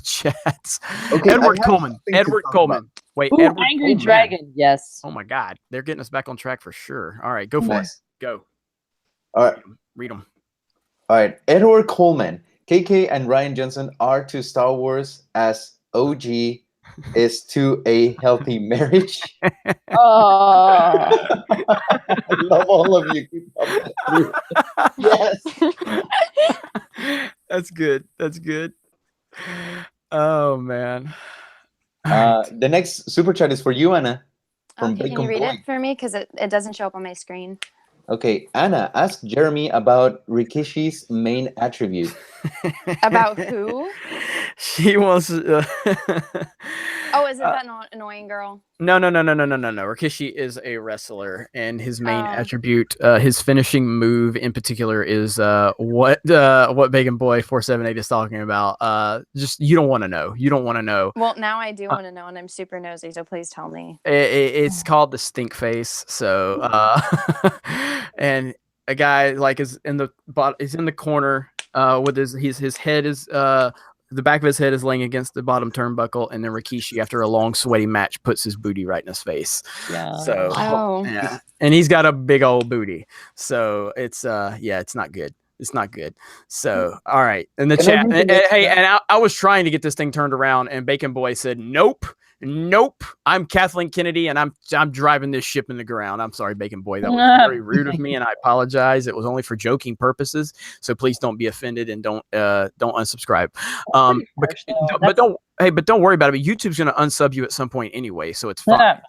chats. Okay, Edward I have Coleman. something to Edward talk Coleman. Wait, Ooh, Edward Angry Coleman. Dragon. Yes. Oh my God, they're getting us back on track for sure. All right, go for it. Nice. Go. All right. Read them. All right. Edward Coleman. KK and Ryan Johnson are to Star Wars as OG is to a healthy marriage. Oh. I love all of you. Keep up that. Yes. That's good. That's good. Oh man. The next super chat is for you, Anna. From Okay, can Bacon you read Boy. it for me? Because it doesn't show up on my screen. Okay, Anna, ask Jeremy about Rikishi's main attribute. About who? She wants. Oh, is it that annoying girl? No. Rikishi is a wrestler, and his main Oh. attribute, his finishing move in particular, is what Bacon Boy 478 is talking about. Just you don't want to know. You don't want to know. Well, now I do want to know, and I'm super nosy, so please tell me. It's called the stink face. So, and a guy like is in the corner with his head is the back of his head is laying against the bottom turnbuckle, and then Rikishi, after a long sweaty match, puts his booty right in his face. Yeah. So Oh. yeah, and he's got a big old booty. So it's it's not good. It's not good. So all right, in the Can I chat, read the next hey, chat? and I was trying to get this thing turned around, and Bacon Boy said nope. Nope. I'm Kathleen Kennedy, and I'm driving this ship in the ground. I'm sorry, Bacon Boy. That was very rude of me, and I apologize. It was only for joking purposes, so please don't be offended and don't unsubscribe. But don't worry about it. YouTube's gonna unsub you at some point anyway, so it's fine.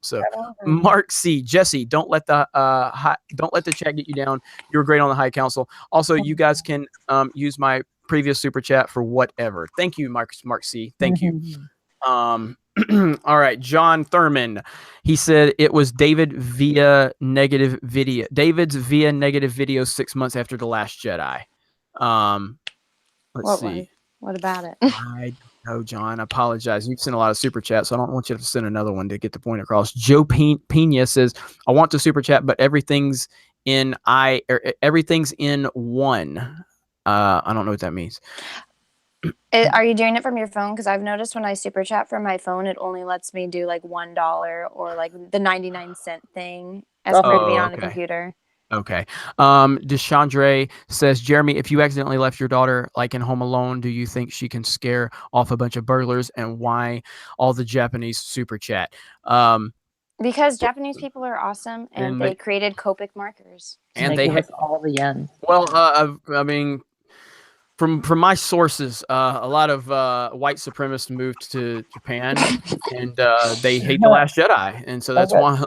So Mark C, Jesse, don't let the chat get you down. You were great on the High Council. Also, you guys can use my previous super chat for whatever. Thank you, Mark C. Thank you. All right, John Thurman. He said it was David's via negative video 6 months after The Last Jedi. Let's see. What about it? I don't know, John. I apologize. You've sent a lot of super chats, so I don't want you to send another one to get the point across. Joe Pena says, I want to super chat, but everything's in one. I don't know what that means. Are you doing it from your phone? Because I've noticed when I super chat from my phone, it only lets me do like $1 or like the 99-cent thing as opposed to being on a computer. Okay. Deshandre says, Jeremy, if you accidentally left your daughter like in Home Alone, do you think she can scare off a bunch of burglars? And why all the Japanese super chat? Because Japanese people are awesome, and they created Copic markers. And they give us all the yen. Well, I mean, from my sources, a lot of white supremacists moved to Japan, and they hate The Last Jedi, and so that's one.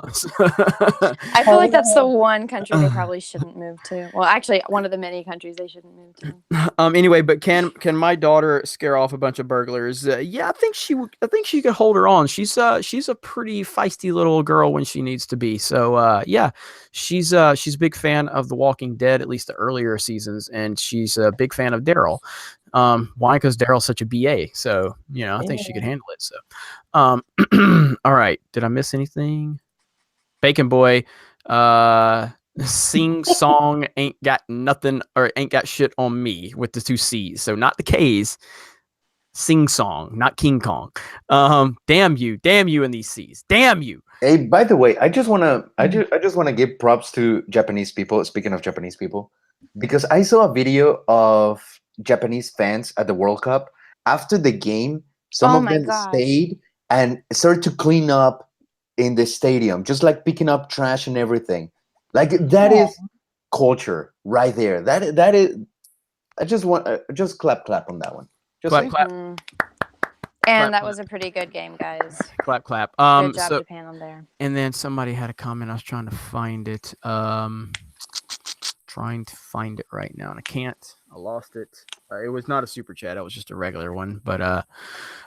I feel like that's the one country they probably shouldn't move to. Well, actually, one of the many countries they shouldn't move to. Anyway, but can my daughter scare off a bunch of burglars? Yeah, I think she could hold her on. She's a pretty feisty little girl when she needs to be. So yeah, she's a big fan of The Walking Dead, at least the earlier seasons, and she's a big fan of Daryl. Why? Because Daryl's such a BA. So, I think she could handle it. So, all right. Did I miss anything? Bacon Boy, sing song ain't got nothing or ain't got shit on me with the 2 C's. So not the K's. Sing song, not King Kong. Damn you and these C's. Damn you. Hey, by the way, I just wanna give props to Japanese people. Speaking of Japanese people, because I saw a video of Japanese fans at the World Cup after the game. Some of them stayed and started to clean up in the stadium, just like picking up trash and everything. Like that is culture right there. That is. I just want just clap on that one. Just clap. And that was a pretty good game, guys. Clap. Good job, Japan, on there. And then somebody had a comment. I was trying to find it. Trying to find it right now, and I can't. I lost it. It was not a super chat. It was just a regular one. But I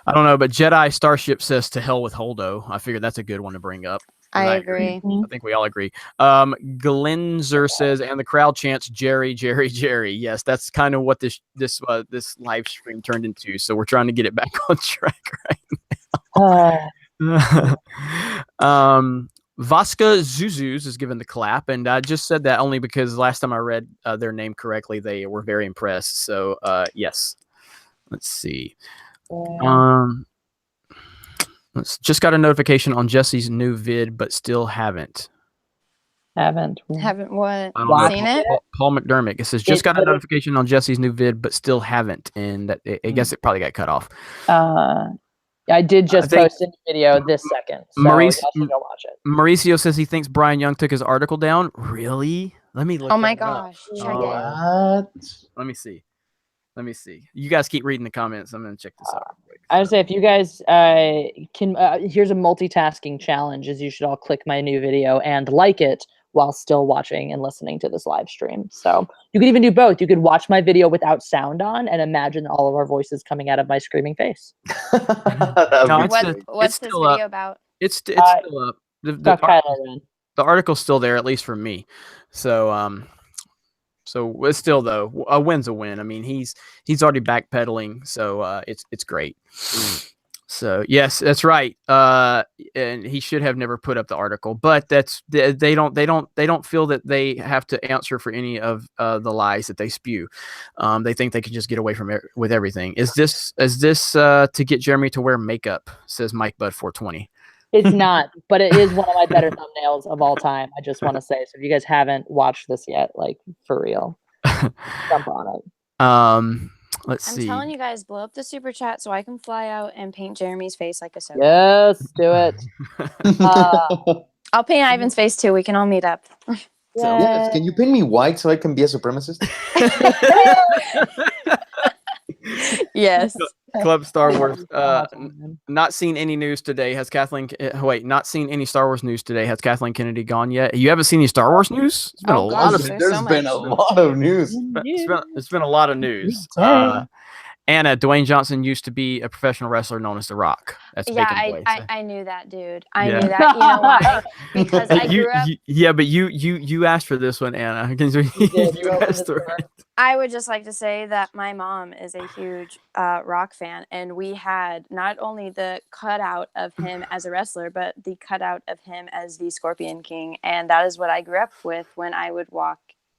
don't know. But Jedi Starship says to hell with Holdo. I figured that's a good one to bring up. I agree. I think we all agree. Glenzer says, and the crowd chants Jerry. Yes, that's kind of what this live stream turned into. So we're trying to get it back on track right now. Vasca Zuzuz is given the clap, and I just said that only because last time I read their name correctly, they were very impressed. So yes, let's see. Just got a notification on Jesse's new vid, but still haven't. Haven't what? Seen it? Paul McDermott. It says just got a notification on Jesse's new vid, but still haven't, and that I guess it probably got cut off. I did just post a video this second. So go watch it. Mauricio says he thinks Brian Young took his article down. Really? Let me look. Oh my gosh! Check it. Let me see. You guys keep reading the comments. I'm gonna check this out real quick. I would say if you guys can, here's a multitasking challenge: is you should all click my new video and like it while still watching and listening to this live stream. So you could even do both. You could watch my video without sound on and imagine all of our voices coming out of my screaming face. What's this video about? It's still up. The article's still there, at least for me. So it's still, though, a win's a win. I mean, he's already backpedaling, so it's great. So yes, that's right. And he should have never put up the article, but they don't feel that they have to answer for any of the lies that they spew. They think they can just get away from it with everything. Is this to get Jeremy to wear makeup? Says Mike Bud 420. It's not, but it is one of my better thumbnails of all time. I just want to say, so if you guys haven't watched this yet, like for real, jump on it. Let's I'm see. telling you guys, blow up the super chat so I can fly out and paint Jeremy's face like a soap. Yes, do it. I'll paint Ivan's face too. We can all meet up. Yes, can you paint me white so I can be a supremacist? Yes. Club Star Wars. Not seen any news today. Has Kathleen? Wait, not seen any Star Wars news today. Has Kathleen Kennedy gone yet? You haven't seen any Star Wars news? It's been a lot of. There's been a lot of news. It's been a lot of news. Anna, Dwayne Johnson used to be a professional wrestler known as The Rock. That's I knew that, dude. I knew that. You know why? Because I grew up. Yeah, but you asked for this one, Anna. You asked for it. I would just like to say that my mom is a huge Rock fan, and we had not only the cutout of him as a wrestler, but the cutout of him as the Scorpion King, and that is what I grew up with when I would walk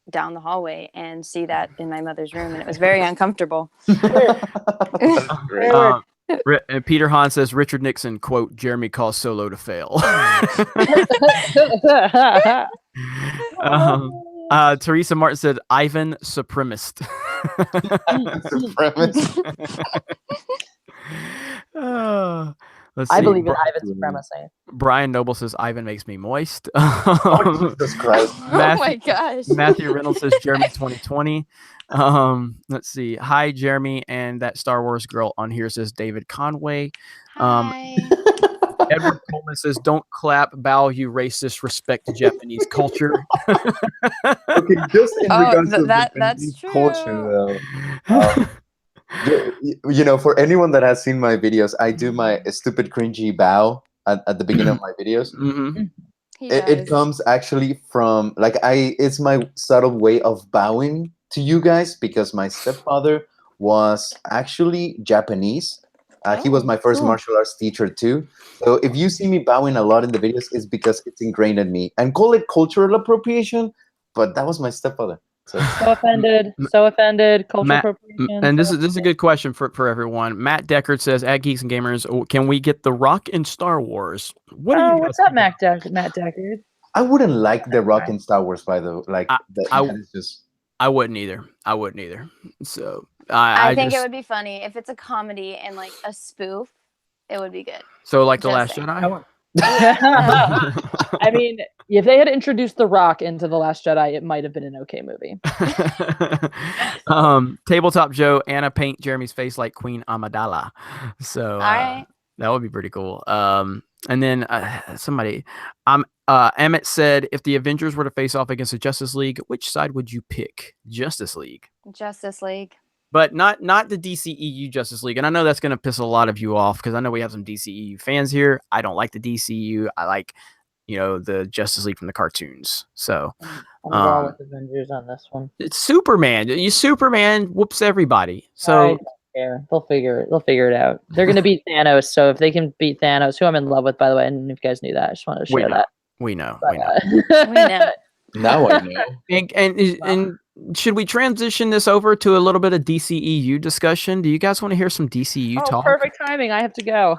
down the hallway and see that in my mother's room, and it was very uncomfortable. Peter Hahn says Richard Nixon, quote, Jeremy calls Solo to fail. Teresa Martin said Ivan supremacist. Let's see. I believe in Ivan supremacy. Brian Noble says Ivan makes me moist. Jesus Christ. Oh my gosh. Matthew Reynolds says Jeremy 2020. Let's see. Hi, Jeremy, and that Star Wars girl on here says David Conway. Hi. Edward Coleman says, "Don't clap, bow, you racist. Respect Japanese culture." Okay, just in regards to that's true. culture, though. You know, for anyone that has seen my videos, I do my stupid cringy bow at the beginning of my videos. Mm-hmm. It comes actually from it's my subtle way of bowing to you guys because my stepfather was actually Japanese. He was my first martial arts teacher too. So if you see me bowing a lot in the videos, it's because it's ingrained in me. And call it cultural appropriation, but that was my stepfather. So offended. Cultural appropriation. And this is a good question for everyone. Matt Deckard says, "At Geeks and Gamers, can we get The Rock in Star Wars?" What's up, Matt Deckard? I wouldn't like The Rock in Star Wars, by the way. I wouldn't either. So I think it would be funny if it's a comedy and like a spoof. It would be good. So like The Last Jedi. I mean, if they had introduced The Rock into The Last Jedi, it might have been an okay movie. Tabletop Joe, Anna paint Jeremy's face like Queen Amidala. So that would be pretty cool. And then Emmett said, if the Avengers were to face off against the Justice League, which side would you pick? Justice League. But not the DCEU Justice League. And I know that's going to piss a lot of you off because I know we have some DCEU fans here. I don't like the DCEU. I like, the Justice League from the cartoons. So I'm going with Avengers on this one. It's Superman. Superman whoops everybody. So I don't care. They'll figure it out. They're going to beat Thanos. So if they can beat Thanos, who I'm in love with, by the way, and if you guys knew that, I just wanted to share that. We know. We know. Now I know. And should we transition this over to a little bit of DCEU discussion? Do you guys want to hear some DCEU talk? Perfect timing. I have to go.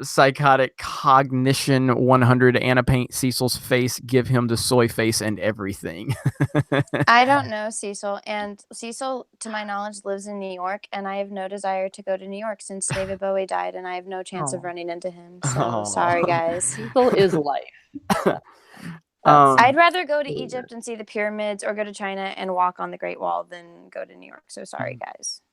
Psychotic Cognition 100. Anna paint Cecil's face. Give him the soy face and everything. I don't know Cecil. And Cecil, to my knowledge, lives in New York. And I have no desire to go to New York since David Bowie died. And I have no chance of running into him. So sorry, guys. Cecil is life. I'd rather go to Egypt and see the pyramids or go to China and walk on the Great Wall than go to New York. So sorry, guys.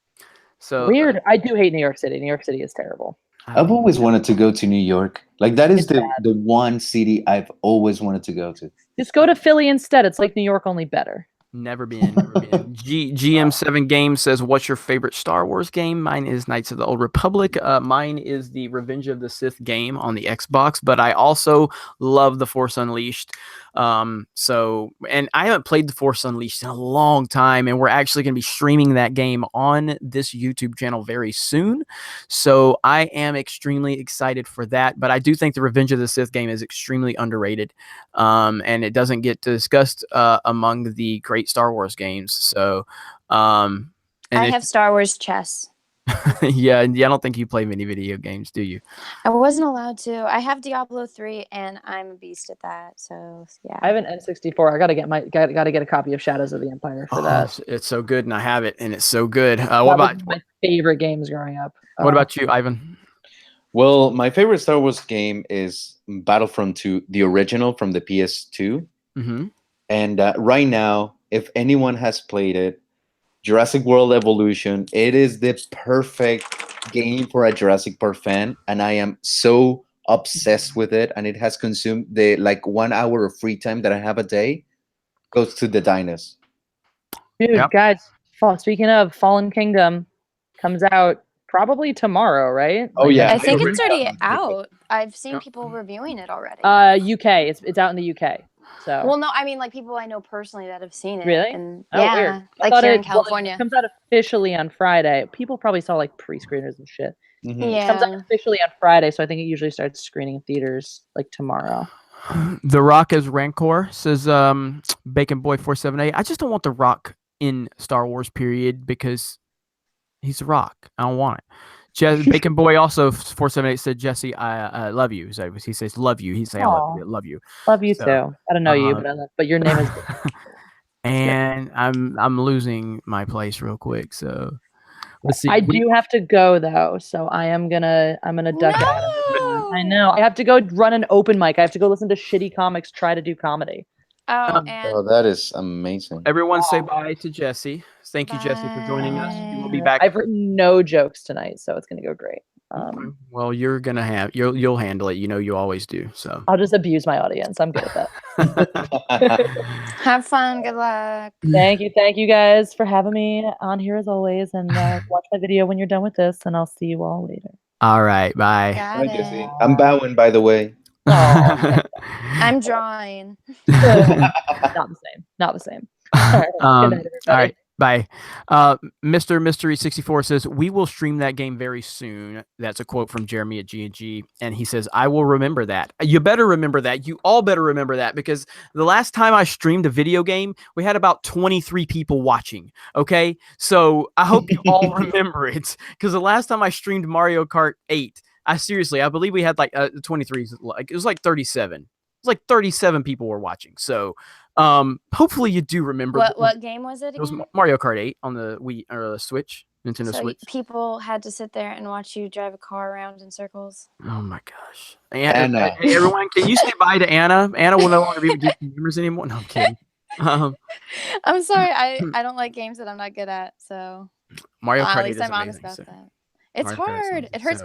So weird. I do hate New York City. New York City is terrible. I've always wanted to go to New York. That is the one city I've always wanted to go to. Just go to Philly instead. It's like New York, only better. Never been. GM7 Games says, "What's your favorite Star Wars game?" Mine is Knights of the Old Republic. Mine is the Revenge of the Sith game on the Xbox, but I also love The Force Unleashed. And I haven't played The Force Unleashed in a long time, and we're actually going to be streaming that game on this YouTube channel very soon. So I am extremely excited for that, but I do think the Revenge of the Sith game is extremely underrated, and it doesn't get discussed among the great Star Wars games. So, I have Star Wars chess. Yeah, I don't think you play many video games, do you? I wasn't allowed to. I have Diablo 3 and I'm a beast at that. So yeah. I have an N64. I gotta get a copy of Shadows of the Empire for that. It's so good, and I have it, and it's so good. That What was about my favorite games growing up? what about you, Ivan? Well, my favorite Star Wars game is Battlefront 2, the original from the PS2. Mm-hmm. And right now, if anyone has played it, Jurassic World Evolution, it is the perfect game for a Jurassic Park fan, and I am so obsessed with it. And it has consumed the 1 hour of free time that I have a day goes to the dinos. Dude, Yep. guys, speaking of Fallen Kingdom, comes out probably tomorrow, right? Oh, yeah. I think it's already Yeah. out. I've seen Yep. people reviewing it already. UK. It's out in the UK. So Well, no, I mean like people I know personally that have seen it. Really? And Oh, yeah, weird. I like thought here in it California. comes out officially on Friday. People probably saw like pre-screeners and shit. Mhm. It comes out Yeah. officially on Friday, so I think it usually starts screening in theaters like tomorrow. The Rock as Rancor, says Bacon Boy 478. I just don't want The Rock in Star Wars, period, because he's The Rock. I don't want it. Bacon Boy also 478 said, Jesse, I love you. So he says love you. He say I love you. Love you So, too. I don't know you, but your name is. And I'm losing my place real quick. So let's see. I do have to go though, so I'm gonna duck out of it. I know. I have to go run an open mic. I have to go listen to shitty comics try to do comedy. Oh, and Oh, that is amazing. Everyone say bye to Jesse. Thank you, Jesse, for joining us. You will be back. I've written no jokes tonight, so it's gonna go great. Well, you're gonna have you'll handle it. You know you always do. So I'll just abuse my audience. I'm good at that. have fun. Good luck. Thank you guys for having me on here as always, and watch my video when you're done with this, and I'll see you all later. All right, bye. Got it. Jesse. I'm bowing, by the way. I'm drawing. Not the same. All right, bye. Mr. Mystery 64 says, we will stream that game very soon. That's a quote from Jeremy at G&G. And he says, I will remember that. You better remember that. You all better remember that, because the last time I streamed a video game, we had about 23 people watching. Okay. So I hope you all remember it, because the last time I streamed Mario Kart 8, I believe we had like 23, like it was like 37. It was like 37 people were watching. So hopefully you do remember. What game was it again? It was Mario Kart 8 on the Wii or the Switch, Nintendo So Switch. people had to sit there and watch you drive a car around in circles. Oh my gosh. Anna. Hey, everyone, can you say bye to Anna? Anna will no longer be with gamers anymore. No, I'm kidding. I'm sorry. I don't like games that I'm not good at. So Mario Kart 8 at least is I'm honest amazing, about that. It's Mario Kart's hard. amazing, It hurts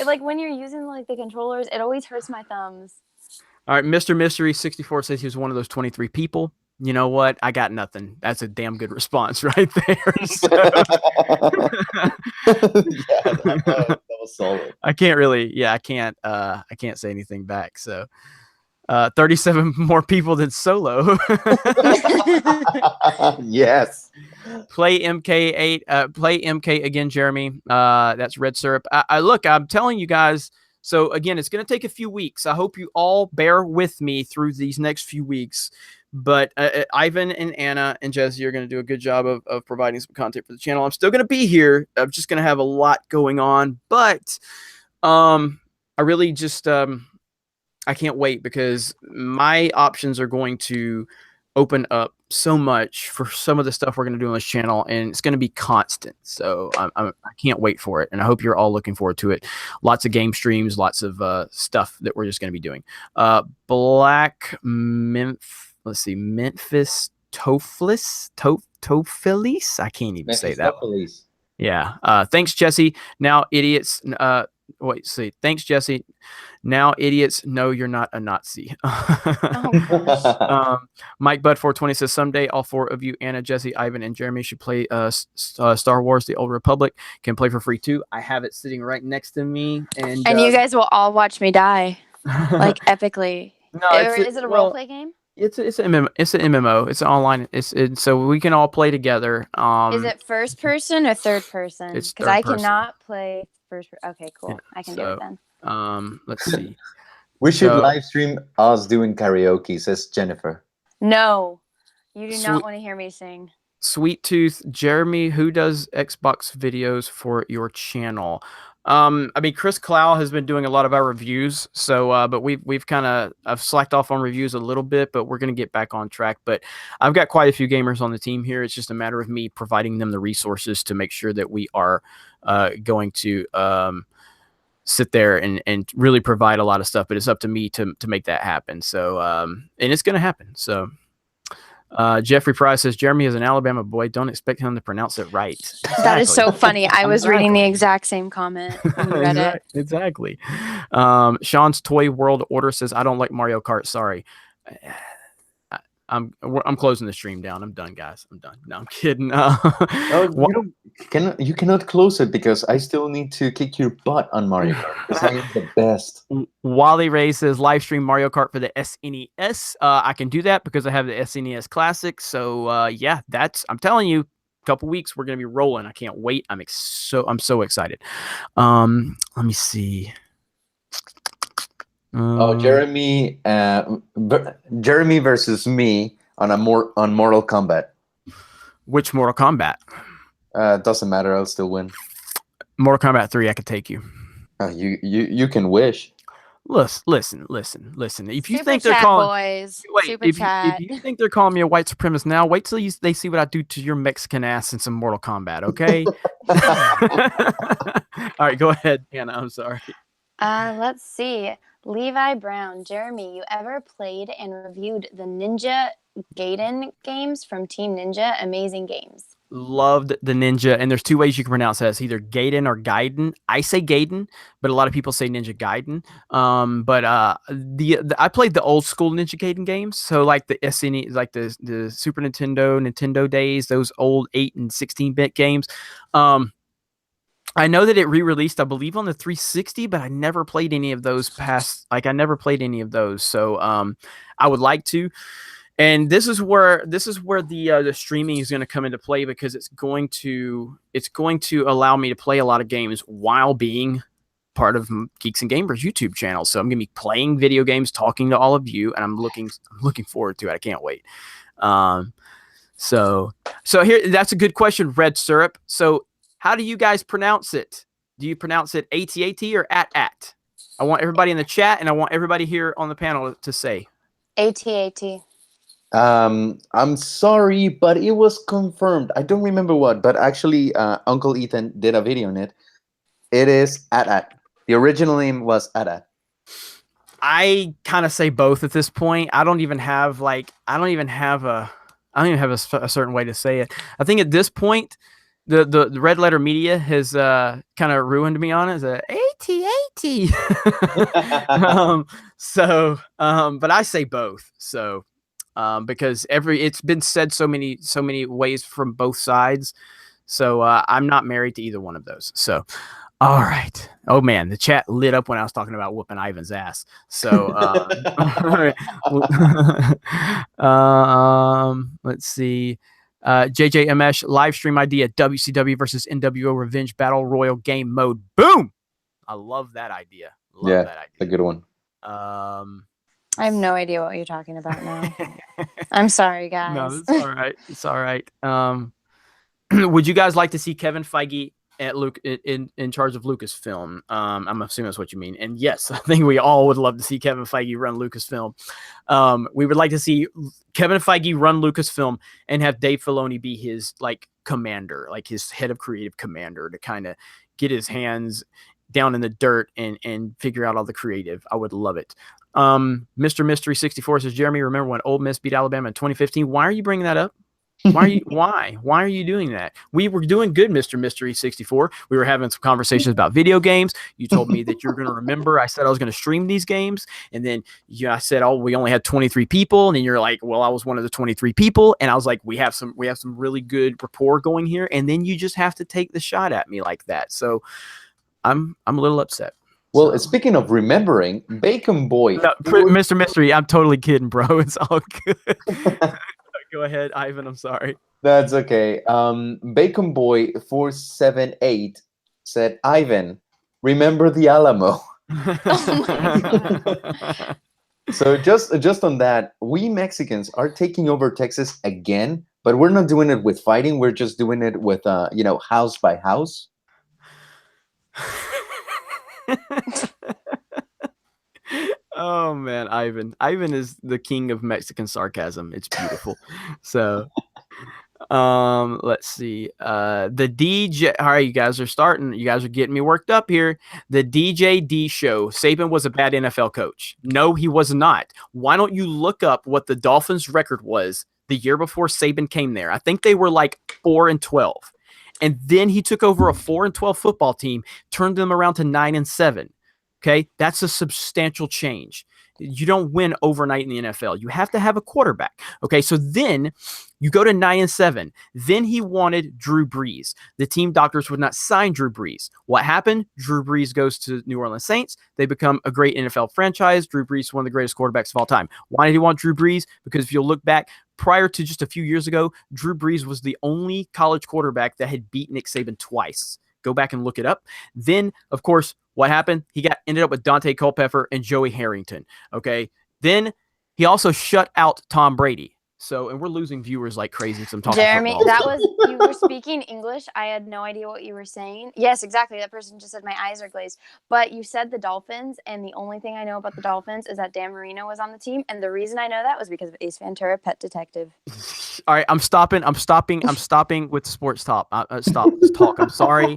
like when you're using like the controllers, it always hurts my thumbs. All right, Mr. Mystery 64 says he was one of those 23 people. You know what? I got nothing. That's a damn good response right there. So. that was solid. I can't say anything back. So 37 more people than solo. Yes. Play MK8. Play MK again, Jeremy. That's Red Syrup. Look, I'm telling you guys. So again, it's going to take a few weeks. I hope you all bear with me through these next few weeks. But Ivan and Anna and Jesse are going to do a good job of providing some content for the channel. I'm still going to be here. I'm just going to have a lot going on. But I really just I can't wait, because my options are going to open up so much for some of the stuff we're going to do on this channel, and it's going to be constant. So I can't wait for it, and I hope you're all looking forward to it. Lots of game streams, lots of stuff that we're just going to be doing. Memphis Tophilis. I can't even say that. Yeah. Thanks, Jesse. Now, idiots. Thanks, Jesse. Now, idiots know you're not a Nazi. Mike Bud 420 says, someday all four of you, Anna, Jesse, Ivan, and Jeremy, should play Star Wars: The Old Republic. Can play for free too. I have it sitting right next to me, and you guys will all watch me die, like epically. No, is it a role play game? It's an MMO. It's an MMO. It's online. So we can all play together. Is it first person or third person? It's because third I person. cannot play first. Okay, cool. Yeah, I can do it then. Let's see. We should live stream us doing karaoke, says Jennifer. No, you do not want to hear me sing. Sweet Tooth, Jeremy, who does Xbox videos for your channel? I mean, Chris Clow has been doing a lot of our reviews, so but we've kind of I've slacked off on reviews a little bit, but we're gonna get back on track. But I've got quite a few gamers on the team here. It's just a matter of me providing them the resources to make sure that we are going to sit there and really provide a lot of stuff. But it's up to me to make that happen. So and it's gonna happen. So. Jeffrey Price says Jeremy is an Alabama boy. Don't expect him to pronounce it right. Exactly. That is so funny. I was reading the exact same comment when you read it. Exactly. Sean's Toy World Order says I don't like Mario Kart. Sorry. I'm closing the stream down. I'm done, guys. I'm done. No, I'm kidding. You cannot close it because I still need to kick your butt on Mario Kart. Because I am the best. Wally Ray says live stream Mario Kart for the SNES. I can do that because I have the SNES Classic. So yeah, I'm telling you, a couple weeks we're gonna be rolling. I can't wait. I'm so excited. Let me see. Jeremy versus me on Mortal Kombat. Which Mortal Kombat? Doesn't matter. I'll still win. Mortal Kombat 3. I could take you. You can wish. Listen. If you Super think they're chat, calling, boys. wait, Super if chat. you think they're calling me a white supremacist now, wait till they see what I do to your Mexican ass in some Mortal Kombat. Okay. All right, go ahead, Hannah. I'm sorry. Let's see. Levi Brown, Jeremy, you ever played and reviewed the Ninja Gaiden games from Team Ninja? Amazing games. Loved the Ninja, and there's two ways you can pronounce that. It's either Gaiden or Gaiden. I say Gaiden, but a lot of people say Ninja Gaiden. But I played the old school Ninja Gaiden games, so like the SNES, like the Super Nintendo days, those old 8 and 16-bit games. I know that it re-released, I believe, on the 360, but I never played any of those So I would like to. And this is where the streaming is going to come into play, because it's going to allow me to play a lot of games while being part of Geeks and Gamers YouTube channel. So I'm going to be playing video games, talking to all of you, and I'm looking forward to it. I can't wait. So here, that's a good question, Red Syrup. So how do you guys pronounce it? Do you pronounce it AT-AT or at? I want everybody in the chat, and I want everybody here on the panel to say AT-AT. I'm sorry, but it was confirmed. I don't remember what, but actually, Uncle Ethan did a video on it. It is at. The original name was at. I kind of say both at this point. I don't even have a certain way to say it. I think at this point, the Red Letter Media has kind of ruined me on it. It's AT-AT. But I say both. So. Because it's been said so many ways from both sides. So I'm not married to either one of those. So, all right. Oh man, the chat lit up when I was talking about whooping Ivan's ass. So, let's see. JJMS live stream idea: WCW versus NWO Revenge Battle Royal game mode. Boom! I love that idea. Love that idea. A good one. I have no idea what you're talking about now. I'm sorry, guys. No, it's all right. It's all right. Would you guys like to see Kevin Feige at in charge of Lucasfilm? I'm assuming that's what you mean. And yes, I think we all would love to see Kevin Feige run Lucasfilm. We would like to see Kevin Feige run Lucasfilm and have Dave Filoni be his commander, like his head of creative commander, to kind of get his hands down in the dirt and figure out all the creative. I would love it. Mr. Mystery 64 says, Jeremy, remember when Ole Miss beat Alabama in 2015? Why are you bringing that up? Why are you doing that? We were doing good, Mr. Mystery 64. We were having some conversations about video games. You told me that you're going to remember. I said I was going to stream these games. And then I said, oh, we only had 23 people. And then you're like, well, I was one of the 23 people. And I was like, we have some really good rapport going here. And then you just have to take the shot at me like that. So I'm a little upset. Well, speaking of remembering, Bacon Boy. No, Mr. Mystery, I'm totally kidding, bro. It's all good. Go ahead, Ivan. I'm sorry. That's okay. Bacon Boy 478 said, Ivan, remember the Alamo. So just on that, we Mexicans are taking over Texas again, but we're not doing it with fighting. We're just doing it with, house by house. Oh man, Ivan. Ivan is the king of Mexican sarcasm. It's beautiful. So, let's see. The DJ. All right, you guys are starting. You guys are getting me worked up here. The DJD show. Saban was a bad NFL coach. No, he was not. Why don't you look up what the Dolphins' record was the year before Saban came there? I think they were like 4-12, and then he took over a 4-12 football team, turned them around to 9-7. Okay, that's a substantial change. You don't win overnight in the NFL. You have to have a quarterback. Okay, so then you go to 9-7. Then he wanted Drew Brees. The team doctors would not sign Drew Brees. What happened? Drew Brees goes to New Orleans Saints. They become a great NFL franchise. Drew Brees is one of the greatest quarterbacks of all time. Why did he want Drew Brees? Because if you'll look back, prior to just a few years ago, Drew Brees was the only college quarterback that had beat Nick Saban twice. Go back and look it up. Then, of course, what happened? He ended up with Dante Culpepper and Joey Harrington. Okay. Then he also shut out Tom Brady. So, and we're losing viewers like crazy. So I'm talking Jeremy, football. that was, you were speaking English. I had no idea what you were saying. Yes, exactly. That person just said my eyes are glazed. But you said the Dolphins, and the only thing I know about the Dolphins is that Dan Marino was on the team. And the reason I know that was because of Ace Ventura, Pet Detective. All right, I'm stopping with the sports talk. Stop this talk. I'm sorry.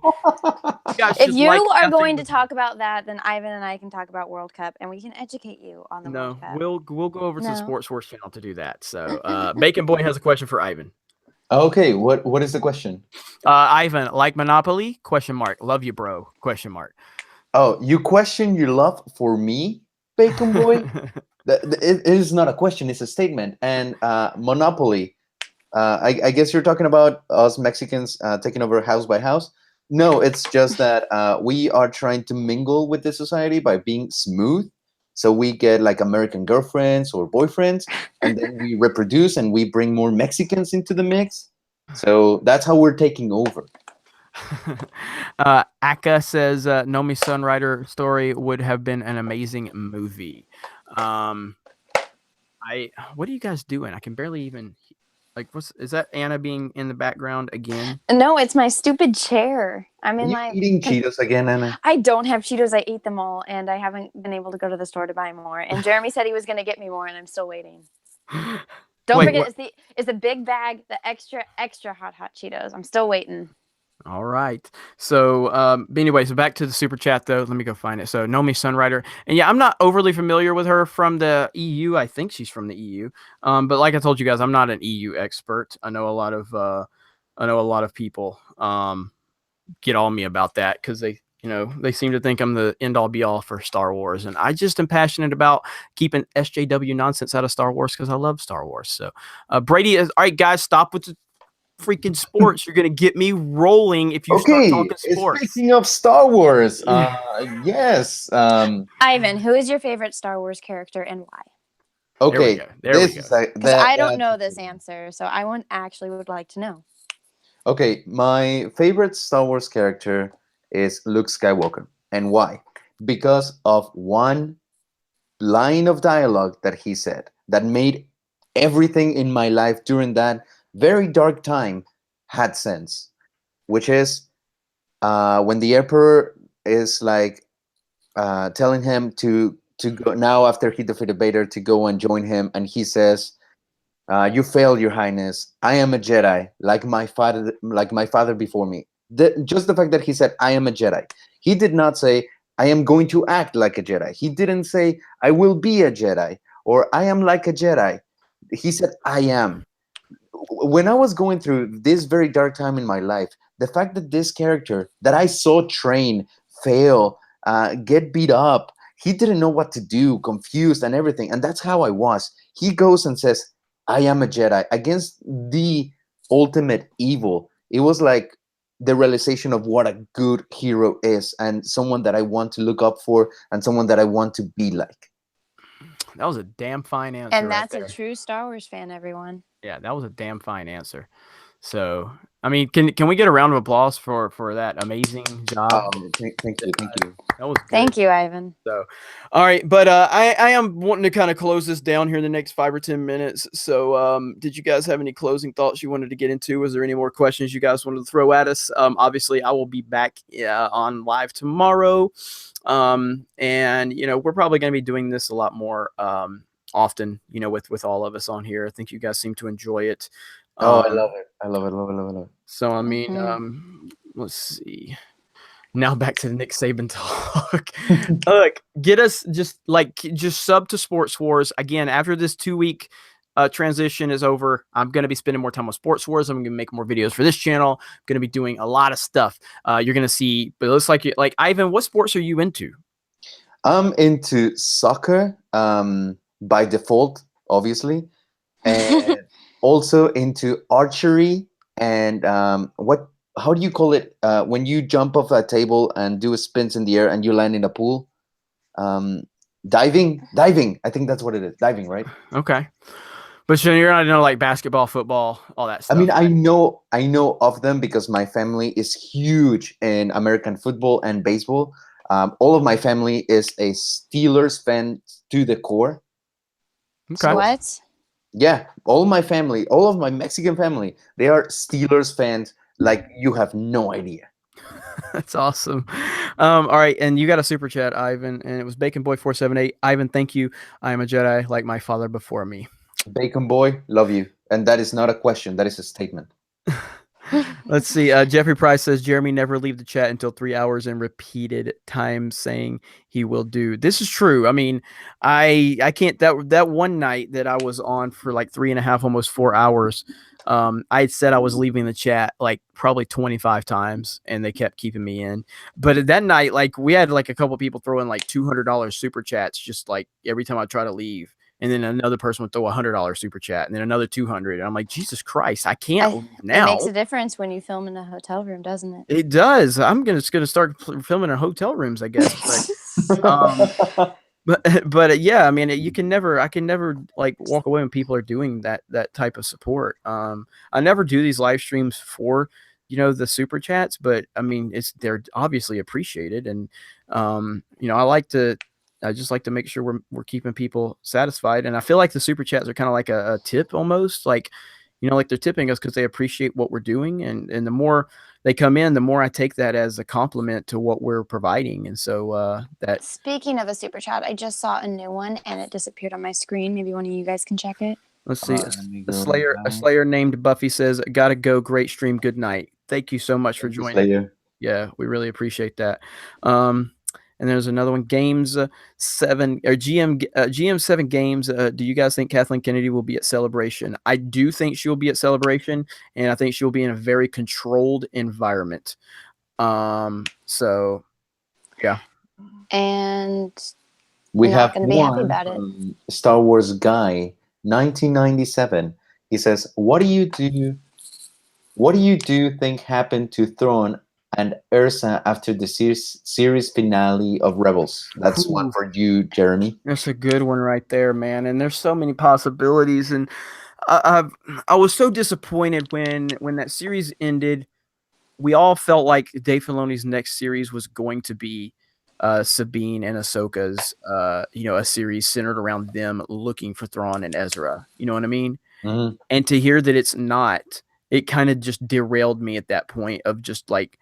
If you are going to talk about that, then Ivan and I can talk about World Cup, and we can educate you on the World Cup. We'll go over to the Sports Source channel to do that. So, Bacon Boy has a question for Ivan. Okay, what is the question? Ivan, like Monopoly? ? Love you, bro? ? Oh, you question your love for me, Bacon Boy? It is not a question; it's a statement. And Monopoly. I guess you're talking about us Mexicans taking over house by house. No, it's just that we are trying to mingle with the society by being smooth. So we get like American girlfriends or boyfriends, and then we reproduce and we bring more Mexicans into the mix. So that's how we're taking over. Aka says, Nomi Sunrider story would have been an amazing movie. What are you guys doing? I can barely even... is that Anna being in the background again? No, it's my stupid chair. I'm in my eating Cheetos again, Anna. I don't have Cheetos. I ate them all, and I haven't been able to go to the store to buy more. And Jeremy said he was going to get me more, and I'm still waiting. Don't forget, it's the big bag, the extra hot Cheetos. I'm still waiting. All right. So, anyway, so back to the super chat though. Let me go find it. So, Nomi Sunrider, and yeah, I'm not overly familiar with her from the EU. I think she's from the EU. But like I told you guys, I'm not an EU expert. I know a lot of people get on me about that because they seem to think I'm the end all be all for Star Wars, and I just am passionate about keeping SJW nonsense out of Star Wars because I love Star Wars. So, Brady is all right, guys. Stop with the freaking sports. You're gonna get me rolling if you start talking sports. Speaking of Star Wars, yes. Ivan, who is your favorite Star Wars character and why? Okay, there we go. Because I don't know this answer, so I would like to know. Okay, my favorite Star Wars character is Luke Skywalker, and why? Because of one line of dialogue that he said that made everything in my life during that very dark time had sense, which is when the Emperor is like telling him to go now after he defeated Vader to go and join him, and he says, "You failed, Your Highness. I am a Jedi, like my father before me." Just the fact that he said, "I am a Jedi," he did not say, "I am going to act like a Jedi." He didn't say, "I will be a Jedi," or "I am like a Jedi." He said, "I am." When I was going through this very dark time in my life, the fact that this character that I saw train, fail, get beat up, he didn't know what to do, confused and everything. And that's how I was. He goes and says, "I am a Jedi," against the ultimate evil. It was like the realization of what a good hero is, and someone that I want to look up for, and someone that I want to be like. That was a damn fine answer. And that's a true Star Wars fan, everyone. Yeah, that was a damn fine answer. So, I mean, can we get a round of applause for that amazing job? Thank you. That was good. Thank you, Ivan. So, all right, but I am wanting to kind of close this down here in the next 5 or 10 minutes. So, did you guys have any closing thoughts you wanted to get into? Was there any more questions you guys wanted to throw at us? Obviously, I will be back on live tomorrow, and we're probably going to be doing this a lot more often. With all of us on here. I think you guys seem to enjoy it. I love it. I love it. So, I mean, let's see. Now back to the Nick Saban talk. Look, get us just sub to Sports Wars again after this 2-week transition is over. I'm going to be spending more time on Sports Wars. I'm going to make more videos for this channel. I'm going to be doing a lot of stuff. You're going to see, but it looks like Ivan. What sports are you into? I'm into soccer by default, obviously, and also into archery and how do you call it when you jump off a table and do a spins in the air and you land in a pool? Diving. I think that's what it is. Diving, right? Okay. But so you're not like basketball, football, all that stuff. I mean, I know of them because my family is huge in American football and baseball. All of my family is a Steelers fan to the core. Okay. What? Yeah, all of my Mexican family, they are Steelers fans. Like you have no idea. That's awesome. All right, and you got a super chat, Ivan, and it was Bacon Boy 478. Ivan, thank you. I am a Jedi like my father before me. Bacon Boy, love you. And that is not a question, that is a statement. Let's see. Jeffrey Price says Jeremy never leave the chat until 3 hours and repeated times saying he will do. This is true. I mean, I can't that one night that I was on for like 3.5, almost 4 hours. I had said I was leaving the chat like probably 25 times and they kept keeping me in. But that night, like we had like a couple people throw in like $200 super chats just like every time I try to leave. And then another person would throw $100 super chat, and then another 200. And I'm like, Jesus Christ, I can't leave now. It makes a difference when you film in a hotel room, doesn't it? It does. I'm just gonna start filming in hotel rooms, I guess. But yeah, I mean, I can never like walk away when people are doing that type of support. I never do these live streams for the super chats, but I mean, they're obviously appreciated, and I just like to make sure we're keeping people satisfied. And I feel like the super chats are kind of like a tip almost, like they're tipping us because they appreciate what we're doing. And the more they come in, the more I take that as a compliment to what we're providing. And so that. Speaking of a super chat, I just saw a new one and it disappeared on my screen. Maybe one of you guys can check it. Let's see. A Slayer named Buffy says, "Gotta go. Great stream. Good night." Thank you so much for joining. Slayer. Yeah, we really appreciate that. And there's another one, Games 7 or GM 7 Games. Do you guys think Kathleen Kennedy will be at Celebration? I do think she will be at Celebration, and I think she will be in a very controlled environment. So, yeah. And we have going to be happy about it. Star Wars guy, 1997. He says, "What do you do think happened to Thrawn and Ursa after the series finale of Rebels?" That's one for you, Jeremy. That's a good one right there, man. And there's so many possibilities. And I was so disappointed when that series ended. We all felt like Dave Filoni's next series was going to be Sabine and Ahsoka's, a series centered around them looking for Thrawn and Ezra. You know what I mean? Mm-hmm. And to hear that it's not, it kind of just derailed me at that point of just like,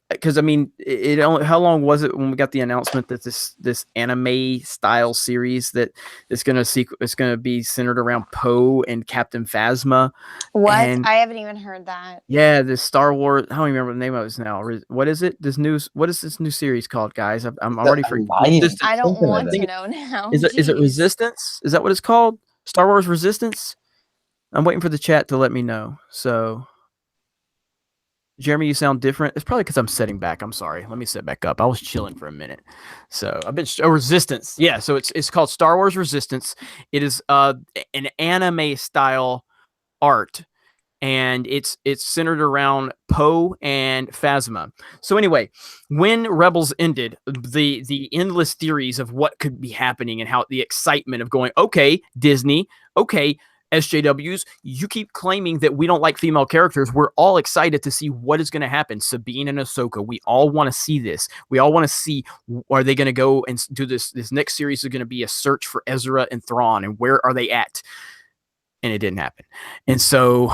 because I mean, how long was it when we got the announcement that this anime style series that it's gonna be centered around Poe and Captain Phasma? What? And, I haven't even heard that. Yeah, this Star Wars. I don't even remember the name of it now. What is it? What is this new series called, guys? I'm already forgetting. I don't want to know now. Is it Resistance? Is that what it's called? Star Wars Resistance? I'm waiting for the chat to let me know. So. Jeremy, you sound different. It's probably because I'm sitting back. I'm sorry. Let me sit back up. I was chilling for a minute. So I've been Resistance. Yeah. So it's called Star Wars Resistance. It is an anime style art, and it's centered around Poe and Phasma. So anyway, when Rebels ended, the endless theories of what could be happening and how the excitement of going, okay, Disney, okay, SJWs, you keep claiming that we don't like female characters. We're all excited to see what is going to happen. Sabine and Ahsoka, we all want to see this. We all want to see, are they going to go and do this? This next series is going to be a search for Ezra and Thrawn, and where are they at? And it didn't happen. And so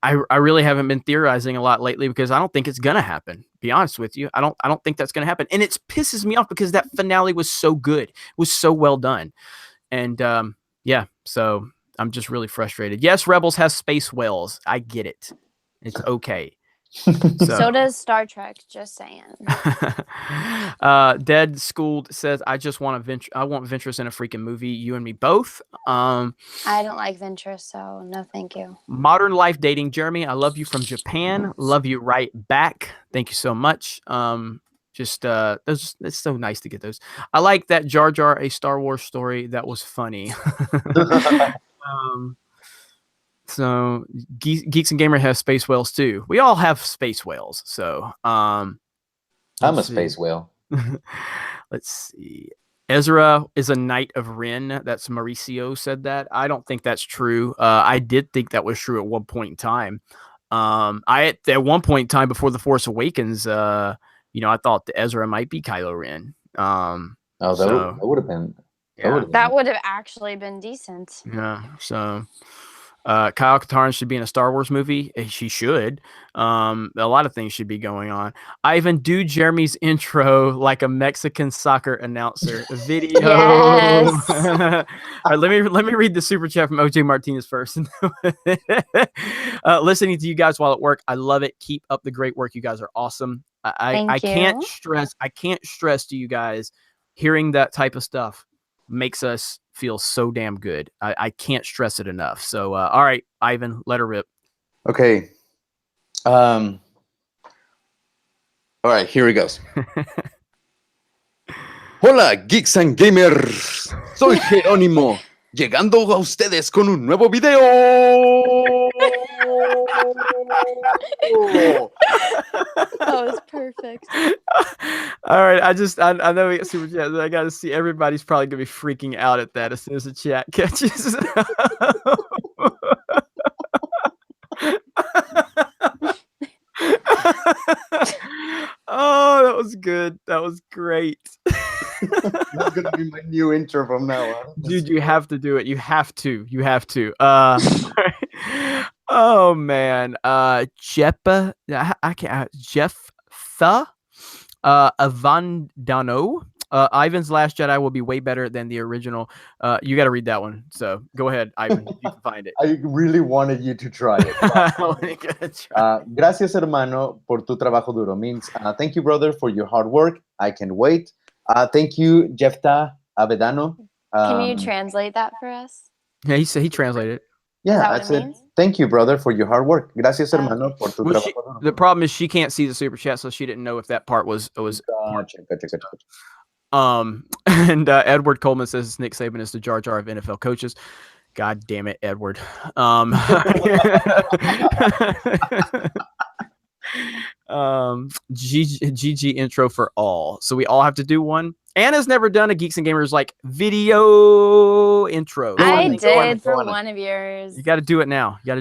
I really haven't been theorizing a lot lately because I don't think it's going to happen. Be honest with you. I don't think that's going to happen. And it pisses me off because that finale was so good. It was so well done. And yeah, so I'm just really frustrated. Yes, Rebels has space whales. I get it. It's okay. So does Star Trek. Just saying. Dead Schooled says, I want Ventress in a freaking movie. You and me both. I don't like Ventress, so no thank you. Modern Life Dating, Jeremy, I love you from Japan. Love you right back. Thank you so much. It's so nice to get those. I like that Jar Jar, a Star Wars story that was funny. So Geeks and Gamer have space whales too. We all have space whales. So I'm a space whale. Let's see. Ezra is a Knight of Ren. That's Mauricio said that. I don't think that's true. I did think that was true at one point in time. At one point in time before The Force Awakens, I thought that Ezra might be Kylo Ren. That would have been. Yeah. That would have actually been decent. Yeah. So Kyle Katarn should be in a Star Wars movie. She should. A lot of things should be going on. Ivan, do Jeremy's intro like a Mexican soccer announcer video. Yes. All right, let me read the super chat from OJ Martinez first. Listening to you guys while at work, I love it. Keep up the great work. You guys are awesome. I can't stress to you guys, hearing that type of stuff makes us feel so damn good. I can't stress it enough. So, all right, Ivan, let her rip. Okay. All right, here it goes. Hola, Geeks and Gamers. Soy Jerónimo, llegando a ustedes con un nuevo video. That was perfect. All right, I know we got super chat. I got to see, everybody's probably gonna be freaking out at that as soon as the chat catches. Oh, that was good. That was great. That's gonna be my new intro from now on. Dude, you have to do it. You have to. Oh man. Jeff Avandano. Ivan's Last Jedi will be way better than the original. You got to read that one. So go ahead, Ivan. You can find it. I really wanted you to try it. Gracias, hermano, por tu trabajo duro. Means thank you, brother, for your hard work. I can wait. Thank you, Jefta Avedano. Can you translate that for us? Yeah, he translated it. Yeah, I said, thank you, brother, for your hard work. Gracias, hermano, por tu trabajo duro. The problem is she can't see the super chat, so she didn't know if that part was. Gotcha. And Edward Coleman says Nick Saban is the Jar Jar of NFL coaches. God damn it, Edward. GG intro for all. So we all have to do one. Anna's never done a Geeks and Gamers like video intro. I did for one of yours. You got to do it now. Now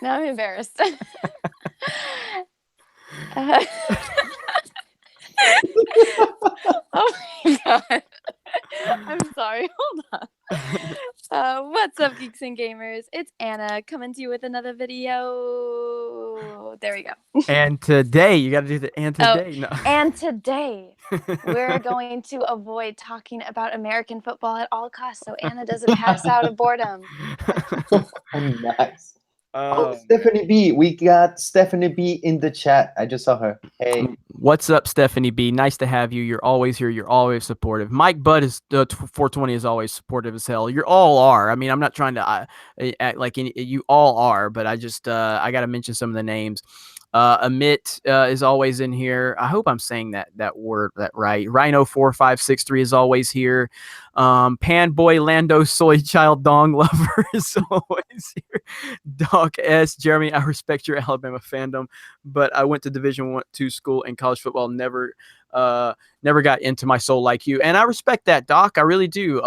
I'm embarrassed. Oh my god. I'm sorry. Hold on. What's up, Geeks and Gamers? It's Anna coming to you with another video. There we go. And today, you got to do the and today. No. And today, we're going to avoid talking about American football at all costs so Anna doesn't pass out of boredom. Nice. Stephanie B. We got Stephanie B in the chat. I just saw her. Hey. What's up, Stephanie B? Nice to have you. You're always here. You're always supportive. Mike Budd is 420 is always supportive as hell. You all are. I mean, I'm not trying to act like you all are, but I just I got to mention some of the names. Amit is always in here. I hope I'm saying that word right. Rhino4563 is always here. Panboy Lando Soy Child Dong Lover is always here. Doc S. Jeremy, I respect your Alabama fandom, but I went to Division II school and college football never got into my soul like you. And I respect that, Doc. I really do.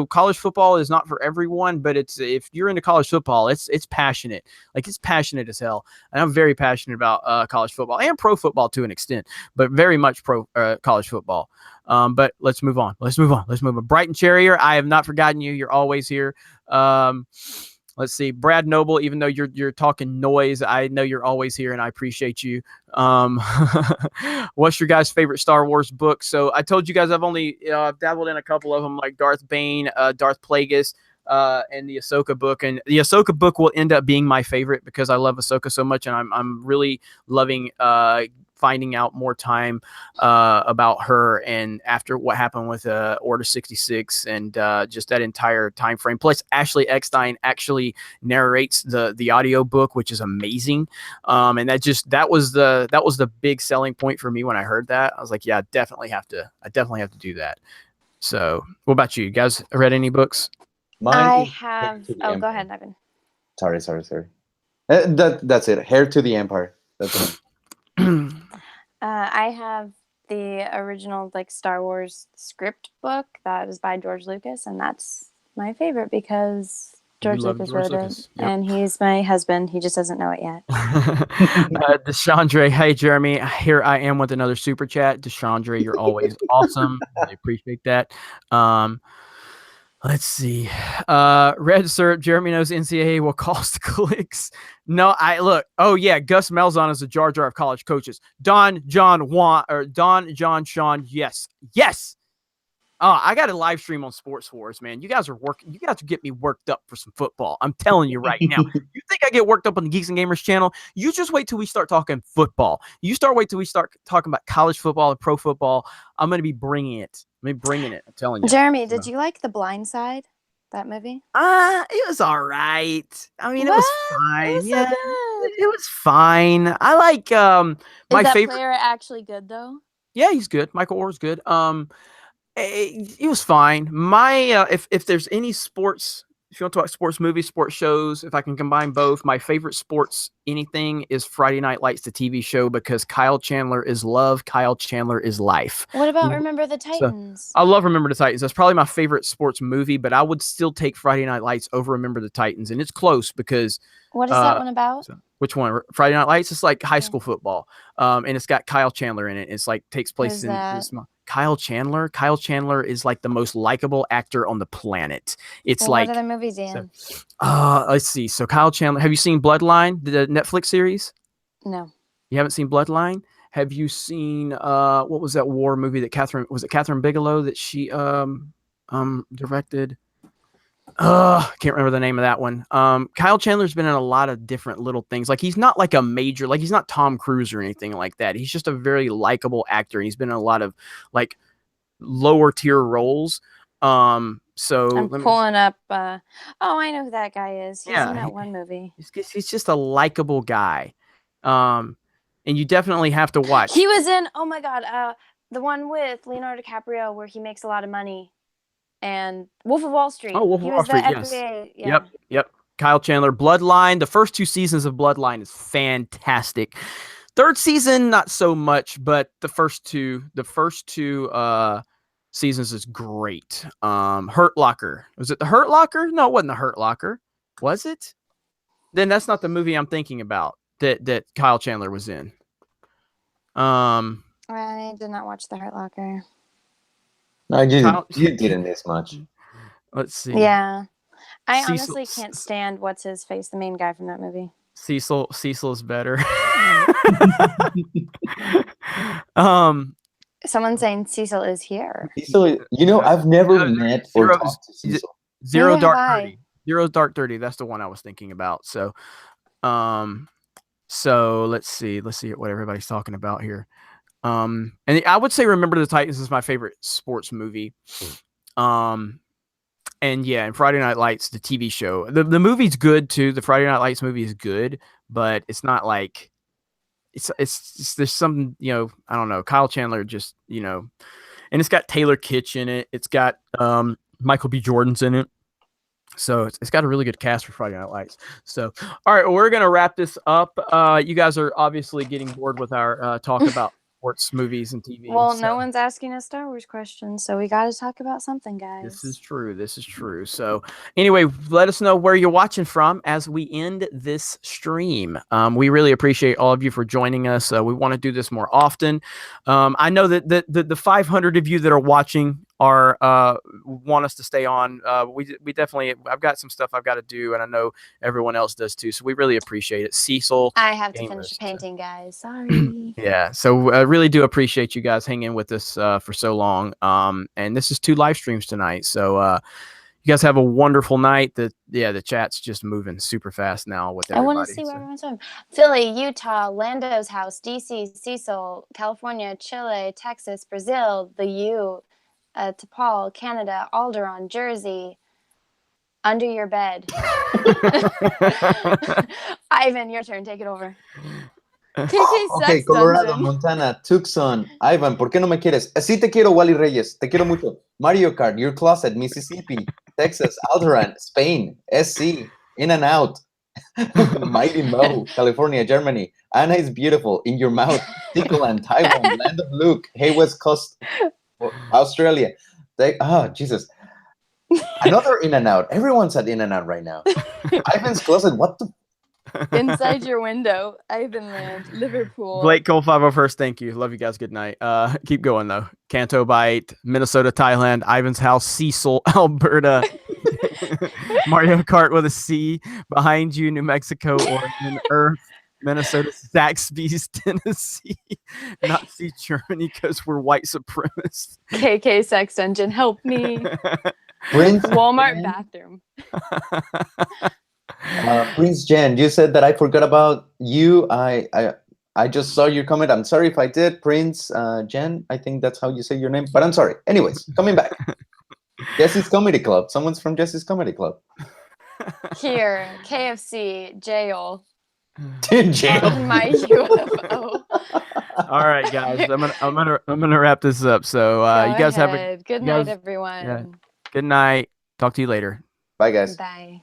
College football is not for everyone, but if you're into college football, it's passionate. Like, it's passionate as hell. And I'm very passionate about college football and pro football to an extent, but very much pro college football. But let's move on. Brighton Cherrier, I have not forgotten you. You're always here. Let's see, Brad Noble, even though you're talking noise, I know you're always here and I appreciate you. What's your guys' favorite Star Wars book? So I told you guys I've only dabbled in a couple of them, like Darth Bane, Darth Plagueis, and the Ahsoka book. And the Ahsoka book will end up being my favorite because I love Ahsoka so much, and I'm really loving finding out more time about her and after what happened with Order 66 and just that entire time frame. Plus, Ashley Eckstein actually narrates the audio book, which is amazing. And that was the big selling point for me when I heard that. I was like, yeah, I definitely have to do that. So, what about you? You guys read any books? I have. Oh, go ahead, Evan. Sorry. That's it. Heir to the Empire. That's it. I have the original Star Wars script book that is by George Lucas, and that's my favorite because George Lucas wrote it, and he's my husband. He just doesn't know it yet. Deshandre, hey Jeremy, here I am with another super chat. Deshandre, you're always awesome. I appreciate that. Let's see. Red Syrup, Jeremy knows NCAA will cost clicks. No, oh yeah, Gus Malzahn is the Jar Jar of college coaches. Don John Sean, yes. I got a live stream on Sports Wars, man. You guys are get me worked up for some football. I'm telling you right now. You think I get worked up on the Geeks and Gamers channel? You just wait till we start talking football. Wait till we start talking about college football and pro football. I'm going to be bringing it. I'm telling you. Jeremy, did you like The Blind Side, that movie? It was all right. I mean, It was fine. It was so good. It was fine. I like my favorite player actually good though? Yeah, he's good. Michael Orr's good. It was fine. My if there's any sports, if you want to talk sports movies, sports shows, if I can combine both, my favorite sports anything is Friday Night Lights, the TV show, because Kyle Chandler is love, Kyle Chandler is life. What about Remember the Titans? I love Remember the Titans. That's probably my favorite sports movie, but I would still take Friday Night Lights over Remember the Titans, and it's close because what is that one about? Which one? Friday Night Lights? It's like high school football, and it's got Kyle Chandler in it. It's like takes place in Kyle Chandler. Kyle Chandler is like the most likable actor on the planet. It's what other movies in? Let's see. So Kyle Chandler. Have you seen Bloodline, the Netflix series? No. You haven't seen Bloodline? Have you seen what was that war movie that Catherine Bigelow that she directed? Can't remember the name of that one. Kyle Chandler's been in a lot of different little things. Like, he's not like a major, like he's not Tom Cruise or anything like that. He's just a very likable actor. And he's been in a lot of like lower tier roles. So I'm pulling up. I know who that guy is. He's in that one movie. He's just a likable guy. And you definitely have to watch. He was in, oh my God, the one with Leonardo DiCaprio where he makes a lot of money. And Wolf of Wall Street. Oh, Wolf of Wall Street, yes. Yeah. Yep. Kyle Chandler. Bloodline. The first 2 seasons of Bloodline is fantastic. Third season, not so much, but the first two seasons is great. Hurt Locker. Was it the Hurt Locker? No, it wasn't the Hurt Locker. Was it? Then that's not the movie I'm thinking about that Kyle Chandler was in. I did not watch the Hurt Locker. No, you didn't miss much. Let's see. Yeah. I honestly can't stand what's his face, the main guy from that movie. Cecil is better. Someone's saying Cecil is here. Cecil, I've never met or talked to Cecil. Zero Dark 30. That's the one I was thinking about. So let's see what everybody's talking about here. And I would say Remember the Titans is my favorite sports movie. And Friday Night Lights, the TV show. The movie's good too. The Friday Night Lights movie is good, but it's not like it's there's something, I don't know. Kyle Chandler just, and it's got Taylor Kitsch in it. It's got Michael B. Jordan's in it. So it's got a really good cast for Friday Night Lights. So, all right, we're going to wrap this up. You guys are obviously getting bored with our talk about sports, movies, and TV. Well, no one's asking us Star Wars questions, so we got to talk about something, guys. This is true. This is true. So anyway, let us know where you're watching from as we end this stream. We really appreciate all of you for joining us. We want to do this more often. I know that the 500 of you that are watching are want us to stay on. We definitely, I've got some stuff I've got to do, and I know everyone else does too. So we really appreciate it. Cecil, I have to Gamers, finish painting, guys. Sorry. yeah, so I really do appreciate you guys hanging with us for so long. And this is 2 live streams tonight. So you guys have a wonderful night. The chat's just moving super fast now with everybody. I want to see where everyone's from. Philly, Utah, Lando's house, DC, Cecil, California, Chile, Texas, Brazil, the U, T'Pol, Canada, Alderaan, Jersey, under your bed. Ivan, your turn. Take it over. Ok, Colorado, Montana, Tucson. Ivan, ¿por qué no me quieres? Sí te quiero, Wally Reyes. Te quiero mucho. Mario Kart, Your Closet, Mississippi, Texas, Alderaan, Spain, SC, In and Out, Mighty Mo, California, Germany. Anna is beautiful. In your mouth. Tickleland, Taiwan, Land of Luke, Hey West Coast, Australia. Jesus. Another In and Out. Everyone's at In and Out right now. Ivan's Closet. What the? Inside your window, Ivanland, Liverpool. Blake Cole 501st, thank you. Love you guys. Good night. Keep going though. Canto Bite, Minnesota, Thailand, Ivan's House, Cecil, Alberta, Mario Kart with a C, behind you, New Mexico, Oregon, Earth, Minnesota, Zaxby's, Tennessee, Nazi Germany because we're white supremacists. KK Sex Dungeon, help me. Prince Walmart Jen. bathroom. Prince Jen, you said that I forgot about you. I just saw your comment. I'm sorry if I did. Prince Jen, I think that's how you say your name, but I'm sorry. Anyways, coming back. Jesse's Comedy Club. Someone's from Jesse's Comedy Club. Here, KFC, jail. Jail. My UFO. All right, guys. I'm gonna wrap this up. So you guys have a good night, everyone. Yeah. Good night. Talk to you later. Bye, guys. Bye.